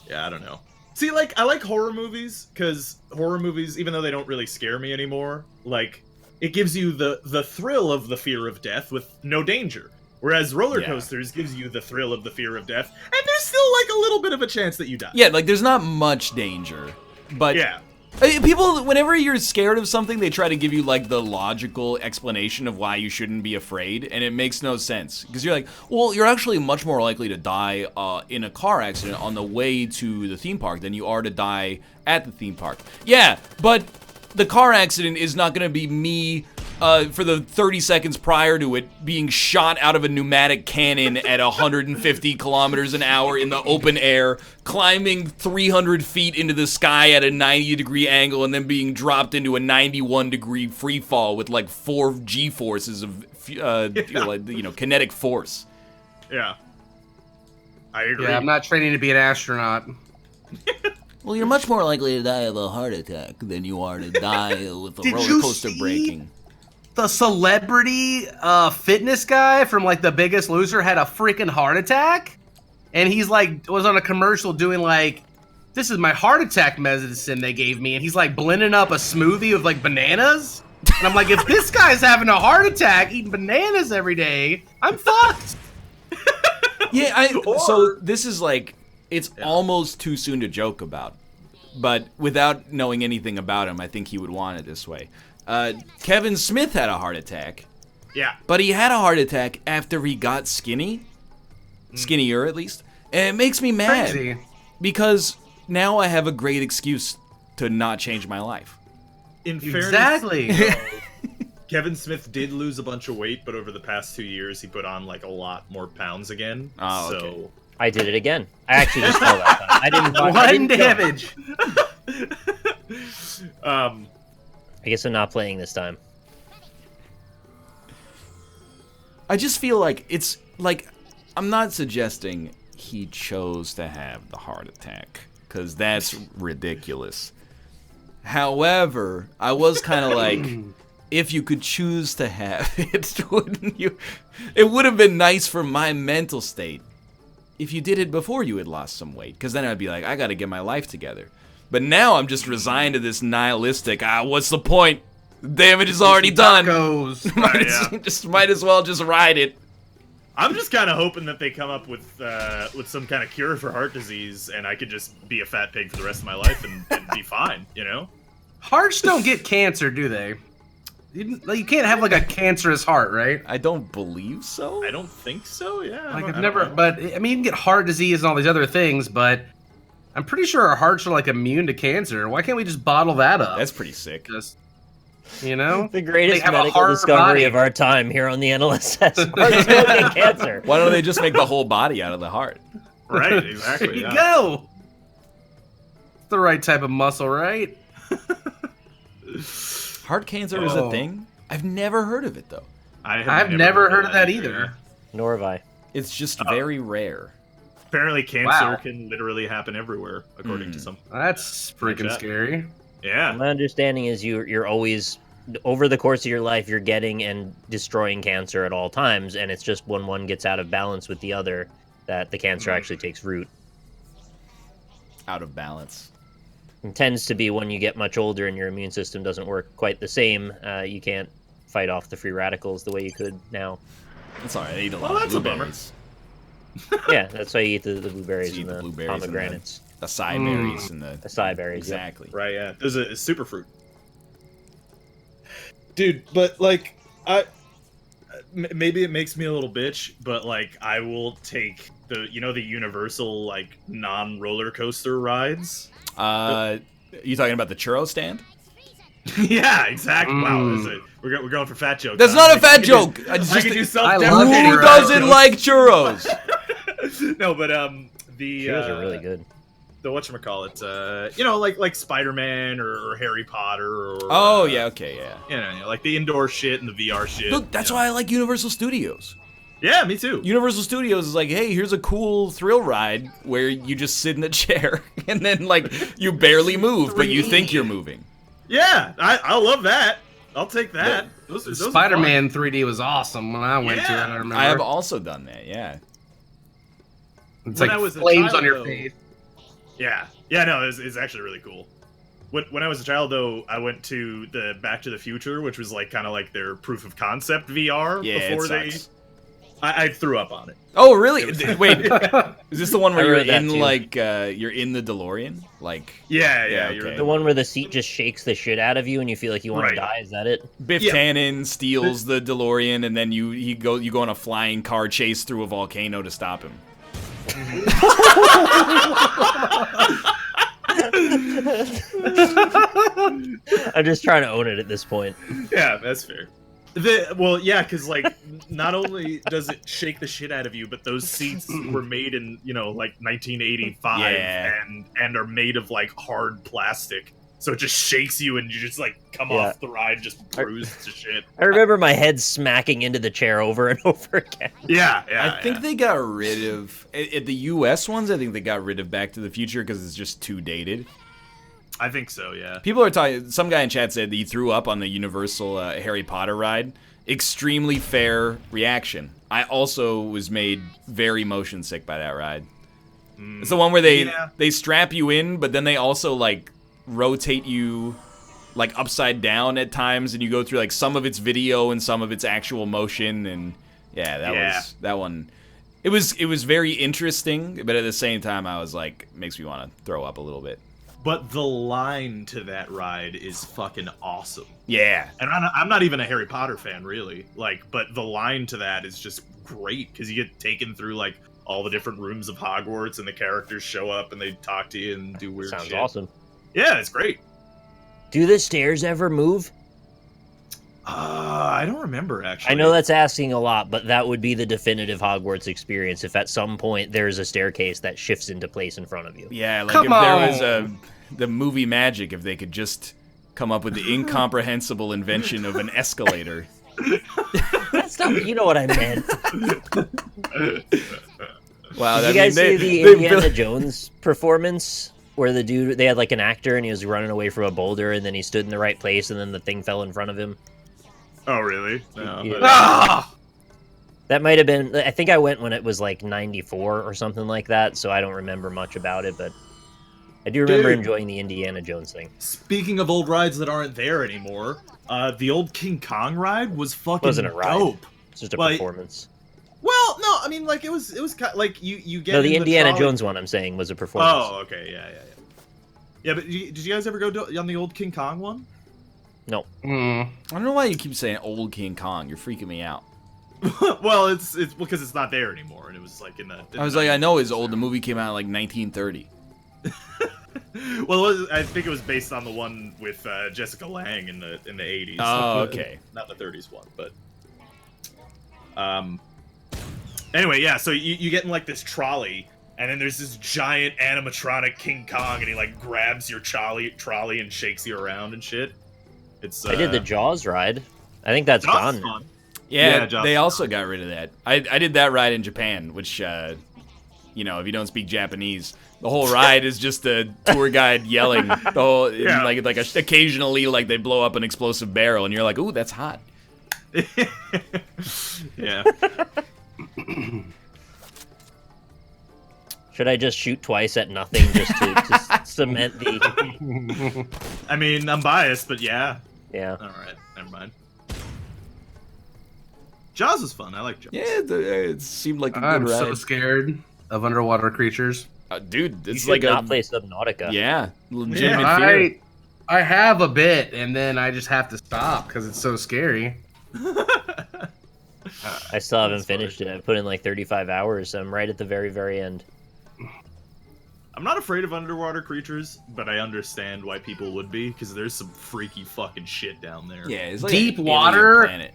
Yeah, I don't know. See, like, I like horror movies, because horror movies, even though they don't really scare me anymore, like, it gives you the thrill of the fear of death with no danger. Whereas roller Yeah. coasters gives you the thrill of the fear of death, and there's still, like, a little bit of a chance that you die. Yeah, like there's not much danger, but Yeah. People, whenever you're scared of something, they try to give you like the logical explanation of why you shouldn't be afraid, and it makes no sense because you're like, well, you're actually much more likely to die in a car accident on the way to the theme park than you are to die at the theme park. Yeah, but the car accident is not going to be me for the 30 seconds prior to it being shot out of a pneumatic cannon at 150 kilometers an hour in the open air, climbing 300 feet into the sky at a 90-degree angle, and then being dropped into a 91-degree free fall with like 4 G-forces of kinetic force. Yeah. I agree. Yeah, I'm not training to be an astronaut. Well, you're much more likely to die of a heart attack than you are to die with a Did roller you coaster see- breaking. The celebrity fitness guy from like The Biggest Loser had a freaking heart attack, and he's like was on a commercial doing like, "This is my heart attack medicine they gave me," and he's like blending up a smoothie of like bananas. And I'm like, if this guy's having a heart attack eating bananas every day, I'm fucked. Yeah, so this is like, it's almost too soon to joke about. But without knowing anything about him, I think he would want it this way. Kevin Smith had a heart attack, Yeah. but he had a heart attack after he got skinny. Skinnier, at least. And it makes me mad. Crazy. Because now I have a great excuse to not change my life. In fairness, Exactly. Kevin Smith did lose a bunch of weight, but over the past 2 years, he put on like a lot more pounds again. Oh, so okay. I did it again. I actually just fell that time. I didn't. I One didn't jump. damage. I guess I'm not playing this time. I just feel like it's like, I'm not suggesting he chose to have the heart attack, because that's ridiculous. However, I was kind of like, if you could choose to have it, wouldn't you? It would have been nice for my mental state if you did it before you had lost some weight, because then I'd be like, I got to get my life together. But now I'm just resigned to this nihilistic, what's the point? The damage is already done. Goes. Might as well just ride it. I'm just kind of hoping that they come up with some kind of cure for heart disease, and I could just be a fat pig for the rest of my life and be fine, you know? Hearts don't get cancer, do they? You can't have like a cancerous heart, right? I don't believe so. I don't think so. Yeah. Like I I've don't never, know. but I mean, you can get heart disease and all these other things, but I'm pretty sure our hearts are like immune to cancer. Why can't we just bottle that up? That's pretty sick. Just, you know, The greatest They have a medical hard discovery body. of our time here on the NLSS. Hearts don't get cancer. Why don't they just make the whole body out of the heart? Right. there Exactly. you Yeah. go. It's the right type of muscle, right? Heart cancer is a Oh. thing? I've never heard of it though. I've never heard of that either. Nor have I. It's just very rare. Apparently, cancer Wow. can literally happen everywhere, according to some. That's freaking Chat. scary. Yeah. My understanding is you're always, over the course of your life, you're getting and destroying cancer at all times, and it's just when one gets out of balance with the other that the cancer actually takes root. Out of balance. It tends to be when you get much older and your immune system doesn't work quite the same. You can't fight off the free radicals the way you could now. That's alright. I eat a lot Well, of that's a bummer. blueberries. Yeah, that's why you eat the blueberries You eat and the the blueberries and the- pomegranates, Acai berries and the acai berries. Yep. exactly. Right. Yeah. There's a super fruit. Dude, but like, maybe it makes me a little bitch, but like, I will take the Universal like non roller coaster rides. You talking about the churro stand? Yeah, exactly. Wow, that's it. We're going for fat jokes. That's not a fat joke. I I just can do I self-deprecating love who it. fat doesn't jokes. like churros? No, but the Churros are really good. the whatchamacallit, you know, like Spider-Man or Harry Potter or Oh yeah, okay, yeah. you know, like the indoor shit and the VR shit. Look, that's you know. why I like Universal Studios. Yeah, me too. Universal Studios is like, hey, here's a cool thrill ride where you just sit in a chair and then like you barely move, but you think you're moving. Yeah, I love that. I'll take that. Those are fun. Spider-Man 3D was awesome when I went to it. Yeah. I remember. I have also done that, yeah. It's When like I was a flames child, on your though- face. Yeah, no, it's actually really cool. When I was a child, though, I went to the Back to the Future, which was like kind of like their proof of concept VR Yeah, before it they. sucks. I threw up on it. Oh, really? Wait, is this the one where I you're read that in too. like you're in the DeLorean? Like Yeah, Yeah, you're okay. The one where the seat just shakes the shit out of you and you feel like you want Right. to die. Is that it? Biff Yeah. Tannen steals the DeLorean and then you go on a flying car chase through a volcano to stop him. I'm just trying to own it at this point. Yeah, that's fair. Well, yeah, because like not only does it shake the shit out of you, but those seats were made in like 1985 Yeah. and are made of like hard plastic, so it just shakes you and you just like come Yeah. off the ride just bruised to shit. I remember my head smacking into the chair over and over again. Yeah, I think they got rid of at the US ones. I think they got rid of Back to the Future because it's just too dated. I think so. Yeah. People are talking. Some guy in chat said that he threw up on the Universal Harry Potter ride. Extremely fair reaction. I also was made very motion sick by that ride. It's the one where they strap you in, but then they also like rotate you like upside down at times, and you go through like some of it's video and some of it's actual motion, and that was that one. It was very interesting, but at the same time, I was like, makes me want to throw up a little bit. But the line to that ride is fucking awesome. Yeah. And I'm not even a Harry Potter fan, really. Like, but the line to that is just great because you get taken through like all the different rooms of Hogwarts, and the characters show up and they talk to you and do weird Sounds shit. awesome. Yeah, it's great. Do the stairs ever move? I don't remember actually. I know that's asking a lot, but that would be the definitive Hogwarts experience if at some point there's a staircase that shifts into place in front of you. Yeah, like Come if there on. was the movie magic, if they could just come up with the incomprehensible invention of an escalator. That's not, you know what I meant. Wow, Did you guys see the Indiana Jones performance where the dude, they had like an actor and he was running away from a boulder and then he stood in the right place and then the thing fell in front of him? Oh, really? No. Yeah. Ah! That might have been, I think I went when it was like 94 or something like that, so I don't remember much about it, but I do remember Dude. enjoying the Indiana Jones thing. Speaking of old rides that aren't there anymore, the old King Kong ride was fucking Wasn't a ride. dope. It's just a Well, performance. Well, no, I mean like it was like you get No, the in Indiana trolley- Jones one I'm saying was a performance. Oh, okay, yeah. Yeah, but did you guys ever go on the old King Kong one? Mm. I don't know why you keep saying old King Kong. You're freaking me out. Well, it's because it's not there anymore, and it was like in the. I was like, I know it's old. The movie came out in like 1930. Well, I think it was based on the one with Jessica Lange in the 80s. Oh, okay. Not the 30s one, but anyway, yeah. So you get in like this trolley, and then there's this giant animatronic King Kong, and he like grabs your trolley and shakes you around and shit. It's I did the Jaws ride. I think that's Jaws is gone. fun. Yeah, Josh. they also got rid of that. I did that ride in Japan, which, if you don't speak Japanese, the whole ride is just a tour guide yelling. The whole, Yeah. like occasionally, like they blow up an explosive barrel, and you're like, ooh, that's hot. Yeah. Should I just shoot twice at nothing just to cement the... I mean, I'm biased, but yeah. Yeah. All right, never mind. Jaws is fun. I like Jaws. Yeah, it seemed like a I'm good so ride. scared of underwater creatures. Dude, You it's should like not a play Subnautica. yeah, legitimate Yeah, fear. I have a bit, and then I just have to stop because it's so scary. I still haven't That's funny. finished it. I put in like 35 hours. So I'm right at the very, very end. I'm not afraid of underwater creatures, but I understand why people would be, because there's some freaky fucking shit down there. Yeah, it's like Deep an alien water. planet.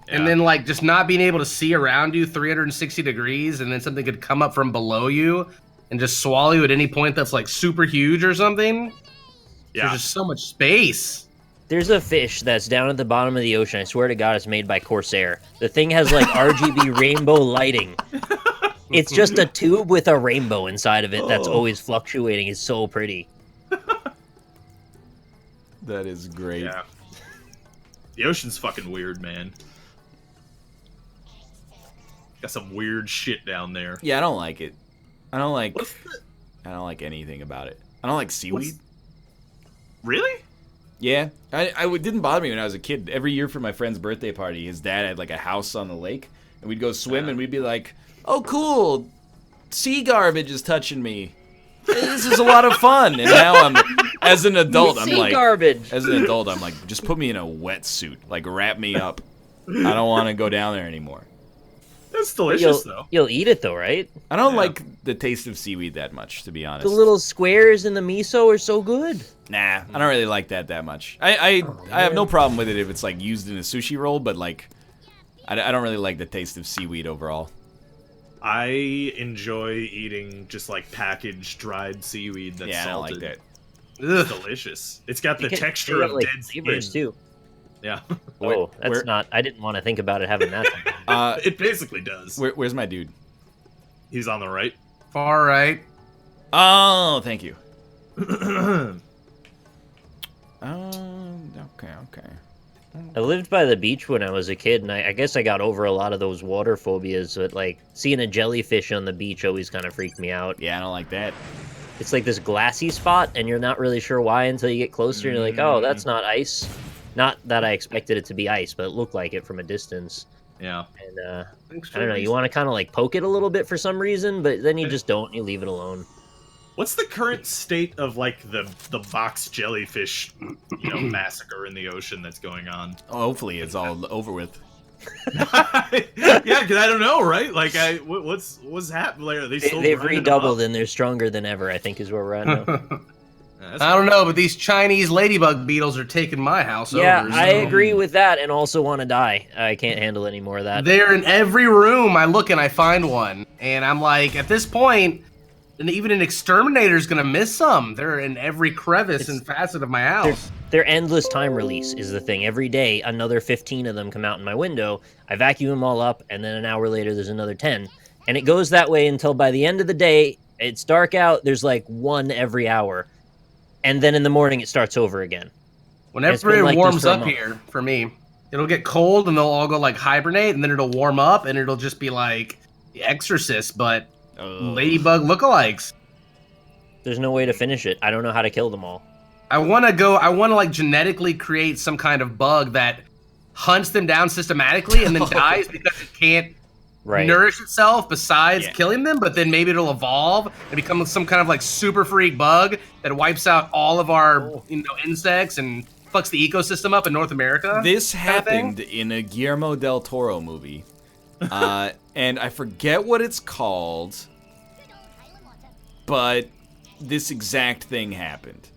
And then like just not being able to see around you 360 degrees, and then something could come up from below you and just swallow you at any point that's like super huge or something. Yeah. There's just so much space. There's a fish that's down at the bottom of the ocean. I swear to God, it's made by Corsair. The thing has like RGB rainbow lighting. It's just a tube with a rainbow inside of it that's always fluctuating. It's so pretty. That is great. Yeah. The ocean's fucking weird, man. Got some weird shit down there. Yeah, I don't like it. I don't like. What's the... I don't like anything about it. I don't like seaweed. Really? Yeah, it didn't bother me when I was a kid. Every year for my friend's birthday party, his dad had like a house on the lake, and we'd go swim, and we'd be like, "Oh, cool, sea garbage is touching me. This is a lot of fun." And now as an adult, I'm Sea like, garbage. as an adult, I'm like, just put me in a wetsuit, like wrap me up. I don't want to go down there anymore. It's delicious, though. You'll eat it though, right? I don't like the taste of seaweed that much, to be honest. The little squares in the miso are so good. Nah, I don't really like that much. I have no problem with it if it's like used in a sushi roll, but like, I don't really like the taste of seaweed overall. I enjoy eating just like packaged dried seaweed that's Yeah, I don't salted. like that. It's delicious. It's got the texture They got, of like, dead flavors skin. too. Yeah. Oh, that's not. I didn't want to think about it having that. It basically does. Where's my dude? He's on the right. Far right. Oh, thank you. Okay. I lived by the beach when I was a kid, and I guess I got over a lot of those water phobias. But like seeing a jellyfish on the beach always kind of freaked me out. Yeah, I don't like that. It's like this glassy spot, and you're not really sure why until you get closer, and you're like, oh, that's not ice. Not that I expected it to be ice, but it looked like it from a distance. Yeah. And I don't know, you want to kind of like poke it a little bit for some reason, but then you just don't. You leave it alone. What's the current state of like the box jellyfish, massacre in the ocean that's going on? Oh, hopefully it's all over with. Yeah, because I don't know, right? Like, what's happening? Like, are they still They've grinding them redoubled up? and they're stronger than ever, I think is where we're at now. I don't know, but these Chinese ladybug beetles are taking my house Yeah, over. I so- agree with that and also want to die. I can't handle any more of that. They're in every room I look and I find one. And I'm like, at this point, and even an exterminator's gonna miss some. They're in every crevice and facet of my house. Their endless time release is the thing. Every day, another 15 of them come out in my window. I vacuum them all up, and then an hour later, there's another 10. And it goes that way until by the end of the day, it's dark out, there's like one every hour. And then in the morning, it starts over again. Whenever It's been it like this warms for a up month. here, for me, it'll get cold and they'll all go like hibernate, and then it'll warm up and it'll just be like The Exorcist, but ladybug lookalikes. There's no way to finish it. I don't know how to kill them all. I want to like genetically create some kind of bug that hunts them down systematically and then dies because it can't Right. nourish itself besides Yeah. killing them, but then maybe it'll evolve and become some kind of like super freak bug that wipes out all of our insects and fucks the ecosystem up in North America. This kind of thing? happened in a Guillermo del Toro movie, and I forget what it's called, but this exact thing happened.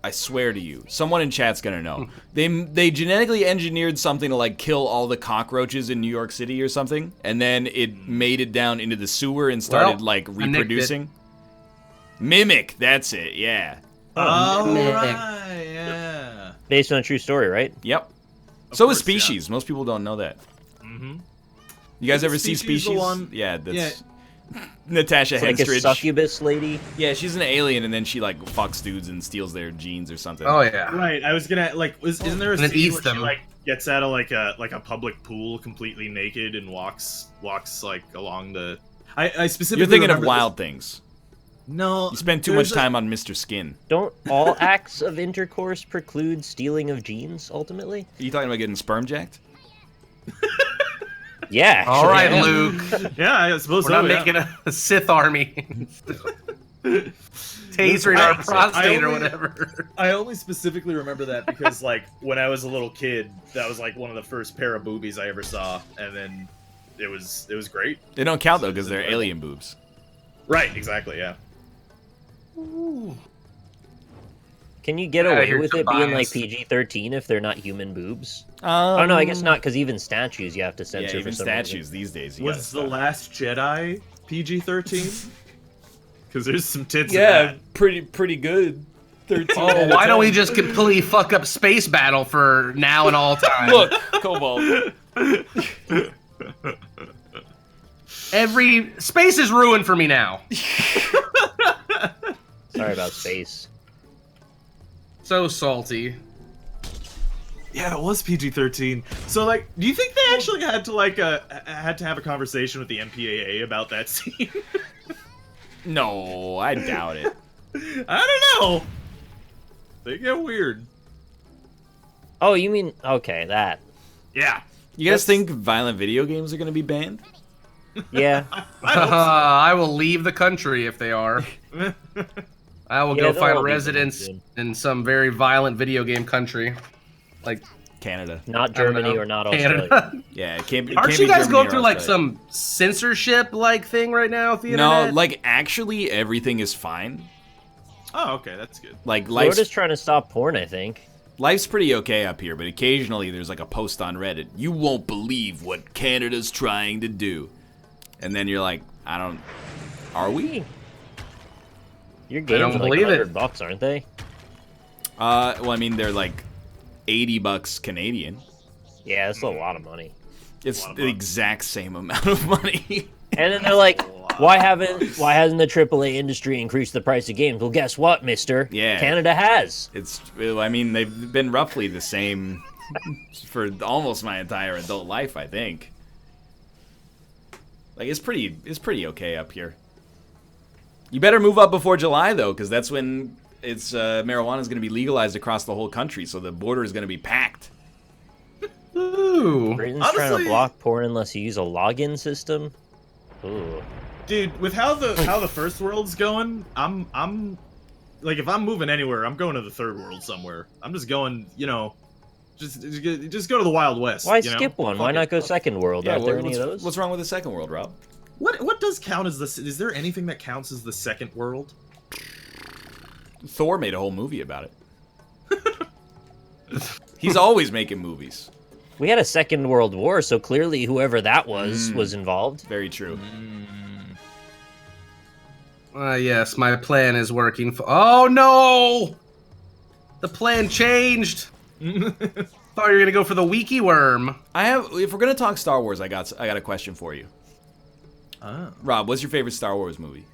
I swear to you, someone in chat's gonna know. They genetically engineered something to like kill all the cockroaches in New York City or something, and then it made it down into the sewer and started Well, like I nicked it. reproducing. Mimic, that's it. Yeah. Oh, Mimic. right, yeah. Based on a true story, right? Yep. Of So course, is Species. Most people don't know that. Mm-hmm. You guys Isn't ever see Species the Species? one- Yeah, that's Natasha It's like a Henstridge. succubus lady. Yeah, she's an alien, and then she like fucks dudes and steals their genes or something. Oh yeah. Right, I was gonna like, isn't there a And then scene eats where them. she like gets out of like a public pool completely naked and walks like along the? I specifically. You're thinking of remember Wild Things. This. No, You spend too there's much time on Mr. Skin. Don't all acts of intercourse preclude stealing of genes, ultimately? Are you talking about getting sperm jacked? Yeah. All actually, right, yeah. Luke. Yeah, I suppose We're so. not yeah. making a Sith army. Tasering our prostate or only- whatever. I only specifically remember that because, like, when I was a little kid, that was like one of the first pair of boobies I ever saw, and then it was great. They don't count though because they're alien boobs. Right, exactly, yeah. Can you get I away hear with some it being like bias. PG-13 if they're not human boobs? Oh no, I guess not, because even statues you have to Yeah, censor for even some statues these days. You Was The gotta stop. Last Jedi PG-13? Because there's some tits in Yeah, that. pretty good. 13. Oh, why don't we just completely fuck up Space Battle for now and all time? Look, Cobalt. Every space is ruined for me now. Sorry about space. So salty. Yeah, it was PG-13. So, like, do you think they actually had to have a conversation with the MPAA about that scene? No, I doubt it. I don't know. They get weird. Oh, you mean okay, that. Yeah. You guys think violent video games are gonna be banned? Yeah. I hope so. I will leave the country if they are. I will Yeah, go they'll find all be residence banned. in some very violent video game country, like Canada. Not I don't Germany know, or not Australia. Canada. Yeah, it can't. It Aren't can't you be guys Germany going or through like Australia. some censorship like thing right now with the No, internet? like actually everything is fine. Oh, okay, that's good. Like Florida's trying to stop porn, I think. life's pretty okay up here, but occasionally there's like a post on Reddit. You won't believe what Canada's trying to do, and then you're like, I don't. Are we? Your games don't are like believe it. $100, aren't they? Well, I mean they're like $80 Canadian. Yeah, that's a lot of money. It's lot of the money. exact same amount of money. And then they're like, why hasn't the AAA industry increased the price of games? Well, guess what, mister? Yeah. Canada has. It's. I mean, they've been roughly the same for almost my entire adult life, I think. Like it's pretty okay up here. You better move up before July though, because that's when it's marijuana is going to be legalized across the whole country, so the border is going to be packed. Ooh. Britain's trying Honestly- to block porn unless you use a login system. Ooh. Dude, with how the first world's going, I'm like, if I'm moving anywhere, I'm going to the third world somewhere. I'm just going, just go to the Wild West. Why you know? skip one? Fuck Why it. not go second world? Aren't there any of those? what's wrong with the second world, Rob? What does count as this? Is there anything that counts as the second world? Thor made a whole movie about it. He's always making movies. We had a second world war, so clearly whoever that was involved. Very true. Yes, my plan is working. Oh no! The plan changed. Thought you were gonna go for the wiki worm. If we're gonna talk Star Wars, I got a question for you. Oh. Rob, what's your favorite Star Wars movie?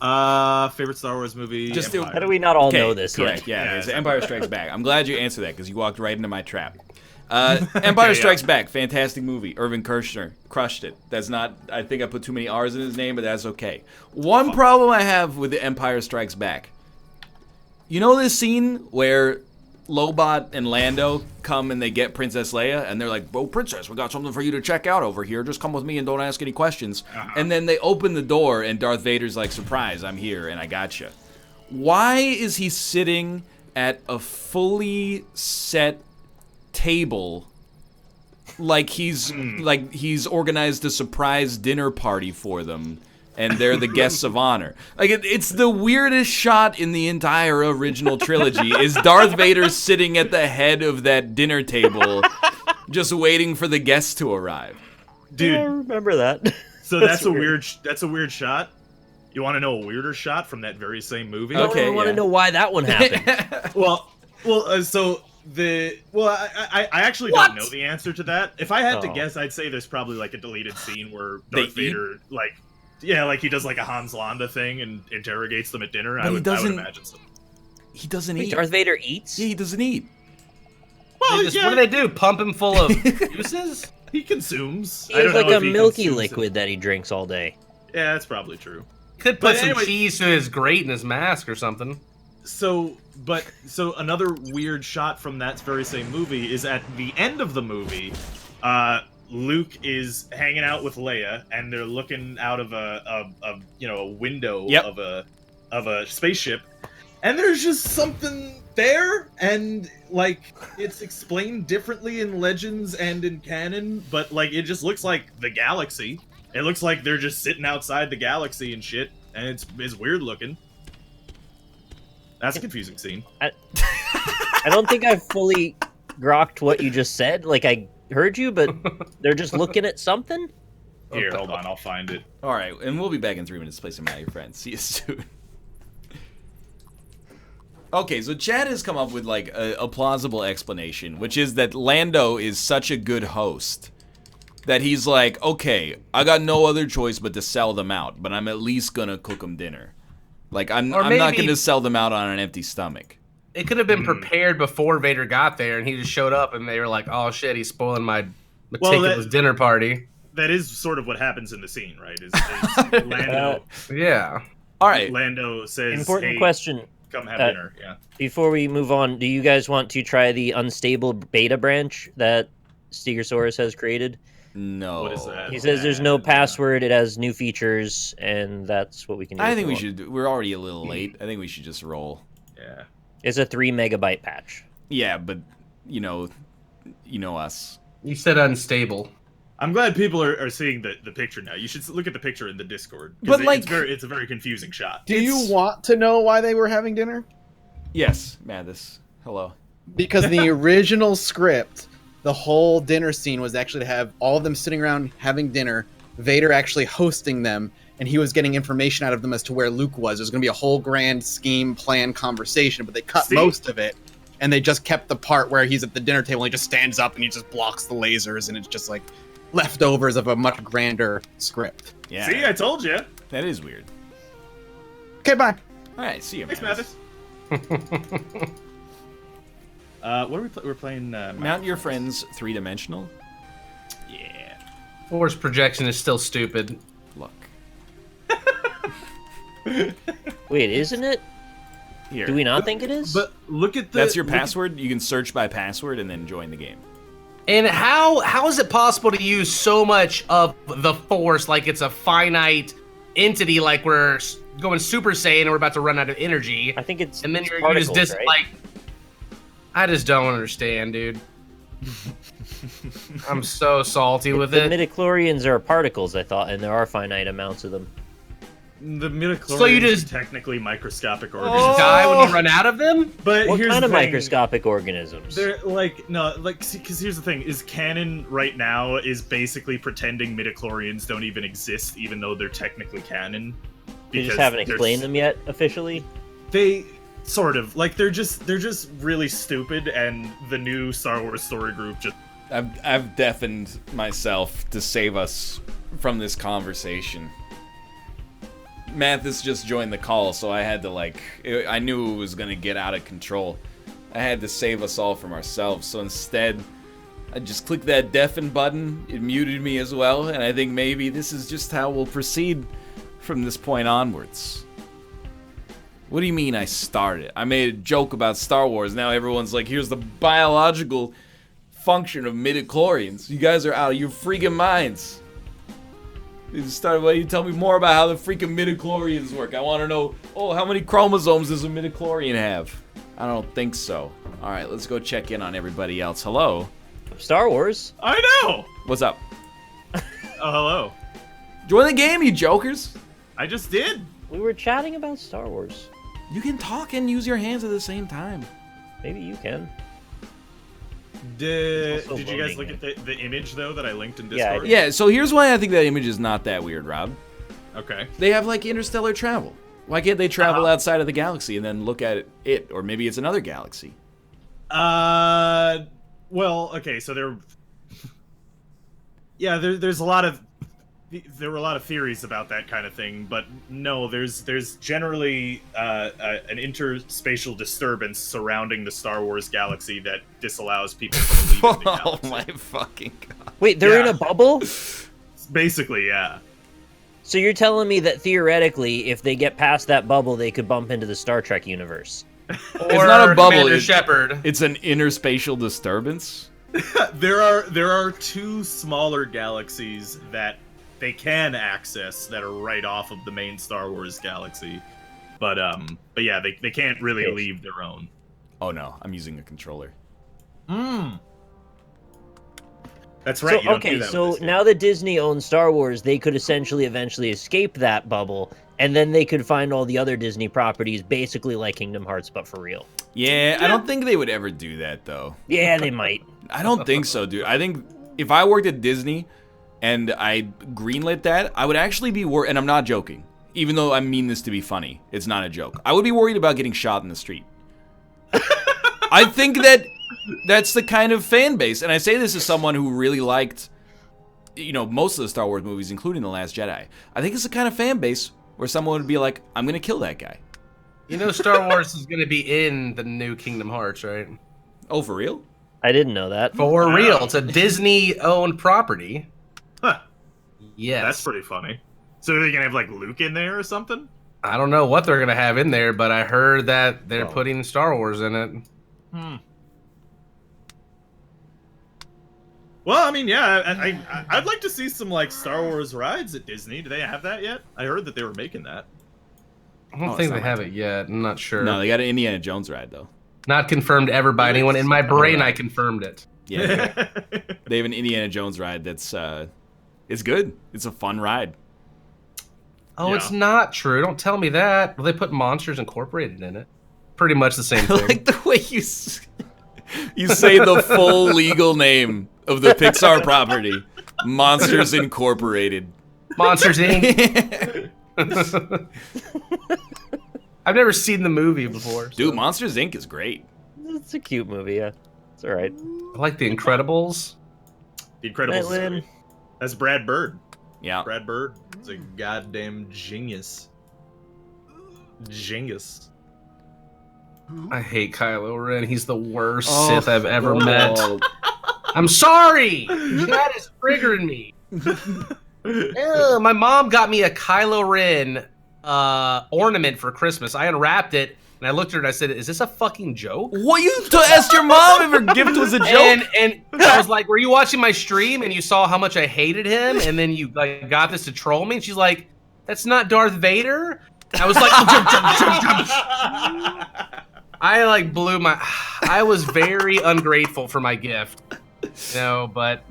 Favorite Star Wars movie? Just Empire. How do we not all Okay, know this correct. yet? Yeah, Yeah, it's it's Empire Strikes Back. I'm glad you answered that because you walked right into my trap. Empire Strikes Back, fantastic movie. Irvin Kershner crushed it. That's not. I think I put too many R's in his name, but that's okay. One problem I have with the Empire Strikes Back. You know this scene where Lobot and Lando come and they get Princess Leia, and they're like, "Oh, Princess, we got something for you to check out over here. Just come with me and don't ask any questions." And then they open the door, and Darth Vader's like, "Surprise, I'm here, and I gotcha." Why is he sitting at a fully set table like he's organized a surprise dinner party for them and they're the guests of honor? Like it's the weirdest shot in the entire original trilogy is Darth Vader sitting at the head of that dinner table just waiting for the guests to arrive. Dude, I remember that. so that's a weird shot. You want to know a weirder shot from that very same movie? Okay. I want to yeah. know why that one happened. I actually What? don't know the answer to that. If I had to Oh. guess, I'd say there's probably like a deleted scene where They Darth Vader like he does like a Hans Landa thing and interrogates them at dinner. But I he would doesn't- imagine so. He doesn't Wait, eat. Darth Vader eats? Yeah, he doesn't eat. Well, What do they do? Pump him full of juices? he consumes. He I has don't know like a if he milky consumes liquid that he drinks all day. it. Yeah, that's probably true. Could But put some anyway- cheese to his grate in his mask or something. So another weird shot from that very same movie is at the end of the movie. Luke is hanging out with Leia, and they're looking out of a window Yep. of a spaceship, and there's just something there, and like it's explained differently in Legends and in canon, but like it just looks like the galaxy. It looks like they're just sitting outside the galaxy and shit, and it's weird looking. That's a confusing scene. I don't think I've fully grokked what you just said. Like, I heard you, but they're just looking at something? Here, hold on, I'll find it. All right, and we'll be back in 3 minutes to play some Out Your Friends. See you soon. Okay, so Chad has come up with like a plausible explanation, which is that Lando is such a good host that he's like, okay, I got no other choice but to sell them out, but I'm at least gonna cook them dinner. Like I'm not maybe- gonna sell them out on an empty stomach. It could have been prepared before Vader got there, and he just showed up, and they were like, "Oh shit, he's spoiling my meticulous dinner party." That is sort of what happens in the scene, right? Is Lando, Yeah. All right, Lando says, Important hey, question. come have dinner. Yeah. Before we move on, do you guys want to try the unstable beta branch that Stegosaurus has created? no. What is that? He says there's no password, it has new features, and that's what we can do. I if think we want. should. We're already a little late. I think we should just roll. Yeah. It's a 3 megabyte patch. Yeah, but you know us. You said unstable. I'm glad people are seeing the picture now. You should look at the picture in the Discord. 'Cause But, like- it's a very confusing shot. Do you want to know why they were having dinner? Yes, Mathis. Hello. Because in the original script, the whole dinner scene was actually to have all of them sitting around having dinner, Vader actually hosting them, and he was getting information out of them as to where Luke was. There's going to be a whole grand scheme, plan, conversation, but they cut See? most of it, and they just kept the part where he's at the dinner table and he just stands up and he just blocks the lasers, and it's just like leftovers of a much grander script. Yeah. See, I told you. That is weird. Okay, bye. All right, see you, Thanks, Mathis. Mathis. What are we we're playing? Mount Your Friends 3-dimensional. Yeah. Force projection is still stupid. Look. Wait, isn't it? Here. Do we not think it is? But look at the. That's your look at- password. You can search by password and then join the game. And how is it possible to use so much of the Force like it's a finite entity, like we're going Super Saiyan and we're about to run out of energy, I think it's and then it's you particles, just right? like, I just don't understand, dude. I'm so salty with the it. midichlorians are particles, I thought, and there are finite amounts of them. The midichlorians So you just- are technically microscopic You organisms. just die when you run out of them? But What here's kind the of thing. microscopic organisms? They're like no, like because here's the thing: is canon right now is basically pretending midichlorians don't even exist, even though they're technically canon. You just because haven't they're explained them yet officially. They sort of like they're just really stupid, and the new Star Wars story group just I've deafened myself to save us from this conversation. Mathis just joined the call, so I had to I knew it was gonna get out of control. I had to save us all from ourselves, so instead, I just clicked that deafen button. It muted me as well, and I think maybe this is just how we'll proceed from this point onwards. What do you mean I started? I made a joke about Star Wars. Now everyone's like, here's the biological function of midichlorians. You guys are out of your freaking minds. You started. Why don't you tell me more about how the freaking midichlorians work? I want to know. Oh, how many chromosomes does a midichlorian have? I don't think so. All right, let's go check in on everybody else. Hello. Star Wars? I know. What's up? Oh, hello. Join the game, you jokers. I just did. We were chatting about Star Wars. You can talk and use your hands at the same time. Maybe you can. Did also you guys loading look at the image though that I linked in Yeah, I Discord? did. Yeah. So here's why I think that image is not that weird, Rob. Okay. They have like interstellar travel. Why can't they travel outside of the galaxy and then look at it? Or maybe it's another galaxy. Well, okay, so there's a lot of there were a lot of theories about that kind of thing, but no, there's generally an interspatial disturbance surrounding the Star Wars galaxy that disallows people from leaving the Oh galaxy. my fucking god. Wait, they're in Yeah. a bubble? Basically, yeah. So you're telling me that theoretically, if they get past that bubble, they could bump into the Star Trek universe? Or not a bubble, Commander it- Shepard. It's an interspatial disturbance. There are two smaller galaxies that they can access that are right off of the main Star Wars galaxy. But yeah, they can't really Yes. leave their own. Oh no, I'm using a controller. That's right. So, okay, so now that Disney owns Star Wars, they could essentially eventually escape that bubble, and then they could find all the other Disney properties basically like Kingdom Hearts, but for real. Yeah, I don't think they would ever do that, though. Yeah, they might. I don't think so, dude. I think if I worked at Disney and I greenlit that, I would actually be worried, and I'm not joking, even though I mean this to be funny. It's not a joke. I would be worried about getting shot in the street. I think that's the kind of fan base, and I say this as someone who really liked, most of the Star Wars movies, including The Last Jedi. I think it's the kind of fan base where someone would be like, I'm gonna kill that guy. Star Wars is going to be in the new Kingdom Hearts, right? Oh, for real? I didn't know that. For real. It's a Disney-owned property. Huh. Yes. That's pretty funny. So are they going to have, like, Luke in there or something? I don't know what they're going to have in there, but I heard that they're putting Star Wars in it. Well, I mean, yeah, I'd like to see some, like, Star Wars rides at Disney. Do they have that yet? I heard that they were making that. I don't think they have it yet. I'm not sure. No, they got an Indiana Jones ride, though. Not confirmed ever by anyone. In my brain, I confirmed it. Yeah, they have an Indiana Jones ride that's, it's good. It's a fun ride. Oh, Yeah. it's not true. Don't tell me that. Well, they put Monsters Incorporated in it. Pretty much the same I thing. like the way you say the full legal name of the Pixar property. Monsters Incorporated. Monsters Inc. I've never seen the movie before. Dude, so. Monsters Inc. is great. It's a cute movie, yeah. It's alright. I like The Incredibles. The Incredibles. is Lynn. great. That's Brad Bird. Yeah. Brad Bird is a goddamn genius. Genius. I hate Kylo Ren. He's the worst Oh, Sith I've ever oh. met. I'm sorry. That is triggering me. Ew, my mom got me a Kylo Ren ornament for Christmas. I unwrapped it and I looked at her and I said, "Is this a fucking joke?" What, you asked your mom if her gift was a joke? And I was like, "Were you watching my stream and you saw how much I hated him and then you like got this to troll me?" And she's like, "That's not Darth Vader." I was like, I like blew my. I was very ungrateful for my gift, but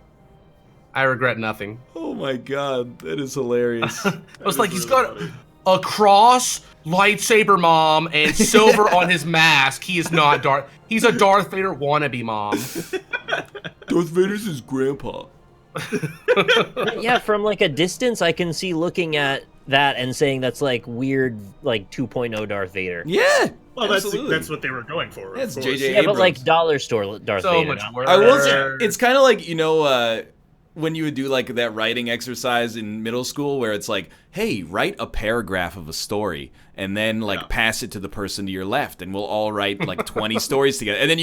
I regret nothing. Oh my god, that is hilarious. I was like, he's got a cross, lightsaber, mom, and silver on his mask. He is not Darth. He's a Darth Vader wannabe, mom. Darth Vader's his grandpa. Yeah, from like a distance, I can see looking at that and saying that's like weird, like 2.0 Darth Vader. Yeah. Well, absolutely. that's what they were going for. of That's course. J.J. Yeah, but Abrams. like dollar store Darth So Vader. much not- worse. I will say, it's kind of like, when you would do like that writing exercise in middle school where it's like, hey, write a paragraph of a story and then like pass it to the person to your left and we'll all write like 20 stories together. And then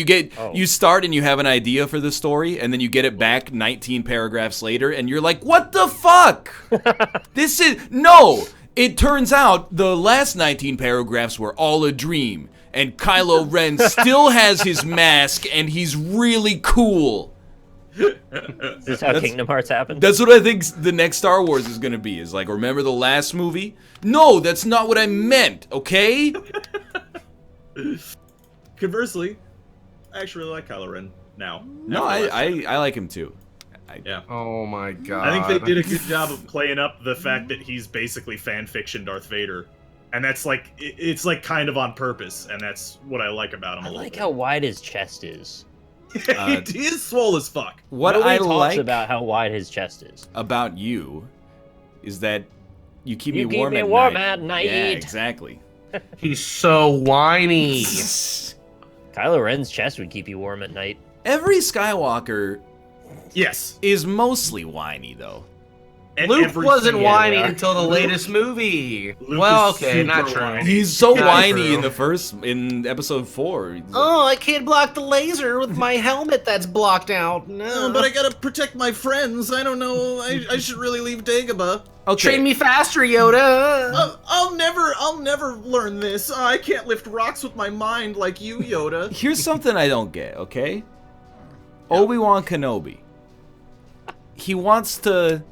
you start and you have an idea for the story and then you get it back 19 paragraphs later and you're like, what the fuck? It turns out the last 19 paragraphs were all a dream and Kylo Ren still has his mask and he's really cool. Is this how Kingdom Hearts happened? That's what I think the next Star Wars is going to be. Is like, remember the last movie? No, that's not what I meant, okay? Conversely, I actually really like Kylo Ren now. No, I like him too. Yeah. Oh my god. I think they did a good job of playing up the fact that he's basically fan fiction Darth Vader. And that's like, it's like kind of on purpose, and that's what I like about him a I little like bit. how wide his chest is. He is swole as fuck. What Nobody I talks like about how wide his chest is. about you is that you keep You me keep warm me at warm night. at night. Yeah, exactly. He's so whiny. Kylo Ren's chest would keep you warm at night. Every Skywalker Yes. is mostly whiny, though. Luke Every wasn't single- whiny yeah. until the latest movie. Luke Well, is okay, not super true. whiny. He's so Not whiny true. in episode 4. He's like, Oh, I can't block the laser with my helmet that's blocked out. No, But I gotta protect my friends. I don't know. I should really leave Dagobah. okay. train me faster, Yoda. I'll never learn this. I can't lift rocks with my mind like you, Yoda. Here's something I don't get, okay? Obi-Wan Kenobi. He wants to...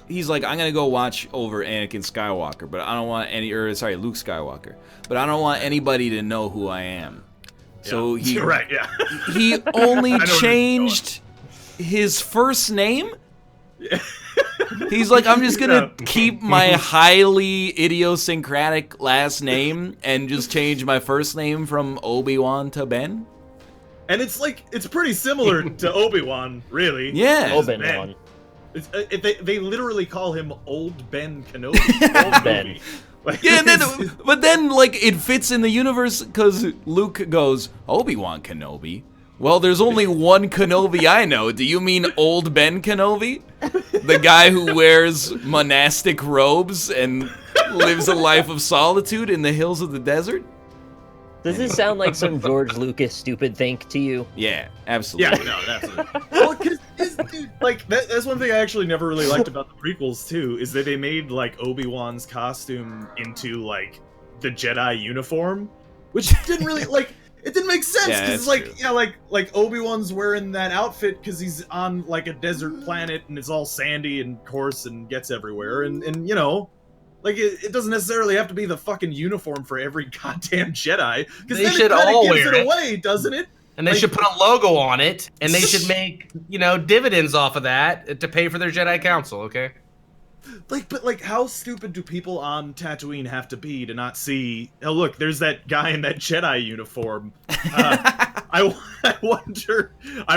He's like, I'm gonna go watch over Anakin Skywalker, but I don't want Luke Skywalker. But I don't want anybody to know who I am. So he right, yeah. he only I know where this is changed his first name. He's like, I'm just gonna keep my highly idiosyncratic last name and just change my first name from Obi-Wan to Ben. And it's like, it's pretty similar to Obi-Wan, really. Yeah. Obi-Wan. They literally call him Old Ben Kenobi. Old Ben. Like, Yeah, and then, but then like it fits in the universe because Luke goes, Obi-Wan Kenobi. Well, there's only one Kenobi I know. Do you mean Old Ben Kenobi? The guy who wears monastic robes and lives a life of solitude in the hills of the desert? Does this sound like some George Lucas stupid think to you? Yeah, absolutely. Yeah, no, absolutely. Well, because like that's one thing I actually never really liked about the prequels too, is that they made like Obi-Wan's costume into like the Jedi uniform, which didn't really like. It didn't make sense Yeah, because that's it's like true. like Obi-Wan's wearing that outfit because he's on like a desert planet and it's all sandy and coarse and gets everywhere and you know. Like, it doesn't necessarily have to be the fucking uniform for every goddamn Jedi. Because They then should it kind all of gives wear it it. away, doesn't it? And they Like- should put a logo on it, and they should make, dividends off of that to pay for their Jedi Council, okay? But how stupid do people on Tatooine have to be to not see, oh, look, there's that guy in that Jedi uniform. I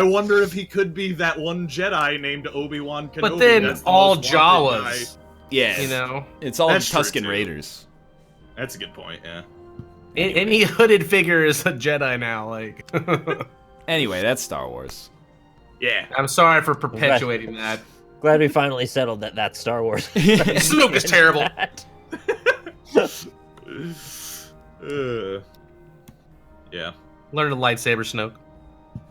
wonder if he could be that one Jedi named Obi-Wan Kenobi. But then that's the all most wanted guy. Jawas, Yeah, it's all That's true, Tusken too. Raiders. That's a good point, yeah. Any hooded figure is a Jedi now, like. Anyway, that's Star Wars. Yeah. I'm sorry for perpetuating that. Glad we finally settled that that's Star Wars. Snoke is terrible. Yeah. Learn to lightsaber, Snoke.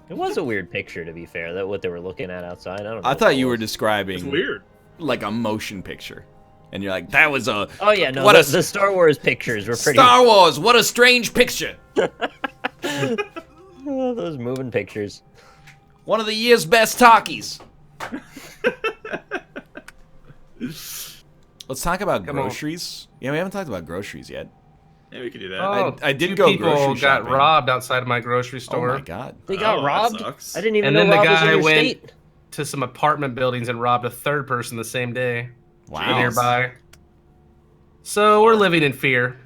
It was a weird picture, to be fair, that what they were looking at outside. I don't know. I what thought that you were was. describing It's weird. like a motion picture. And you're like, that was a Oh yeah, no, What the Star Wars pictures were pretty. Star Wars, what a strange picture. Oh, those moving pictures. One of the year's best talkies. Let's talk about Come on. groceries. Yeah, we haven't talked about groceries yet. Yeah, we could do that. I did two go people grocery got shopping. robbed outside of my grocery Oh store my god. They got Oh, that robbed. sucks. I didn't even And know then the Rob was in guy your went- state. to some apartment buildings and robbed a third person the same day Wow. nearby. So we're living in fear.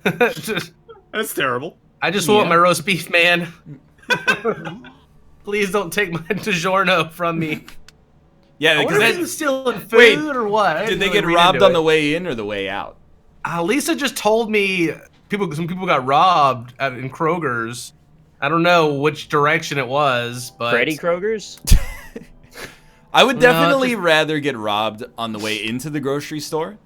That's terrible. I just Yeah. want my roast beef, man. Please don't take my DiGiorno from me. Yeah, I because wonder if he that, was stealing food Wait, or what. I did didn't they really get read robbed into on it. the way in or the way out? Lisa just told me some people got robbed in Kroger's. I don't know which direction it was, but Freddy Kroger's. I would No, definitely just- rather get robbed on the way into the grocery store.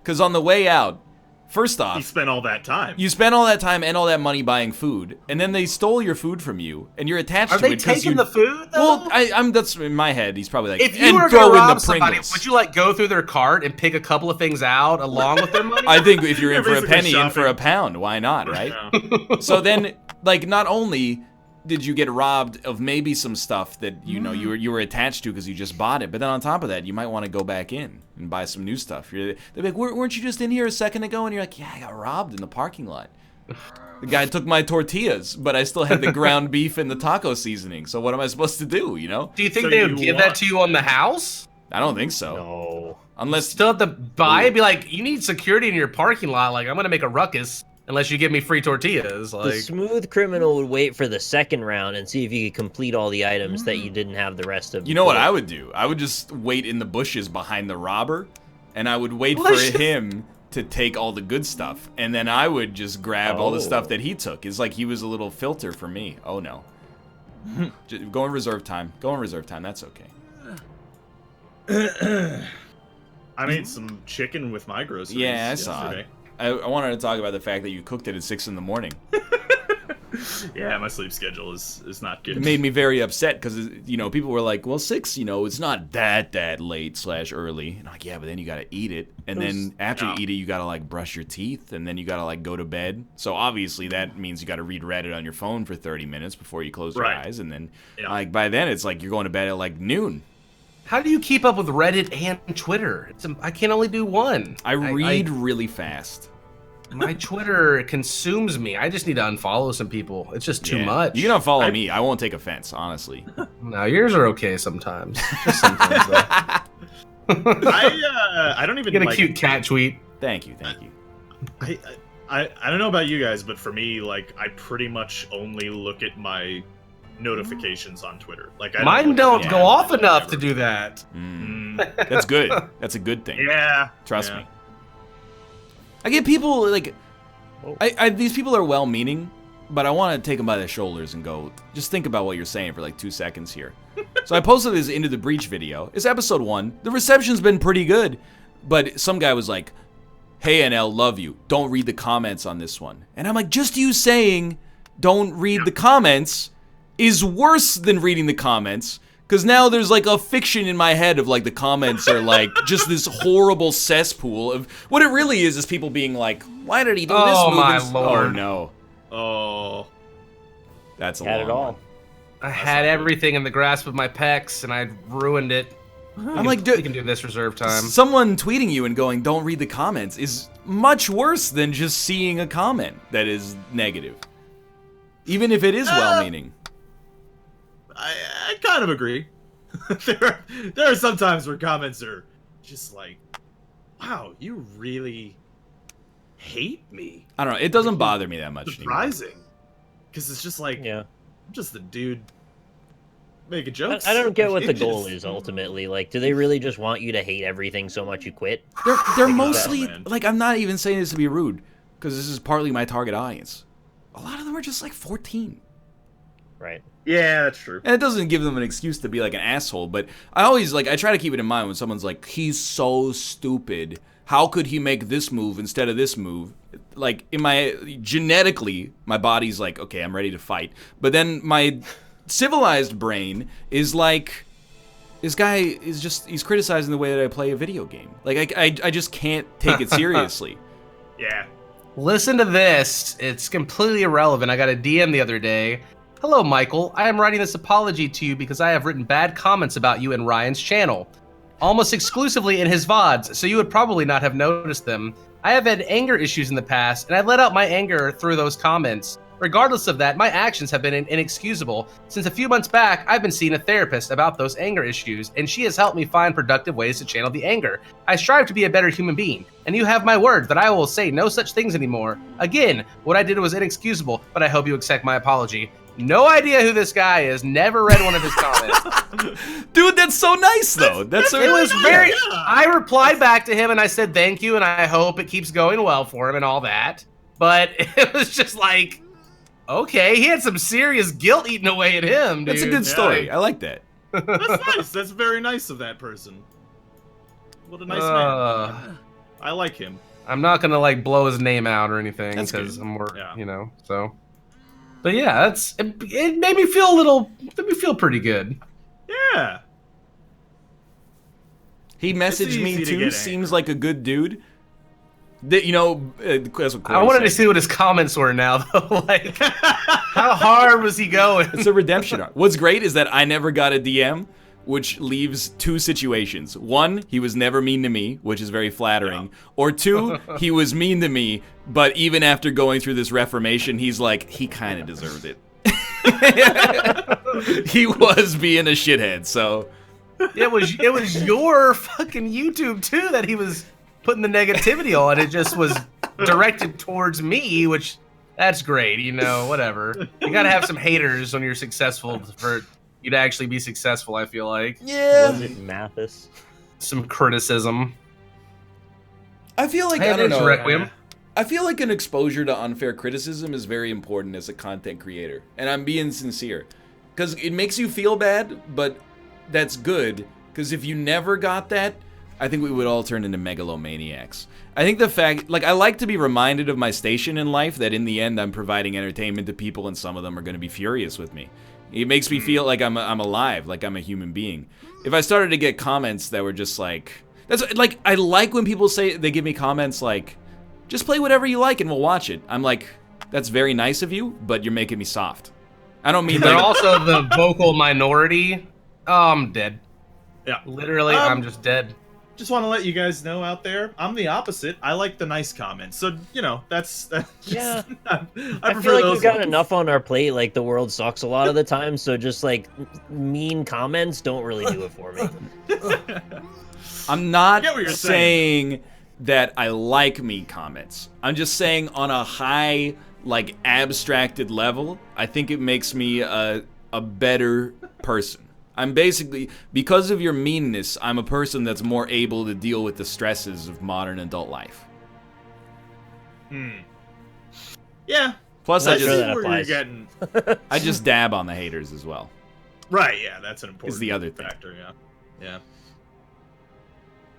Because on the way out, first He off, spent all that time. you spent all that time and all that money buying food, and then they stole your food from you, and you're attached are to they it 'cause taking you... the food though? Well, I'm that's in my head. He's probably like, if you and were throw gonna in the rob somebody, Pringles. would you like go through their cart and pick a couple of things out along with their money? I think if you're in You're for a basically penny, in for a shopping. pound. Why not, right? Yeah. So then, like, not only did you get robbed of maybe some stuff that you were attached to because you just bought it, but then on top of that, you might want to go back in and buy some new stuff. They're like, weren't you just in here a second ago? And you're like, yeah, I got robbed in the parking lot. The guy took my tortillas, but I still had the ground beef and the taco seasoning. So what am I supposed to do? You know? Do you think So they would you give want- that to you on the house? I don't think so. No. Unless Still have to buy it? Be like, you need security in your parking lot. Like, I'm gonna make a ruckus unless you give me free tortillas. The Like, smooth criminal would wait for the second round and see if you could complete all the items that you didn't have the rest of. You know what before. I would do? I would just wait in the bushes behind the robber, and I would wait Well, for that's just- him to take all the good stuff, and then I would just grab all the Oh. stuff that he took. It's like he was a little filter for me. Oh no. Just go in reserve time. Go in reserve time. That's okay. I made some chicken with my groceries. Yeah, I saw yesterday. it. I wanted to talk about the fact that you cooked it at 6 in the morning. Yeah, my sleep schedule is not good. It made me very upset because, people were like, well, 6, it's not that late / early. And I'm like, yeah, but then you got to eat it. And then after you no. eat it, you got to, like, brush your teeth. And then you got to, like, go to bed. So obviously that means you got to read Reddit on your phone for 30 minutes before you close your Right. eyes. And then, Yeah. like, by then it's like you're going to bed at, like, noon. how do you keep up with Reddit and Twitter? I can only do one. I read really fast. My Twitter consumes me. I just need to unfollow some people. It's just too Yeah. much. You can unfollow me. I won't take offense, honestly. No, yours are okay sometimes. Just sometimes, though. I don't even Get a like, cute cat tweet. Thank you, thank you. I don't know about you guys, but for me, like, I pretty much only look at my notifications on Twitter. Like, I Mine look don't at go them off enough ever. to do that. That's good. That's a good thing. Yeah. Trust yeah. me. I get people like, Oh. these people are well-meaning, but I want to take them by the shoulders and go, just think about what you're saying for like 2 seconds here. So I posted this Into the Breach video. It's episode 1. The reception's been pretty good, but some guy was like, "Hey NL, love you. Don't read the comments on this one." And I'm like, just you saying don't read the comments is worse than reading the comments. Because now there's like a fiction in my head of like the comments are like just this horrible cesspool of what it really is people being like, why did he do this Oh, move? my Oh Lord. no, Oh. that's a Had long it all. one. I had everything in the grasp of my pecs, and I ruined it. I'm like, we dude, can do this reserve time. someone tweeting you and going, don't read the comments is much worse than just seeing a comment that is negative. Even if it is well-meaning. I kind of agree. there are some times where comments are just like, wow, you really hate me. I don't know. It doesn't bother me that much anymore. Surprising. Because it's just like, Yeah. I'm just the dude making jokes. I don't get what the It's goal just- is ultimately. Like, do they really just want you to hate everything so much you quit? They're mostly man. like, I'm not even saying this to be rude because this is partly my target audience. A lot of them are just like 14. Right. Yeah, that's true. And it doesn't give them an excuse to be like an asshole, but I always like, I try to keep it in mind when someone's like, he's so stupid. How could he make this move instead of this move? Like, genetically, my body's like, okay, I'm ready to fight. But then my civilized brain is like, this guy is just, he's criticizing the way that I play a video game. Like, I just can't take it seriously. Yeah. Listen to this. It's completely irrelevant. I got a DM the other day. Hello, Michael. I am writing this apology to you because I have written bad comments about you in Ryan's channel, almost exclusively in his VODs, so you would probably not have noticed them. I have had anger issues in the past, and I let out my anger through those comments. Regardless of that, my actions have been inexcusable. Since a few months back, I've been seeing a therapist about those anger issues, and she has helped me find productive ways to channel the anger. I strive to be a better human being, and you have my word that I will say no such things anymore. Again, what I did was inexcusable, but I hope you accept my apology. No idea who this guy is, never read one of his comments. Dude, that's so nice, though. That's It was very. Yeah. I replied back to him and I said thank you and I hope it keeps going well for him and all that. But it was just like, okay, he had some serious guilt eating away at him, dude. That's a good story. I like that. That's nice. That's very nice of that person. What a nice Uh, man. I like him. I'm not gonna like blow his name out or anything That's because good. I'm more, Yeah. you know. So, but yeah, it made me feel a little. Made me feel pretty good. Yeah. He messaged me easy to too. get Seems like a good dude. That, you know, that's what Corey I wanted to said. see what his comments were now, though. Like, how hard was he going? It's a redemption arc. What's great is that I never got a DM, which leaves 2 situations. 1, he was never mean to me, which is very flattering. Or 2, he was mean to me, but even after going through this reformation, he's like, he kind of deserved it. He was being a shithead, so It was your fucking YouTube too that he was putting the negativity on. It just was directed towards me, which that's great, you know, whatever. You gotta have some haters when you're successful for you to actually be successful, I feel like. yeah. Was it Mathis? Some criticism. I feel like, Hey, I don't there's know. Requiem. I feel like an exposure to unfair criticism is very important as a content creator. And I'm being sincere. Because it makes you feel bad, but that's good. Because if you never got that, I think we would all turn into megalomaniacs. I think the fact, like, I like to be reminded of my station in life, that in the end I'm providing entertainment to people and some of them are going to be furious with me. It makes me feel like I'm alive, like I'm a human being. If I started to get comments that were just like, that's like, I like when people say, they give me comments like, just play whatever you like and we'll watch it. I'm like, that's very nice of you, but you're making me soft. I don't mean They're like, also the vocal minority. Oh, I'm dead. Yeah. Literally, Um, I'm just dead. just want to let you guys know out there, I'm the opposite. I like the nice comments. So, that's just, Yeah. I I prefer feel like those we've got ones. enough on our plate. Like the world sucks a lot of the time, so just like mean comments don't really do it for me. I'm not get what you're saying that I like mean comments. I'm just saying on a high, like, abstracted level, I think it makes me a better person. I'm basically, because of your meanness, I'm a person that's more able to deal with the stresses of modern adult life. Yeah. Plus, Not I sure just, that Where applies. you're getting. I just dab on the haters as well. Right, yeah, that's an important the other thing. factor, yeah. Yeah.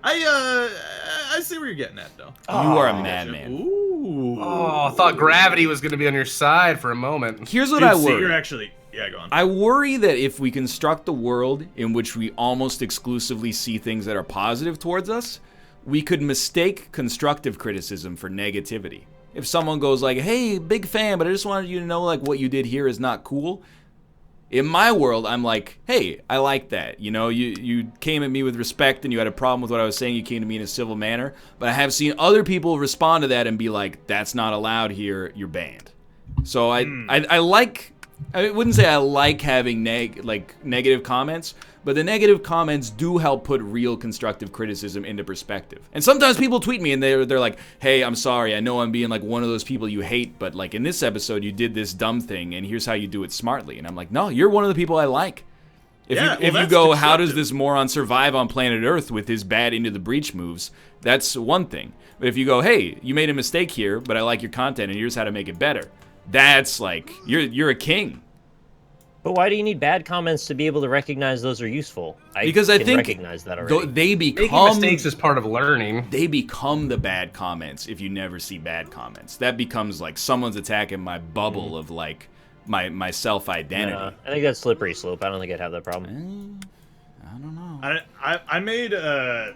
I see where you're getting at, though. You are a Aw. madman. Ooh. Oh, I thought gravity was going to be on your side for a moment. Here's what Dude, I see, worry. you're actually... Yeah, go on. I worry that if we construct a world in which we almost exclusively see things that are positive towards us, we could mistake constructive criticism for negativity. If someone goes like, hey, big fan, but I just wanted you to know like what you did here is not cool. In my world, I'm like, hey, I like that. You came at me with respect and you had a problem with what I was saying. You came to me in a civil manner. But I have seen other people respond to that and be like, that's not allowed here. You're banned. So I like... I wouldn't say I like having negative comments, but the negative comments do help put real constructive criticism into perspective. And sometimes people tweet me and they're like, hey, I'm sorry, I know I'm being like one of those people you hate, but like in this episode you did this dumb thing and here's how you do it smartly. And I'm like, no, you're one of the people I like. If you that's go, how does constructive. this moron survive on planet Earth with his bad Into the Breach moves? That's one thing. But if you go, hey, you made a mistake here, but I like your content and here's how to make it better. That's like, you're a king. But why do you need bad comments to be able to recognize those are useful? Because I can think recognize that already. they Making become mistakes is part of learning. they become the bad comments if you never see bad comments. That becomes like someone's attacking my bubble of like my self identity. I think that's slippery slope. I don't think I'd have that problem. I don't know. I made a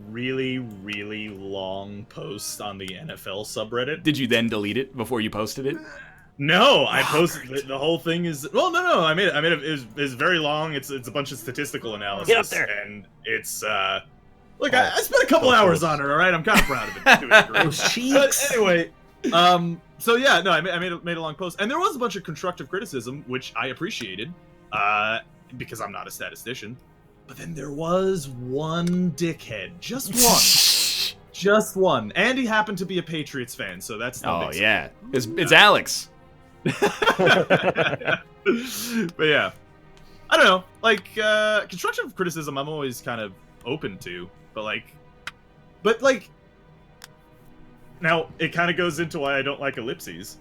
really, really long post on the NFL subreddit. Did you then delete it before you posted it? No, I posted the whole thing is no. I made it. It's very long. It's a bunch of statistical analysis. Get up there. And it's look, I spent a couple hours on it. All right, I'm kind of proud of it. To a degree. Those But cheeks. anyway, so yeah, no, I made a long post, and there was a bunch of constructive criticism, which I appreciated, because I'm not a statistician. But then there was one dickhead, just one, just one, and he happened to be a Patriots fan, so that's no Oh big yeah, it's Alex. but yeah, I don't know. Like constructive criticism, I'm always kind of open to, but now it kind of goes into why I don't like ellipses.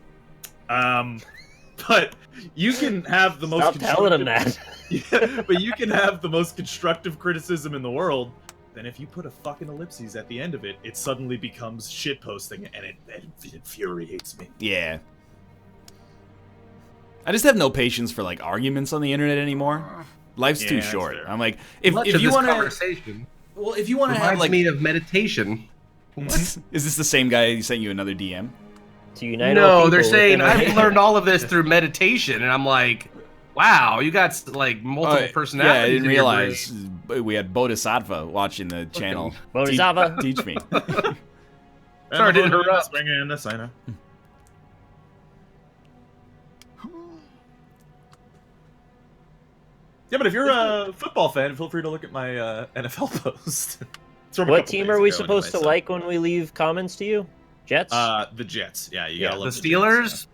But you can have the most. Stop telling him that. Yeah, but you can have the most constructive criticism in the world. Then if you put a fucking ellipses at the end of it, it suddenly becomes shitposting, and it infuriates me. Yeah. I just have no patience for like arguments on the internet anymore. Life's too Yeah, that's short. fair. I'm like, Much if of you this want to, conversation well, if you want to have reminds like, me of meditation. what? Is this the same guy who sent you another DM? To unite all No, they're people saying within our I've nation. learned all of this through meditation, and I'm like, wow, you got like multiple personalities. Yeah, I didn't in your realize brain. we had Bodhisattva watching the channel. Bodhisattva. Teach me. Sorry to interrupt. Swinging the signer. Yeah, but if you're a football fan, feel free to look at my NFL post. It's from a What couple team days are we ago supposed anyway, to so- like when we leave comments to you? Jets? The Jets. Yeah, you Yeah, gotta The love Steelers.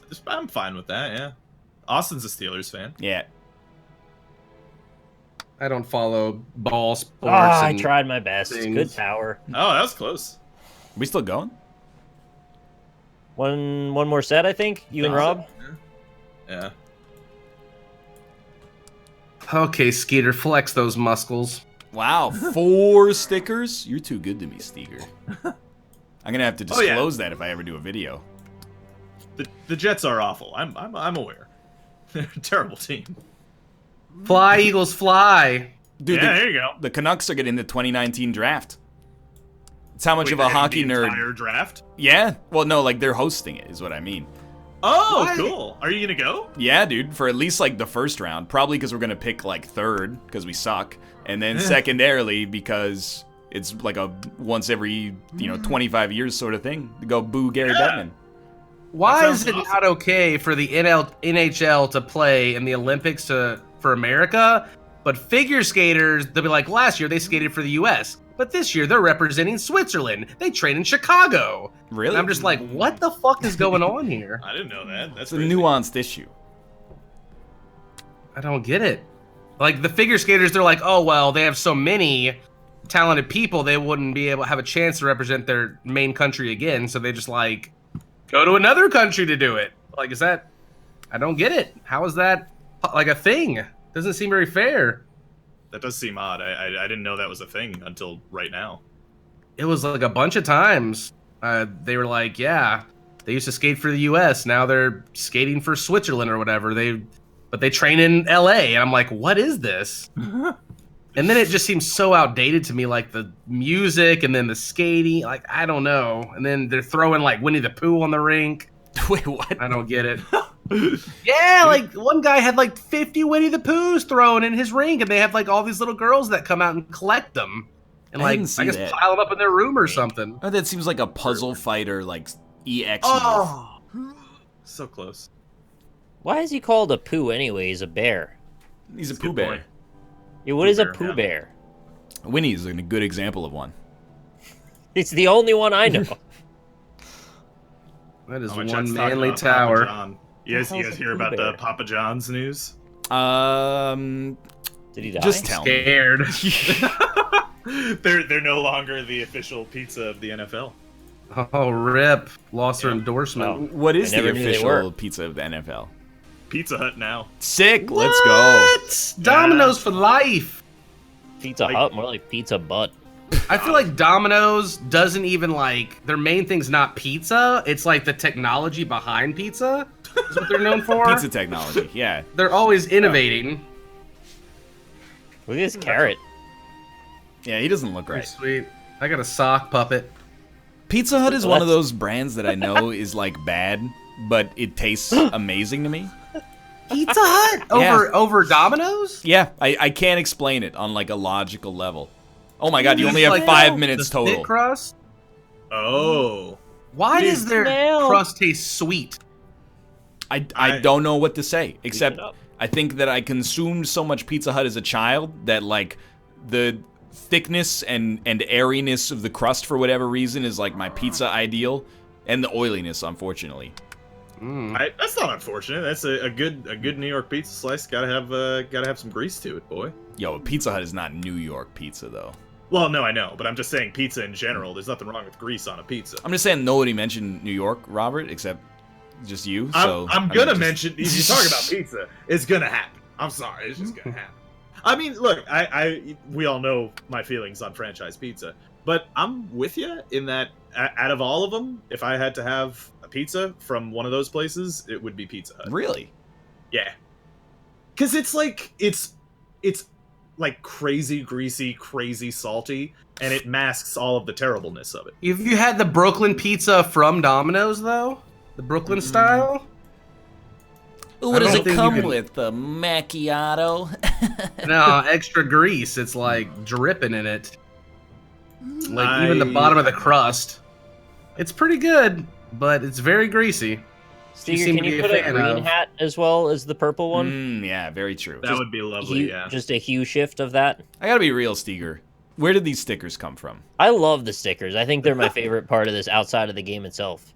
Jets. I'm fine with that. Yeah, Austin's a Steelers fan. Yeah. I don't follow ball sports. I and tried my best. things. Good power. Oh, that was close. We still going? One more set, I think. You and Rob. Yeah. Okay, Skeeter, flex those muscles. Wow, 4 stickers? You're too good to me, Steger. I'm gonna have to Oh, yeah. disclose that if I ever do a video. The Jets are awful. I'm aware. They're a terrible team. Fly, Eagles, fly. Dude, Yeah, there you go. the Canucks are getting the 2019 draft. It's how much Wait, of a they have hockey the nerd. entire draft. Yeah? Well, no, like they're hosting it, is what I mean. Oh, What? cool. Are you gonna go? Yeah, dude, for at least like the first round. Probably because we're gonna pick like third because we suck, and then secondarily because it's like a once every 25 years sort of thing to go boo Gary Bettman. Why That is it sounds not okay for the NHL to play in the Olympics for America, but figure skaters, they'll be like, last year they skated for the U.S., but this year they're representing Switzerland. They train in Chicago. Really? And I'm just like, what the fuck is going on here? I didn't know that. That's It's a crazy. nuanced issue. I don't get it. Like the figure skaters, they're like, oh well, they have so many talented people, they wouldn't be able to have a chance to represent their main country again. So they just like go to another country to do it. Like, is that? I don't get it. How is that like a thing? Doesn't seem very fair. That does seem odd. I didn't know that was a thing until right now. It was like a bunch of times. They were like, yeah, they used to skate for the U.S. Now they're skating for Switzerland or whatever. But they train in L.A. And I'm like, what is this? And then it just seems so outdated to me, like the music and then the skating. Like, I don't know. And then they're throwing like Winnie the Pooh on the rink. Wait, what? I don't get it. Yeah, like one guy had like 50 Winnie the Poohs thrown in his rink, and they have like all these little girls that come out and collect them. And I like, didn't see I guess that. pile them up in their room or something. Oh, that seems like a puzzle fighter, like EX. Oh, So close. Why is he called a Pooh anyway? He's a bear. He's a That's a Pooh good Bear. point. Yeah, what is a Bear, Pooh yeah. Bear? Winnie's a good example of one. It's the only one I know. that is Oh, my one chat's talking manly about tower. Papa John. You guys What the hell's a hear Pooh about the Bear? Papa John's news? Did he die? Just tell me. Scared. They're no longer the official pizza of the NFL. Oh, rip. Lost her Yeah. endorsement. What is I the never knew they official were. pizza of the NFL? Pizza Hut now. Sick. Let's go. What? Domino's for life. Pizza Like- Hut, more like Pizza Butt. I feel like Domino's doesn't even like their main thing's not pizza. It's like the technology behind pizza. Is what they're known for. Pizza technology. Yeah. They're always innovating. Look at this carrot. Yeah, he doesn't look Pretty right. sweet. I got a sock puppet. Pizza Hut is Well, one of that's- those brands that I know is like bad, but it tastes amazing to me. Pizza Hut over Domino's? Yeah, I can't explain it on like a logical level. Oh my god, you only have Like 5 the minutes thick total. crust? Oh. Why Dude, does their smell. crust taste sweet? I don't know what to say, except it up. I think that I consumed so much Pizza Hut as a child that like the thickness and airiness of the crust for whatever reason is like my pizza ideal, and the oiliness, unfortunately. That's not unfortunate. That's a good New York pizza slice. Gotta have some grease to it, boy. Yo, Pizza Hut is not New York pizza though. Well, no, I know, but I'm just saying pizza in general. There's nothing wrong with grease on a pizza. I'm just saying nobody mentioned New York, Robert, except just you. So I'm I mean, gonna just- mention if you talk about pizza, it's gonna happen. I'm sorry, it's just gonna happen. I mean, look, we all know my feelings on franchise pizza, but I'm with you in that out of all of them, if I had to have a pizza from one of those places, it would be Pizza Hut. Really? Yeah, because it's like crazy greasy, crazy salty, and it masks all of the terribleness of it. Have you had the Brooklyn pizza from Domino's though? The Brooklyn style? What I does don't it think you come can- with? The macchiato? No, extra grease. It's like dripping in it. Like even the bottom of the crust. It's pretty good, but it's very greasy. Steger, seem can to be you a put a fan green of- hat as well as the purple one? Yeah, very true. That would be lovely. Yeah. Just a hue shift of that. I gotta be real, Steger. Where did these stickers come from? I love the stickers. I think they're my favorite part of this outside of the game itself.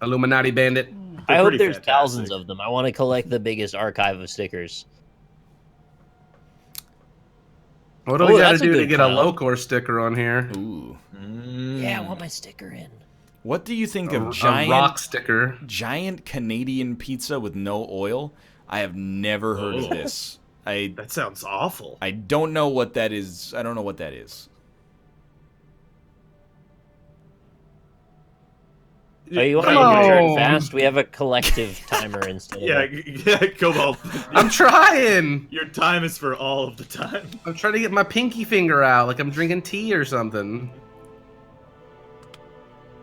Illuminati Bandit. I hope pretty there's fantastic. thousands of them. I want to collect the biggest archive of stickers. What do Oh, we gotta that's a do to good get a clown. Locor sticker on here? Ooh. Yeah, I want my sticker in. What do you think A of giant rock sticker. giant Canadian pizza with no oil? I have never heard of Oh. this. I That sounds awful. don't know what that is. I don't know what that is. Oh, you want to Come end your turn on. fast? We have a collective timer instead of Yeah, yeah, Cobalt. I'm trying. Your time is for all of the time. I'm trying to get my pinky finger out like I'm drinking tea or something.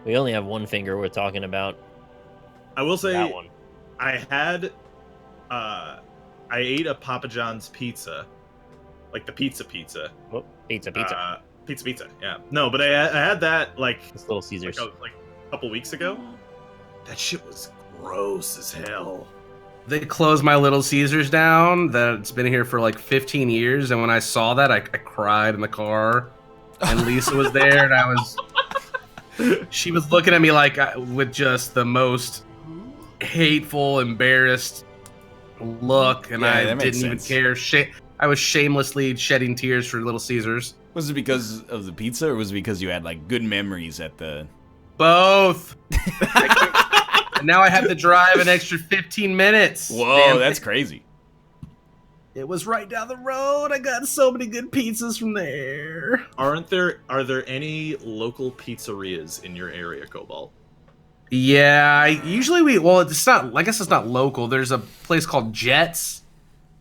We only have one finger we're talking about. I will say That one. I had I ate a Papa John's pizza, like the pizza. Oh, pizza. Pizza. Yeah. No, but I had that like It's Little Caesars. like a couple weeks ago. That shit was gross as hell. They closed my Little Caesars down. That's been here for like 15 years, and when I saw that, I cried in the car. And Lisa was there, and I was. She was looking at me like with just the most hateful, embarrassed look, and Yeah, I that makes didn't even sense. care. I was shamelessly shedding tears for Little Caesars. Was it because of the pizza, or was it because you had like good memories at the? Both. And now I have to drive an extra 15 minutes. Whoa, Damn that's it. crazy. It was right down the road. I got so many good pizzas from there. Are there any local pizzerias in your area, Cobalt? Yeah, usually well, it's not, I guess it's not local. There's a place called Jets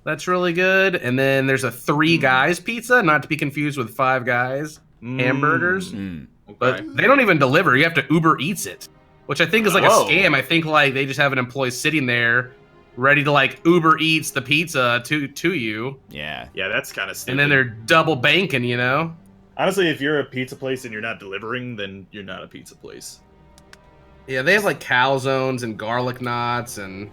that's really good. And then there's a Three Guys pizza, not to be confused with Five Guys hamburgers. Mm. But they don't even deliver. You have to Uber Eats it, which I think is like Whoa. a scam. I think like they just have an employee sitting there ready to like Uber Eats the pizza to you. Yeah. Yeah, that's kind of stupid. And then they're double banking, you know? Honestly, if you're a pizza place and you're not delivering, then you're not a pizza place. Yeah, they have like calzones and garlic knots and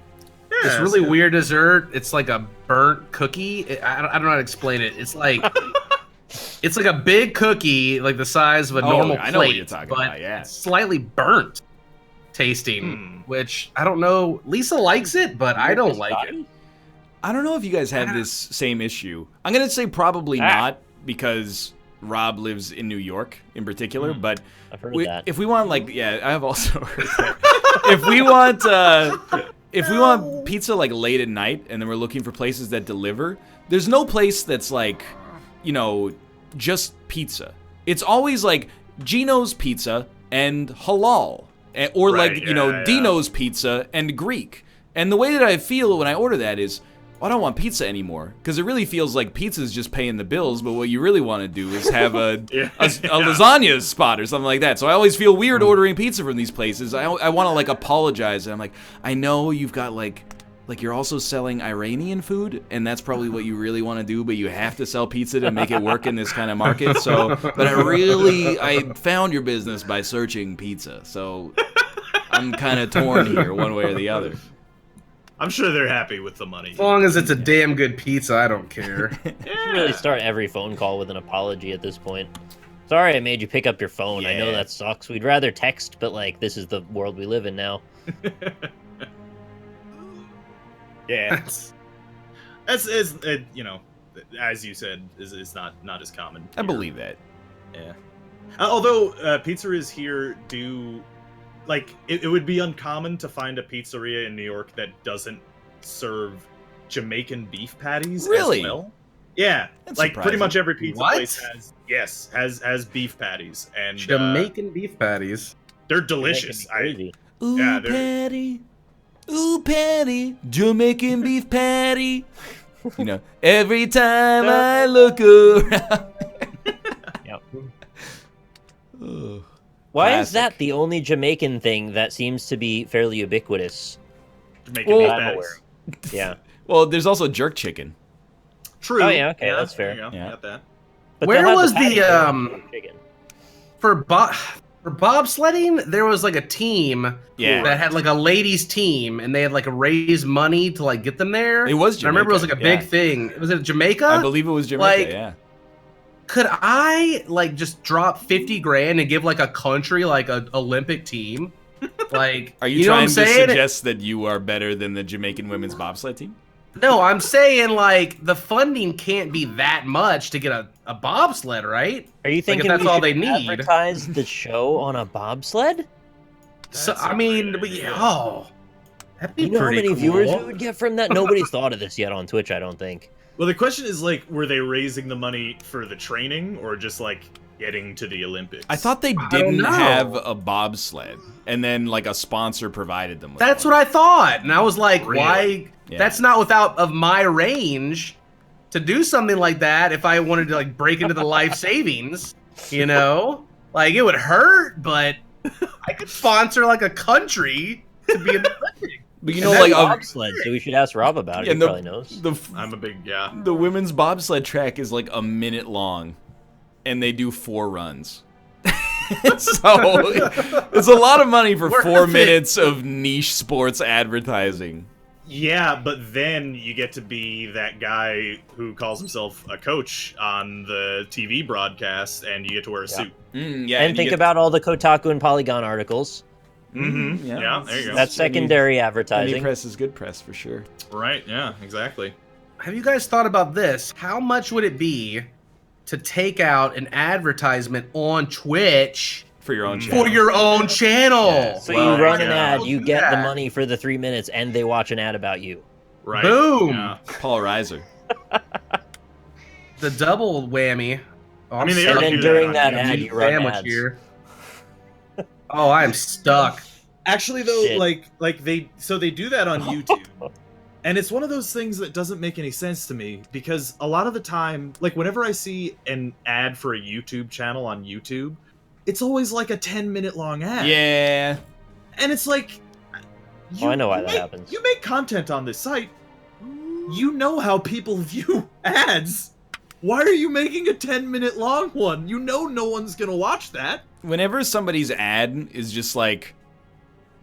Yeah, this really weird dessert. It's like a burnt cookie. I don't know how to explain it. It's like it's like a big cookie, like the size of a Oh, normal I know what plate, you're talking but about, yeah. it's slightly burnt tasting, which I don't know. Lisa likes it, but I don't like it. I don't know if you guys have this same issue. I'm gonna say probably not because Rob lives in New York in particular. But I've heard of that. if we want like, yeah, I have also heard that. If we want pizza like late at night and then we're looking for places that deliver, there's no place that's like, you know, just pizza. It's always like Gino's Pizza and halal, or Right, like, you know, yeah. Dino's Pizza and Greek. And the way that I feel when I order that is, I don't want pizza anymore, because it really feels like pizza's just paying the bills, but what you really want to do is have a lasagna spot or something like that. So I always feel weird ordering pizza from these places. I want to like apologize, and I'm like, I know you've got like you're also selling Iranian food, and that's probably what you really want to do, but you have to sell pizza to make it work in this kind of market. So, but I found your business by searching pizza, so I'm kind of torn here, one way or the other. I'm sure they're happy with the money. As long as it's a damn good pizza, I don't care. You should really start every phone call with an apology at this point. Sorry I made you pick up your phone. I know Yeah. that sucks. We'd rather text, but like this is the world we live in now. Yeah, that's you know, as you said, is not as common. I here. believe that. Yeah. Although pizzerias here do, like, it would be uncommon to find a pizzeria in New York that doesn't serve Jamaican beef patties. Really? As well. Yeah, That's like pretty surprising. much every pizza What? place has beef patties, and Jamaican beef patties. they're delicious. Crazy. Ooh, Yeah, they're- patty. Ooh, patty. Jamaican beef patty. You know, every time I look around. Yep. Ugh. Why is Classic. that the only Jamaican thing that seems to be fairly ubiquitous? Jamaican Well- beef I'm patties. aware. Yeah. Well, there's also jerk chicken. True. Oh, yeah, okay, that's fair. There you go. Yeah. Got that. But Where they'll have was patty the, for chicken. For bobsledding, there was like a team Yeah. that had like a ladies team, and they had like raised money to like get them there. It was And I remember it was like Jamaica, a big yeah. thing. Was it Jamaica? I believe it was Jamaica, like- yeah. Could I like just drop 50 grand and give like a country like a Olympic team? Like, Are you know what trying I'm to saying? suggest that you are better than the Jamaican women's bobsled team? No, I'm saying like the funding can't be that much to get a bobsled, right? Are you thinking that's we all should they need. advertise the show on a bobsled? So That's a I mean, great but, idea. that'd be You know how pretty many cool. viewers we would get from that? Nobody's thought of this yet on Twitch, I don't think. Well, the question is, like, were they raising the money for the training or just like getting to the Olympics? I thought they don't didn't know. have a bobsled, and then like a sponsor provided them with That's one. what I thought, and I was like, Really? why? Yeah. That's not without of my range to do something like that. If I wanted to like break into the life savings, you know, like it would hurt, but I could sponsor like a country to be in the But you And know, that like bobsled, so we should ask Rob about it. yeah, He probably knows. I'm a big the women's bobsled track is like a minute long, and they do 4 runs. So it's a lot of money for Worth 4 it. minutes of niche sports advertising. Yeah, but then you get to be that guy who calls himself a coach on the TV broadcast, and you get to wear a suit. Yeah, And you think get- about all the Kotaku and Polygon articles. Mm-hmm. yeah, Yeah, there you go. That's secondary Any advertising. press is good press for sure. Right, yeah, exactly. Have you guys thought about this? How much would it be to take out an advertisement on Twitch For your own channel. for your own channel? Yeah. So Well, you run an yeah. ad, you get the Yeah. money for the 3 minutes, and they watch an ad about you. Right. Boom. Yeah. Paul Reiser. The double whammy. Oh, I mean, they stuck And already then do during that that on ad, meat you run sandwich ads. here. Oh, I'm stuck. Actually, though, Shit. like they do that on YouTube, and it's one of those things that doesn't make any sense to me because a lot of the time, like whenever I see an ad for a YouTube channel on YouTube, it's always like a 10-minute long ad. Yeah. And it's like, I know why you that happens. You make content on this site. You know how people view ads. Why are you making a 10-minute long one? You know no one's gonna watch that. Whenever somebody's ad is just like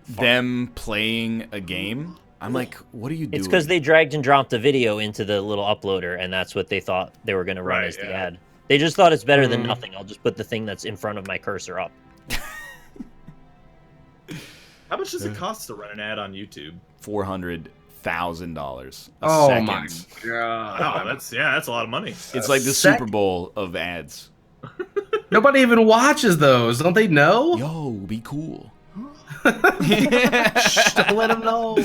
them playing a game, I'm like, what are you doing? It's because they dragged and dropped a video into the little uploader, and that's what they thought they were going to run Right, as the yeah. ad. They just thought it's better than Mm. nothing. I'll just put the thing that's in front of my cursor up. How much does it cost to run an ad on YouTube? $400,000 a Oh second. my god. Oh, that's a lot of money. It's like the Sec- Super Bowl of ads. Nobody even watches those. Don't they know? Yo, be cool. Shh, don't let them know.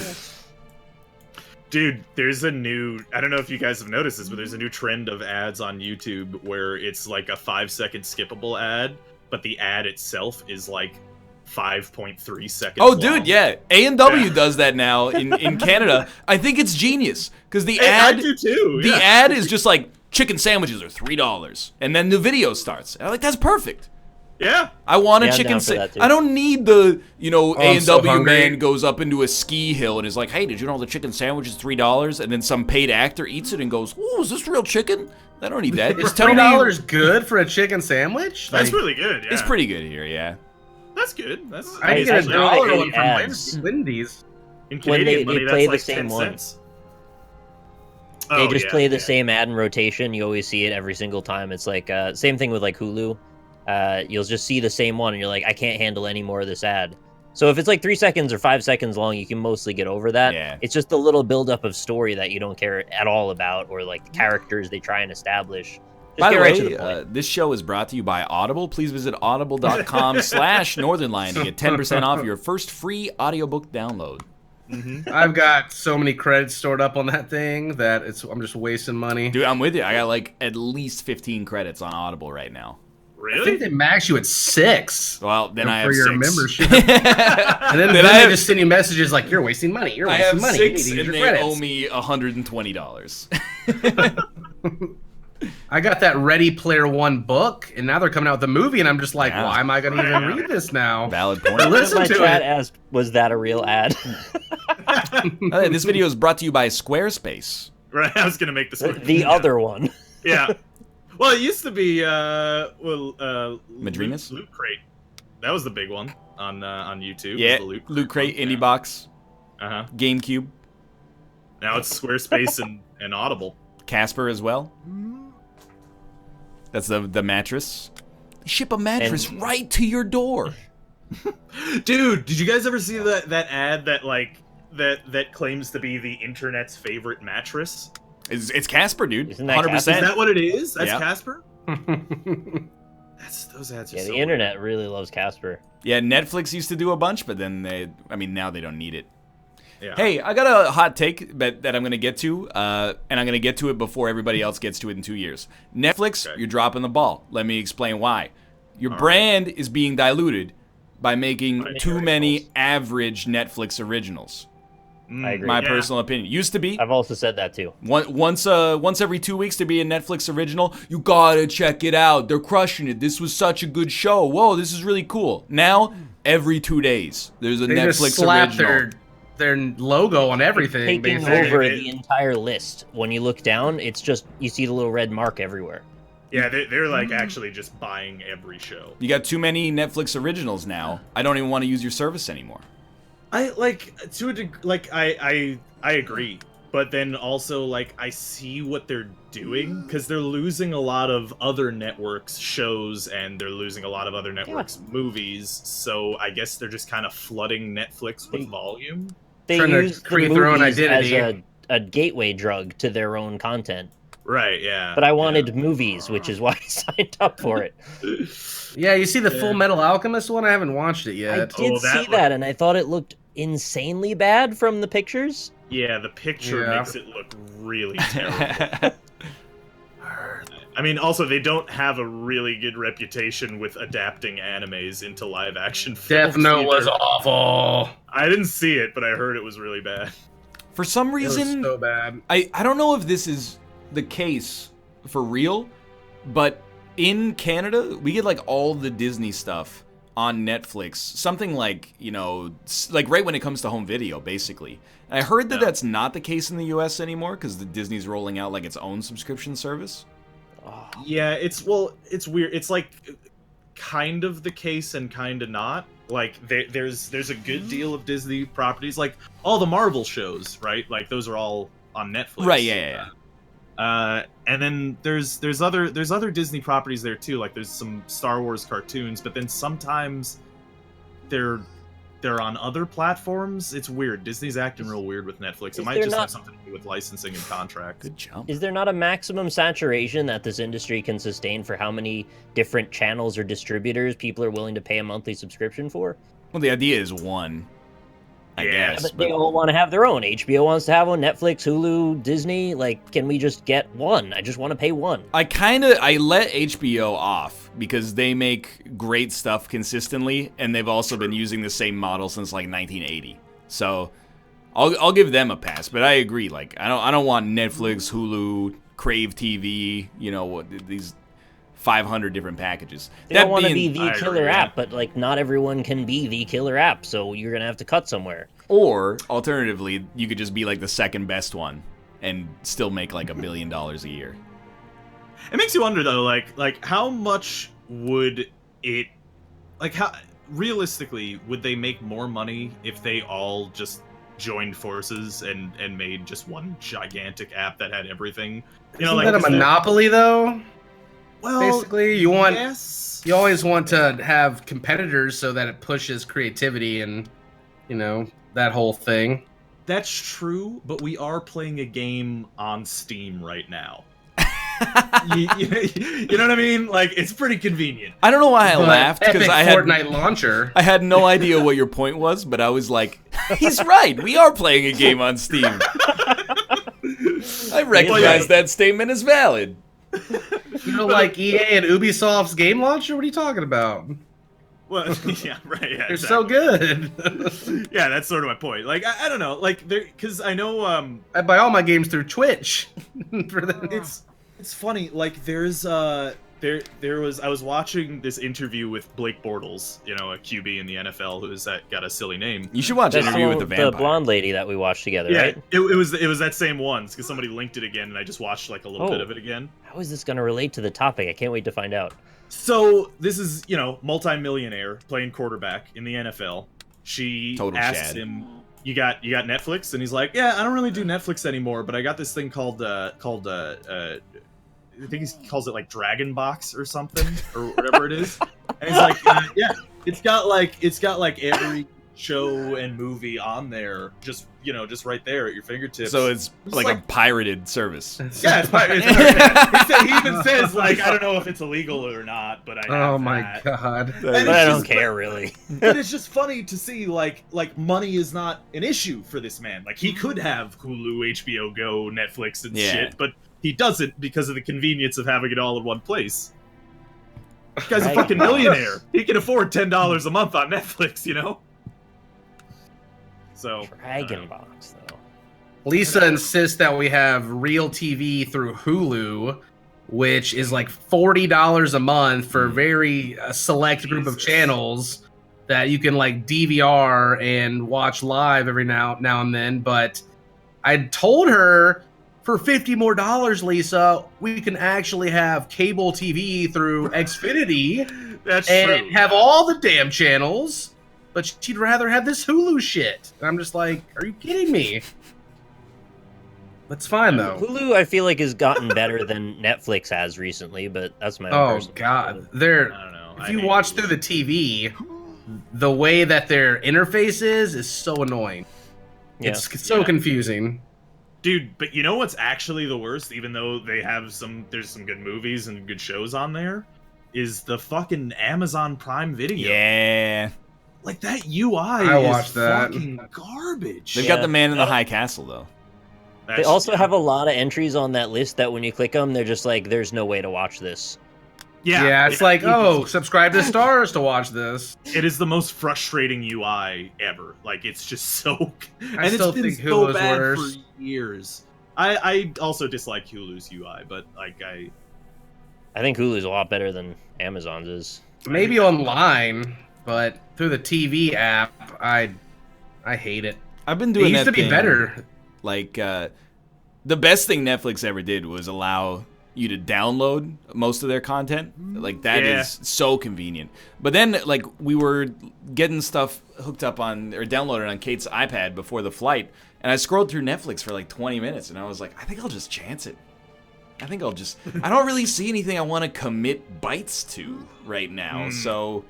Dude, there's a new, I don't know if you guys have noticed this, but there's a new trend of ads on YouTube where it's like a 5-second skippable ad, but the ad itself is like 5.3 seconds Oh, long. dude, yeah. A&W Yeah. does that now in Canada. I think it's genius because the Hey, I ad do too. the yeah. ad is just like chicken sandwiches are $3, and then the video starts. And I'm like, that's perfect. Yeah. I want a Yeah, I'm chicken down for that, sandwich. too. I don't need the, I'm so A&W hungry. man goes up into a ski hill and is like, hey, did you know the chicken sandwich is $3? And then some paid actor eats it and goes, ooh, is this real chicken? I don't need that. Is Just tell me $3 good for a chicken sandwich? That's Like, really good. Yeah. It's pretty good here, yeah. That's good. That's I can Hey, get a it's actually dollar really one from ads. Wendy's. in when Canadian they money, play that's the like same 10 one. cents. They Oh, just yeah, play the yeah. same ad in rotation. You always see it every single time. It's like same thing with like Hulu. You'll just see the same one, and you're like, I can't handle any more of this ad. So if it's like 3 seconds or 5 seconds long, you can mostly get over that. Yeah. It's just the little buildup of story that you don't care at all about, or like the characters they try and establish. Just By get the right way, to the point. this show is brought to you by Audible. Please visit audible.com/northernline to get 10% off your first free audiobook download. I've got so many credits stored up on that thing that I'm just wasting money. Dude, I'm with you. I got like at least 15 credits on Audible right now. I think Really? they max you at 6. Well, then I have for your 6. membership. And then, Then I they have- just send you messages like, you're wasting money. You're I wasting have money. 6 you need to and use they your credits. owe me $120. I got that Ready Player One book, and now they're coming out with a movie, and I'm just like, Yeah. why am I going to even read this now? Valid But point. listen My to chat it. asked, was that a real ad? This video is brought to you by Squarespace. Right. I was gonna make this one. The other one. Yeah. Well, it used to be Madrinas? Loot Crate. That was the big one on YouTube. Yeah, was the Loot Crate, one, Indie Box, Yeah. Uh-huh. GameCube, Now it's Squarespace and Audible. Casper as well. That's the mattress. They ship a mattress And- right to your door. Dude, did you guys ever see that ad that like that claims to be the internet's favorite mattress? It's Casper, dude. Isn't that 100%. Is that what it is? That's Yeah. Casper? Those ads are Yeah, so the internet really loves Casper. Yeah, Netflix used to do a bunch, but then now they don't need it. Yeah. Hey, I got a hot take that I'm going to get to, and I'm going to get to it before everybody else gets to it in 2 years. Netflix, Okay. you're dropping the ball. Let me explain why. Your brand is being diluted by making Right. too many average Netflix originals. I agree. My Yeah. personal opinion. Used to be I've also said that too. once every 2 weeks to be a Netflix original. You gotta check it out. They're crushing it. This was such a good show. Whoa, this is really cool. Now every 2 days there's a They Netflix just slap original. their logo on everything. Taking Basically. over the entire list. When you look down, it's just you see the little red mark everywhere. Yeah, they're like actually just buying every show. You got too many Netflix originals now. I don't even want to use your service anymore. I like to a like I agree, but then also like I see what they're doing because they're losing a lot of other networks shows and they're losing a lot of other networks movies. So I guess they're just kind of flooding Netflix with volume. They Trying to use create the their own movies identity. as a gateway drug to their own content. Right? Yeah. But I wanted movies, which is why I signed up for it. Yeah, you see the Full Metal Alchemist one? I haven't watched it I yet. did see that, and I thought it looked insanely bad from the pictures. Yeah, the picture Yeah. makes it look really terrible. I mean, also they don't have a really good reputation with adapting animes into live action films. Death Note was either. awful. I didn't see it, but I heard it was really bad. For some It was reason, so bad. I don't know if this is the case for real, but in Canada, we get like all the Disney stuff on Netflix. Something like, like right when it comes to home video, basically. And I heard that that's not the case in the US anymore because the Disney's rolling out like its own subscription service. Yeah, it's weird. It's like kind of the case and kind of not. Like there's a good deal of Disney properties, like all the Marvel shows, right? Like those are all on Netflix. Right, yeah. And then there's other Disney properties there too. Like there's some Star Wars cartoons, but then sometimes they're on other platforms. It's weird. Disney's acting real weird with Netflix. It might just have something to do with licensing and contracts. Good job. Is there not a maximum saturation that this industry can sustain for how many different channels or distributors people are willing to pay a monthly subscription for? Well, the idea is one, I Yeah, guess. But they all want to have their own. HBO wants to have one. Netflix, Hulu, Disney. Like, can we just get one? I just want to pay one. I let HBO off because they make great stuff consistently, and they've also been using the same model since like 1980. So I'll give them a pass. But I agree. Like I don't want Netflix, Hulu, Crave TV. These 500 different packages. They don't want to be I the killer agree, app, but like not everyone can be the killer app, so you're gonna have to cut somewhere. Or alternatively, you could just be like the second best one and still make like $1 billion a year. It makes you wonder though, like how much would it, like how realistically would they make more money if they all just joined forces and made just one gigantic app that had everything? Isn't that a monopoly though? Well, Basically, you yes. always want to have competitors so that it pushes creativity and that whole thing. That's true, but we are playing a game on Steam right now. you know what I mean? Like, it's pretty convenient. I don't know why I But laughed because Epic I had Fortnite launcher. I had no idea what your point was, but I was like, he's right. We are playing a game on Steam. I recognize that statement as valid. Like EA and Ubisoft's game launcher? What are you talking about? Well, yeah, right. Yeah, They're so good. Yeah, that's sort of my point. Like, I don't know, like, because I know I buy all my games through Twitch. it's funny. Like, there's there was I was watching this interview with Blake Bortles, a QB in the NFL who's got a silly name. You should watch That's Interview with the Vampire. the blonde lady that we watched together, Yeah, right? it was that same one because somebody linked it again, and I just watched like a little bit of it again. How is this going to relate to the topic? I can't wait to find out. So this is, multi-millionaire playing quarterback in the NFL. She Total asks Chad. him, "You got Netflix?" And he's like, "Yeah, I don't really do Netflix anymore, but I got this thing called I think he calls it like Dragon Box or something or whatever it is." And he's like, "Yeah, it's got like every show and movie on there, just right there at your fingertips." So it's like a pirated service. Yeah, it's fine. He even says, like, I don't know if it's illegal or not, but I have Oh my that. god. But it's I don't just- care, really. But it's just funny to see, like money is not an issue for this man. Like, he could have Hulu, HBO Go, Netflix, and Yeah. shit, but he doesn't because of the convenience of having it all in one place. This guy's a Right. fucking millionaire. He can afford $10 a month on Netflix, So, Dragon Box, though. Lisa insists that we have real TV through Hulu, which is like $40 a month for a very select group of Jesus. channels. that you can like DVR and watch live every now and then. But I told her for $50 more, Lisa, we can actually have cable TV through Xfinity That's and true. have all the damn channels. But she'd rather have this Hulu shit. And I'm just like, are you kidding me? That's fine though. Hulu, I feel like, has gotten better than Netflix has recently, but that's my own Oh personal god, opinion. they're I don't know. if you watch through the TV, the way that their interface is so annoying. Yeah. It's so Yeah. confusing. Dude, but you know what's actually the worst, even though there's some good movies and good shows on there, is the fucking Amazon Prime Video. Yeah. Like that UI I is watched that. fucking garbage. They've Yeah. got the Man in the High Castle, though. They also have a lot of entries on that list that when you click them, they're just like, there's no way to watch this. Yeah, it's like, oh, subscribe to Stars to watch this. It is the most frustrating UI ever. Like it's just so. I still it's been think so Hulu's bad worse. for years. I also dislike Hulu's UI, but like I think Hulu's a lot better than Amazon's is. Maybe online, but through the TV app, I hate it. I've been It doing used that to be thing, better. Like, the best thing Netflix ever did was allow you to download most of their content. Like, that is Yeah. so convenient. But then, like, we were getting stuff hooked up on, or downloaded on Kate's iPad before the flight, and I scrolled through Netflix for like 20 minutes, and I was like, I think I'll just chance it. I don't really see anything I want to commit bites to right now, so...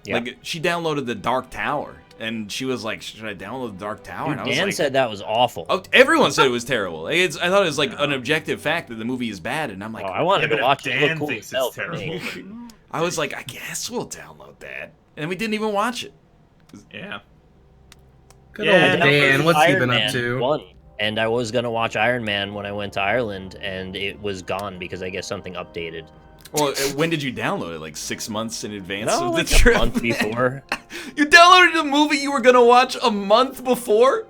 Yeah. Like, she downloaded The Dark Tower, and she was like, should I download The Dark Tower? And I was Dan like, said that was awful. oh, everyone said it was terrible. I thought it was like an objective fact that the movie is bad, and I'm like, Oh, I wanted but to if watch it. It Dan looked cool thinks as hell it's for me. terrible. I was like, I guess we'll download that, and we didn't even watch it. Yeah. Good Yeah, old I Dan, what's he Iron been Man up to? 1, and I was gonna watch Iron Man when I went to Ireland, and it was gone because I guess something updated. Well, when did you download it? Like 6 months in advance No, of the like trip? a month before. You downloaded a movie you were gonna watch a month before.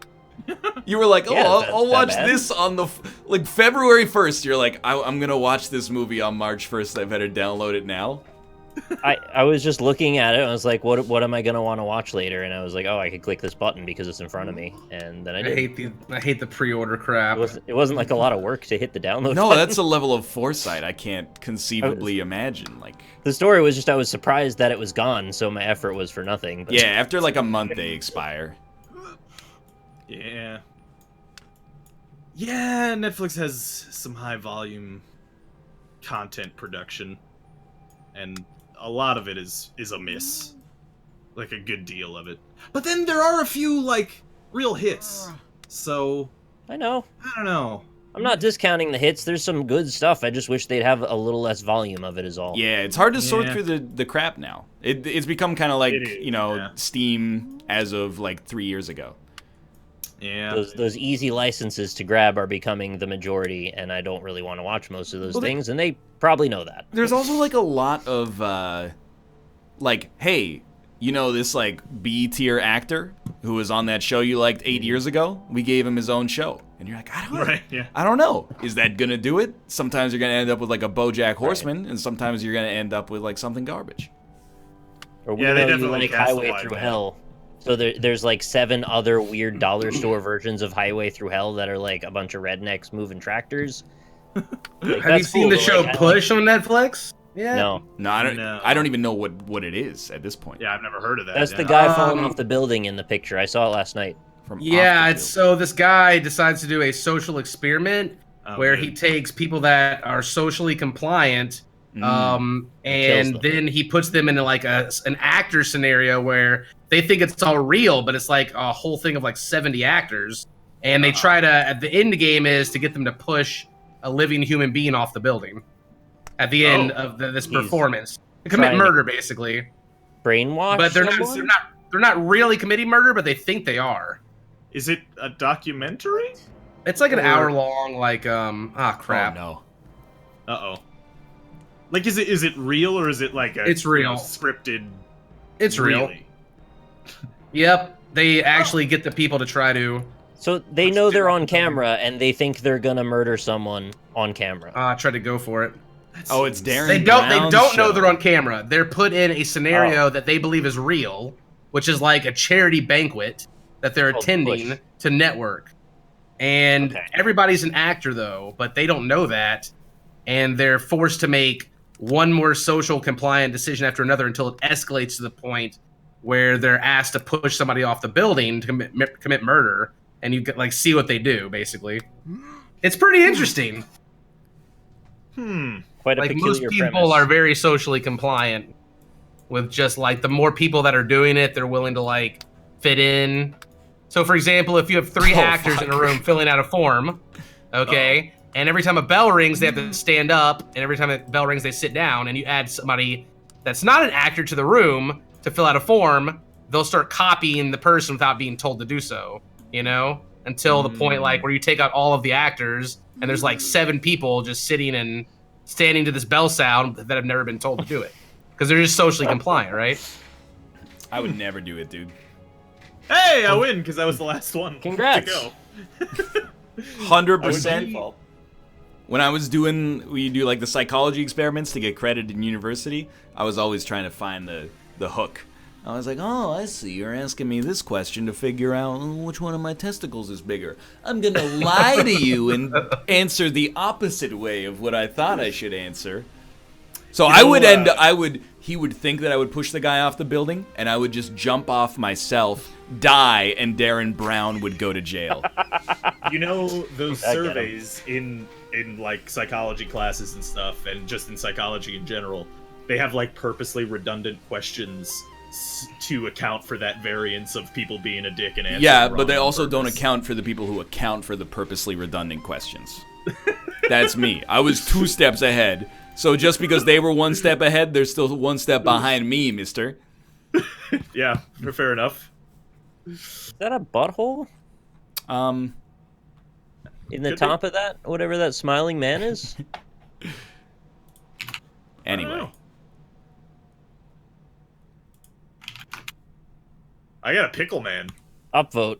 You were like, oh, Yeah, I'll that watch bad? this on the like February 1st. You're like, I'm gonna watch this movie on March 1st. I better download it now. I was just looking at it, and I was like, what am I gonna want to watch later? And I was like, oh, I could click this button because it's in front of me, and then I I did. hate the pre-order crap. It wasn't like a lot of work to hit the download No, button. that's a level of foresight I can't conceivably imagine. Like, The story was just I was surprised that it was gone, so my effort was for nothing. But yeah, after like a month they expire. Yeah. Yeah, Netflix has some high volume content production, and a lot of it is a miss. Like a good deal of it. But then there are a few like real hits. So I know. I don't know. I'm not discounting the hits. There's some good stuff. I just wish they'd have a little less volume of it is all. Yeah, it's hard to sort Yeah. through the crap now. It's become kind of like, It is, you know, yeah. Steam as of like 3 years ago. Yeah. Those easy licenses to grab are becoming the majority, and I don't really want to watch most of those Well, things, and they probably know that. There's also like a lot of like, hey, you know this like B tier actor who was on that show you liked 8 years ago? We gave him his own show. And you're like, Right, yeah. I don't know. Is that gonna do it? Sometimes you're gonna end up with like a BoJack Horseman, and sometimes you're gonna end up with like something garbage. Or Yeah, we they know you definitely like cast a Highway lot Through better. Hell. So there's like 7 other weird dollar store versions of Highway Through Hell that are like a bunch of rednecks moving tractors. Like, Have you that's seen cool, the but, show like, I like- Push on Netflix? Yeah. No, No, I don't. No. I don't even know what it is at this point. Yeah, I've never heard of that. that's yeah. the guy falling Um, off the building in the picture. I saw it last night. From Yeah, off the it's field. so this guy decides to do a social experiment Oh, where good. he takes people that are socially compliant Mm. and them. then he puts them into like an actor scenario where they think it's all real, but it's like a whole thing of like 70 actors, and they try to, at the end game is to get them to push a living human being off the building at the end of this He's performance to commit trying to murder basically, Brainwash. but they're someone? not really committing murder, but they think they are. Is it a documentary? It's like an Or- hour long, like crap. Oh no. Uh-oh. Like, is it real or is it like a It's real. scripted? It's real. Really? Yep, they actually get the people to try to So they know they're on camera and they think they're gonna murder someone on camera. try to go for it. Oh, it's Darren. They don't Brown's know show. they're on camera. They're put in a scenario that they believe is real, which is like a charity banquet that they're Called attending Push. to network. And Okay. everybody's an actor though, but they don't know that, and they're forced to make one more social compliant decision after another until it escalates to the point where they're asked to push somebody off the building to commit murder, and you get like see what they do basically. It's pretty interesting. Quite a Like most peculiar people premise. are very socially compliant with just like the more people that are doing it, they're willing to like fit in. So for example, if you have 3 Oh, actors in a room filling out a form, okay, and every time a bell rings, they have to stand up, and every time a bell rings, they sit down, and you add somebody that's not an actor to the room to fill out a form, they'll start copying the person without being told to do so, you know, until the point like where you take out all of the actors, and there's like 7 people just sitting and standing to this bell sound that have never been told to do it because they're just socially compliant, right? I would never do it, dude. Hey, I win because that was the last one. Congrats. To go. 100%. Default. When I was doing, we do like the psychology experiments to get credit in university, I was always trying to find the hook. I was like, oh, I see, you're asking me this question to figure out which one of my testicles is bigger. I'm gonna lie to you and answer the opposite way of what I thought I should answer. So he would think that I would push the guy off the building, and I would just jump off myself, die, and Darren Brown would go to jail. You know those I get 'em. surveys in like psychology classes and stuff, and just in psychology in general, they have like purposely redundant questions to account for that variance of people being a dick and answering Yeah, wrong but they on also don't purpose. account for the people who account for the purposely redundant questions. That's me. I was 2 steps ahead. So just because they were 1 step ahead, they're still 1 step behind me, mister. Yeah, fair enough. Is that a butthole? In the Could top of that? Whatever that smiling man is? Anyway. I got a pickle man. Upvote.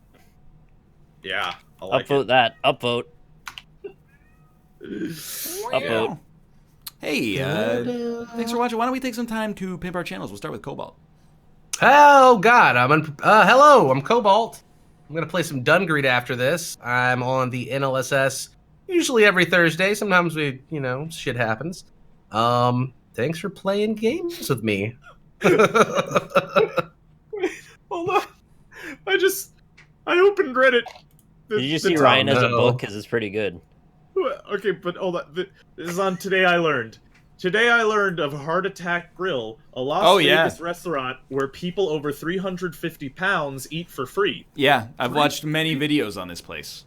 Yeah, I like Upvote it. that. Upvote. Upvote. Hey, thanks for watching. Why don't we take some time to pimp our channels? We'll start with Cobalt. Oh God, hello, I'm Cobalt. I'm gonna play some Dungreed after this. I'm on the NLSS usually every Thursday. Sometimes shit happens. Thanks for playing games with me. Hold on. I opened Reddit. Did you see Ryan as a no. book? Because it's pretty good. Okay, but hold on. This is on Today I Learned. Today I learned of Heart Attack Grill, a Las Vegas restaurant where people over 350 pounds eat for free. Yeah, I've watched many videos on this place.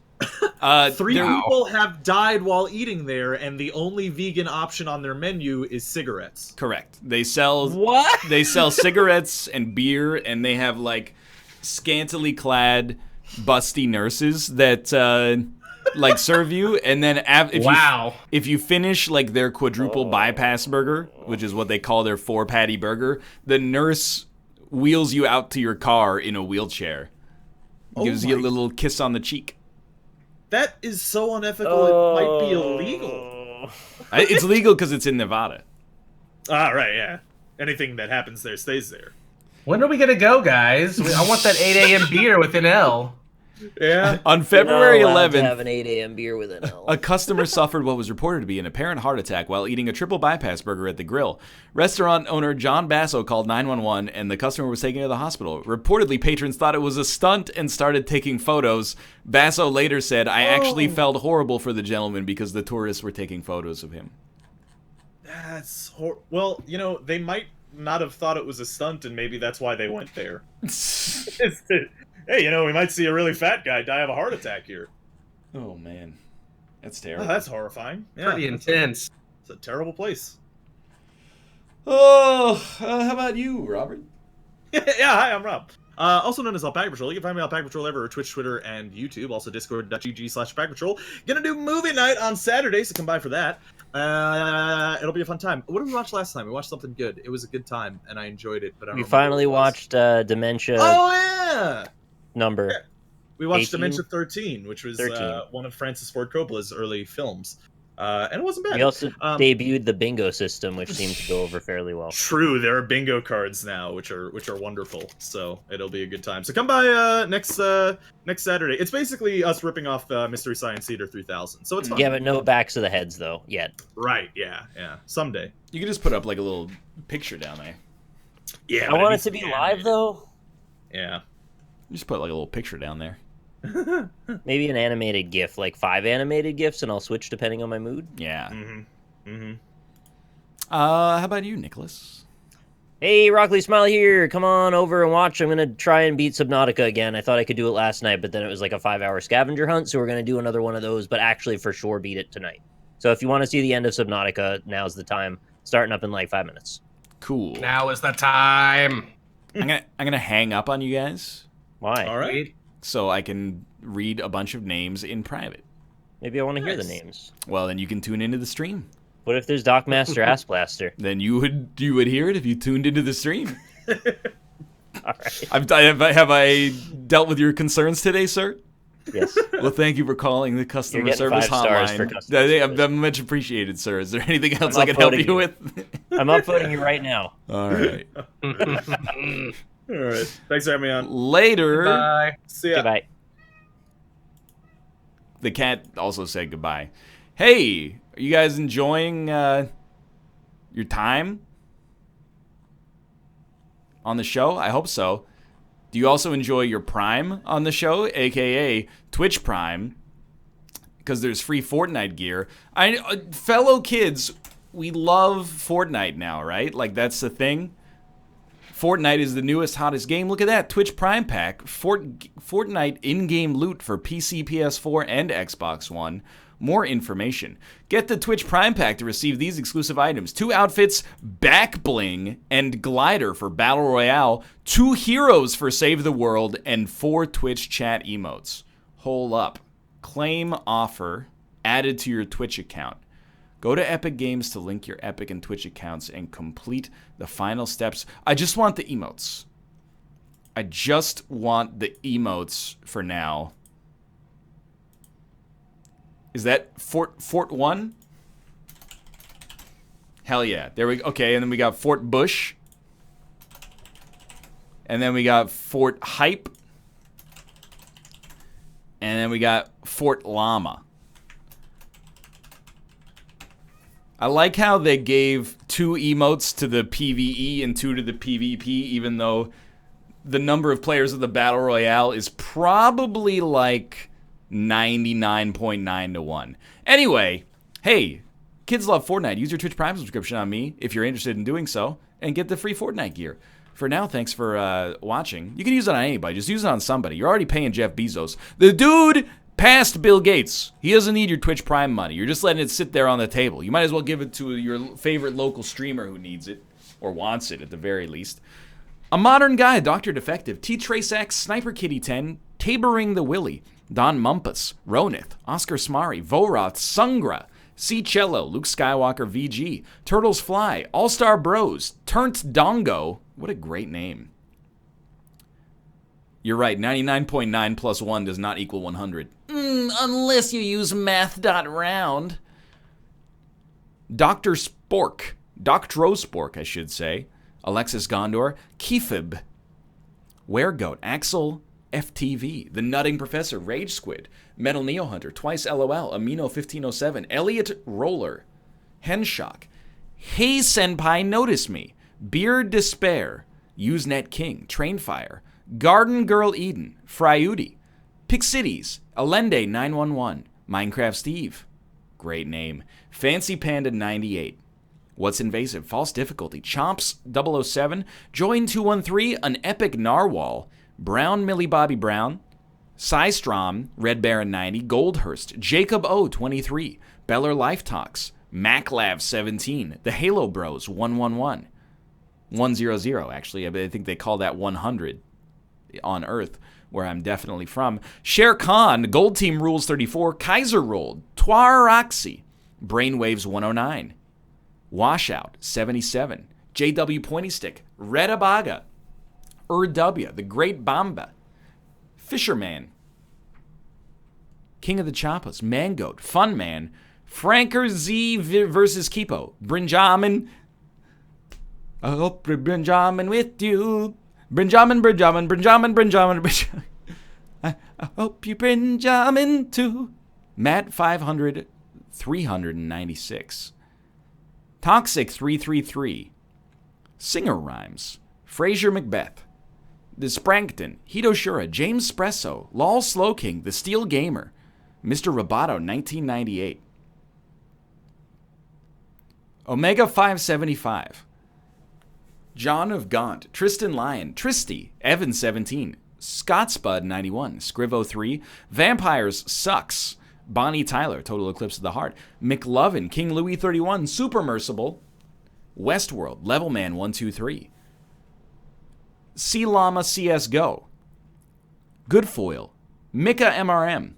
3 people have died while eating there, and the only vegan option on their menu is cigarettes. Correct. They sell What? They sell cigarettes and beer, and they have like scantily clad, busty nurses that like serve you, and then if you finish like their quadruple bypass burger, which is what they call their 4-patty burger, the nurse wheels you out to your car in a wheelchair, gives you a little kiss on the cheek. That is so unethical, it might be illegal. It's legal because it's in Nevada. Ah, right, yeah. Anything that happens there stays there. When are we gonna go, guys? I want that 8 a.m. beer with an L. Yeah. On February You're not allowed to 11th, have an 8 a.m. beer with an L. a customer suffered what was reported to be an apparent heart attack while eating a triple bypass burger at the grill. Restaurant owner John Basso called 911 and the customer was taken to the hospital. Reportedly, patrons thought it was a stunt and started taking photos. Basso later said, I actually felt horrible for the gentleman because the tourists were taking photos of him. That's well, you know, they might not have thought it was a stunt, and maybe that's why they went there. Hey, you know, we might see a really fat guy die of a heart attack here. Oh, man. That's Oh, terrible. that's horrifying. Yeah, Pretty intense. it's a terrible place. Oh, how about you, Robert? Yeah, hi, I'm Rob. Also known as Alpaca Patrol. You can find me on Alpaca Patrol everywhere, Twitch, Twitter, and YouTube. Also discord.gg/Alpaca Patrol. Gonna do movie night on Saturday, so come by for that. It'll be a fun time. What did we watch last time? We watched something good. It was a good time, and I enjoyed it. But I don't We remember what finally it was. watched Dementia Oh yeah, number. we watched 18? Dementia 13, which was 13. One of Francis Ford Coppola's early films. and it wasn't bad. We also Um, debuted the bingo system, which seemed to go over fairly well. True, there are bingo cards now, which are wonderful. So it'll be a good time. So come by next Saturday. It's basically us ripping off Mystery Science Theater 3000. So it's fun. Yeah, but no backs of the heads though yet. Right? Yeah. Someday. You can just put up like a little picture down there. Yeah. I want it to be live though. Yeah. You just put like a little picture down there. Maybe an animated GIF, like 5 animated GIFs, and I'll switch depending on my mood. Yeah. Mm-hmm. How about you, Nicholas? Hey, Rockley Smile here. Come on over and watch. I'm gonna try and beat Subnautica again. I thought I could do it last night, but then it was like a 5-hour scavenger hunt, so we're gonna do another one of those. But actually, for sure, beat it tonight. So if you want to see the end of Subnautica, now's the time. Starting up in like 5 minutes. Cool. Now is the time. I'm gonna hang up on you guys Why? All right. so I can read a bunch of names in private. Maybe I want to hear the Nice. names. Well, then you can tune into the stream. What if there's Doc Master Ass Blaster? Then you would hear it if you tuned into the stream. All right. Have I dealt with your concerns today, sir? Yes. Well, thank you for calling the customer You're getting service 5 stars for hotline. customer I'm service. much appreciated, sir. Is there anything else I'm I can help upvoting you you. with? I'm upvoting you right now. All right. All right. Thanks for having me on. Later. Bye. See ya. Goodbye. The cat also said goodbye. Hey, are you guys enjoying your time on the show? I hope so. Do you also enjoy your Prime on the show, aka Twitch Prime? Because there's free Fortnite gear. Fellow kids, we love Fortnite now, right? Like that's the thing. Fortnite is the newest, hottest game. Look at that, Twitch Prime Pack. Fortnite in-game loot for PC, PS4, and Xbox One. More information. Get the Twitch Prime Pack to receive these exclusive items. 2 outfits, back bling, and glider for Battle Royale. 2 heroes for Save the World, and 4 Twitch chat emotes. Hold up. Claim offer added to your Twitch account. Go to Epic Games to link your Epic and Twitch accounts and complete the final steps. I just want the emotes. I just want the emotes for now. Is that Fort 1? Hell yeah. There we go. Okay, and then we got Fort Bush. And then we got Fort Hype. And then we got Fort Llama. I like how they gave 2 emotes to the PvE and 2 to the PvP, even though the number of players of the Battle Royale is probably like 99.9 to 1. Anyway, hey, kids love Fortnite. Use your Twitch Prime subscription on me if you're interested in doing so, and get the free Fortnite gear. For now, thanks for watching. You can use it on anybody. Just use it on somebody. You're already paying Jeff Bezos. The dude passed Bill Gates. He doesn't need your Twitch Prime money. You're just letting it sit there on the table. You might as well give it to your favorite local streamer who needs it, or wants it at the very least. A Modern Guy, Dr. Defective, T-Trace X, Sniper Kitty 10, Tabering the Willy, Don Mumpus, Ronith, Oscar Smari, Voroth, Sungra, C. Cello, Luke Skywalker VG, Turtles Fly, All-Star Bros, Turnt Dongo. What a great name. You're right, 99.9 plus 1 does not equal 100. Unless you use math.round. Dr. Spork, Doctrospork, I should say, Alexis Gondor, Kefib, Weregoat, Axel FTV, The Nutting Professor, Rage Squid, Metal Neo Hunter, Twice LOL, Amino 1507, Elliot Roller, Henshock, Hey Senpai Notice Me, Beard Despair, Usenet King, Trainfire, Garden Girl Eden, Fryudi, Pixities, Allende 911, Minecraft Steve, great name, Fancy Panda 98, What's Invasive, False Difficulty, Chomps 007, Join 213, An Epic Narwhal, Brown Millie Bobby Brown, Systrom, Red Baron 90, Goldhurst, Jacob O 23, Beller Life Talks, MacLav 17, The Halo Bros 111, 100 actually, I think they call that 100 on Earth, where I'm definitely from. Shere Khan, Gold Team Rules 34, Kaiser Rolled, Twaroxy, Brainwaves 109, Washout 77, JW Pointy Stick, Red Abaga, W, The Great Bamba, Fisherman, King of the Chappas, Mangoat, Funman, Franker Z versus Kipo. Brinjamin. I hope Brinjamin with you. Brinjamin. I hope you Brinjamin too. Matt 500, 396. Toxic 333. Singer Rhymes. Fraser Macbeth. The Sprankton. Hito Shura. James Spresso. Lol Slow King. The Steel Gamer. Mr. Roboto 1998. Omega 575. John of Gaunt. Tristan Lyon. Tristy. Evan 17. Scottspud 91. Scrivo 3. Vampires Sucks. Bonnie Tyler. Total Eclipse of the Heart. McLovin. King Louis 31. Super Mercible. Westworld. Levelman 123. Sea Llama CSGO. Goodfoil. Mika MRM.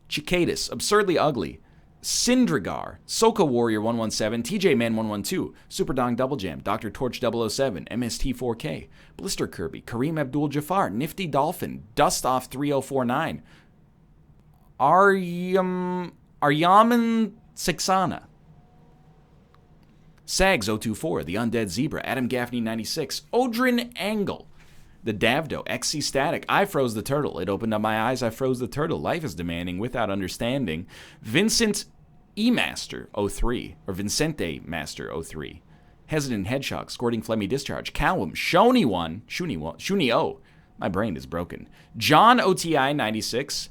Cicadus. Absurdly Ugly. Syndragar, Soka Warrior 117, TJ Man 112, Super Dong Double Jam, Dr. Torch 007, MST 4K, Blister Kirby, Kareem Abdul Jafar, Nifty Dolphin, Dust Off 3049, Aryaman Sixana, Sags 024, The Undead Zebra, Adam Gaffney 96, Odrin Angle, The Davdo, XC Static, I Froze the Turtle, It Opened Up My Eyes, I Froze the Turtle, Life is Demanding Without Understanding, Vincent E-Master 03, or Vincente Master 03, Hesitant Headshock, Squirting Phlegmy Discharge, Callum, Shuni O, my brain is broken, John OTI 96,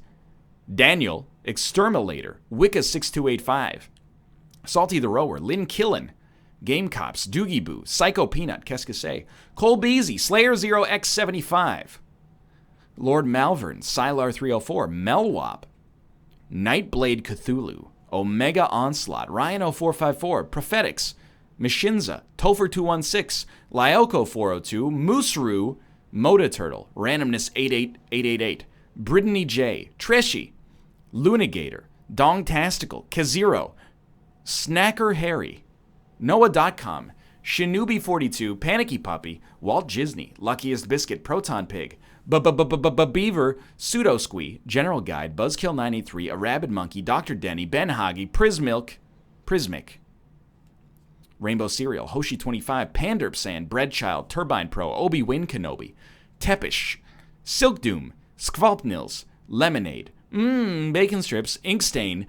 Daniel, Exterminator, Wicca 6285, Salty the Rower, Lynn Killen, Game Cops, Doogie Boo, Psycho Peanut, Qu'est-ce que c'est, Cole Beasy, Slayer 0x75, Lord Malvern, Sylar 304, Melwop, Nightblade Cthulhu, Omega Onslaught, Ryan 0454, Prophetics, Mishinza, Topher 216, Lyoko 402, Mooseru, Moda Turtle, Randomness 88888, Brittany J, Treshy, Lunigator, Dongtastical, Kazero, Snacker Harry, Noah.com, Shinobi42, Panicky Puppy, Walt Disney, Luckiest Biscuit, Proton Pig, Beaver, Pseudo Squee, General Guide, Buzzkill 93, A Rabid Monkey, Dr. Denny, Ben Hoggy, Prismic, Rainbow Cereal, Hoshi 25, Panderp Sand, Breadchild, Turbine Pro, Obi-Wan Kenobi, Tepish, Silk Doom, Skvalpnils, Lemonade, Bacon Strips, Inkstain,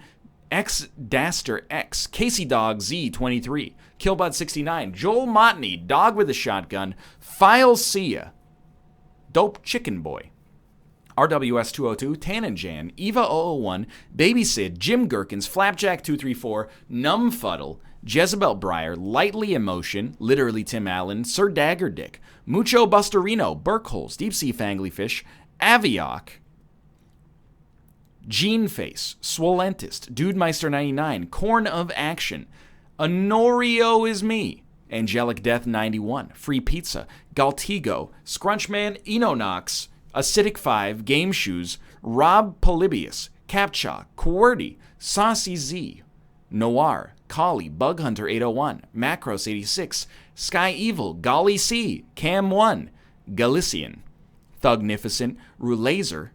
X Daster X, Casey Dog Z23, Killbot 69, Joel Motney, Dog with a Shotgun, File Sia, Dope Chicken Boy, RWS 202, Tannenjan, Eva 001, Baby Sid, Jim Gherkins, Flapjack 234, Numfuddle, Jezebel Breyer, Lightly Emotion, literally Tim Allen, Sir Daggerdick, Mucho Busterino, Burkholes, Deep Sea Fanglyfish, Aviok, Gene Face, Swolentist, Dudemeister 99, Corn of Action, Honorio is Me, Angelic Death 91, Free Pizza, Galtigo, Scrunchman, Enonox, Acidic 5, Game Shoes, Rob Polybius, Captcha, QWERTY, Saucy Z, Noir, Collie, Bug Hunter 801, Macros 86, Sky Evil, Golly C, Cam 1, Galician, Thugnificent, Rulaser,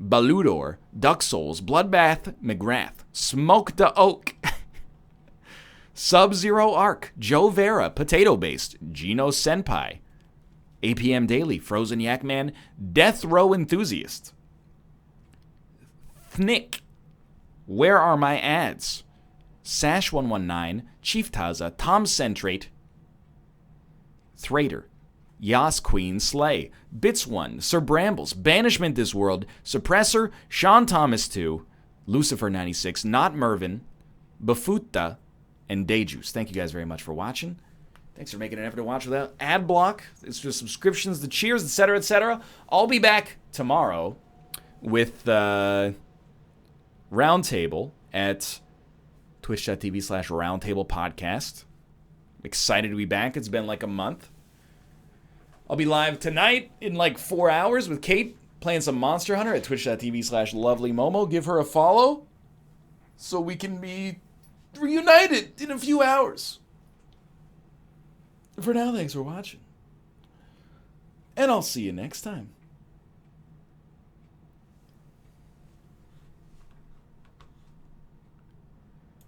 Baludor, Duck Souls, Bloodbath, McGrath, Smoke the Oak, Sub-Zero Arc, Joe Vera, Potato Based, Gino Senpai, APM Daily, Frozen Yakman, Death Row Enthusiast, Thnick, Where Are My Ads, Sash 119, Chief Taza, Tom Centrate, Thrader, Yas Queen, Slay, Bits1, Sir Brambles, Banishment This World, Suppressor, Sean Thomas 2, Lucifer 96, Not Mervin, Bafutta, and Dayjuice. Thank you guys very much for watching. Thanks for making an effort to watch without ad block. It's just subscriptions, the cheers, etc., etc. I'll be back tomorrow with Roundtable at twitch.tv/Roundtable Podcast. I'm excited to be back. It's been like a month. I'll be live tonight in like 4 hours with Kate playing some Monster Hunter at twitch.tv/LovelyMomo. Give her a follow so we can be reunited in a few hours. For now, thanks for watching. And I'll see you next time.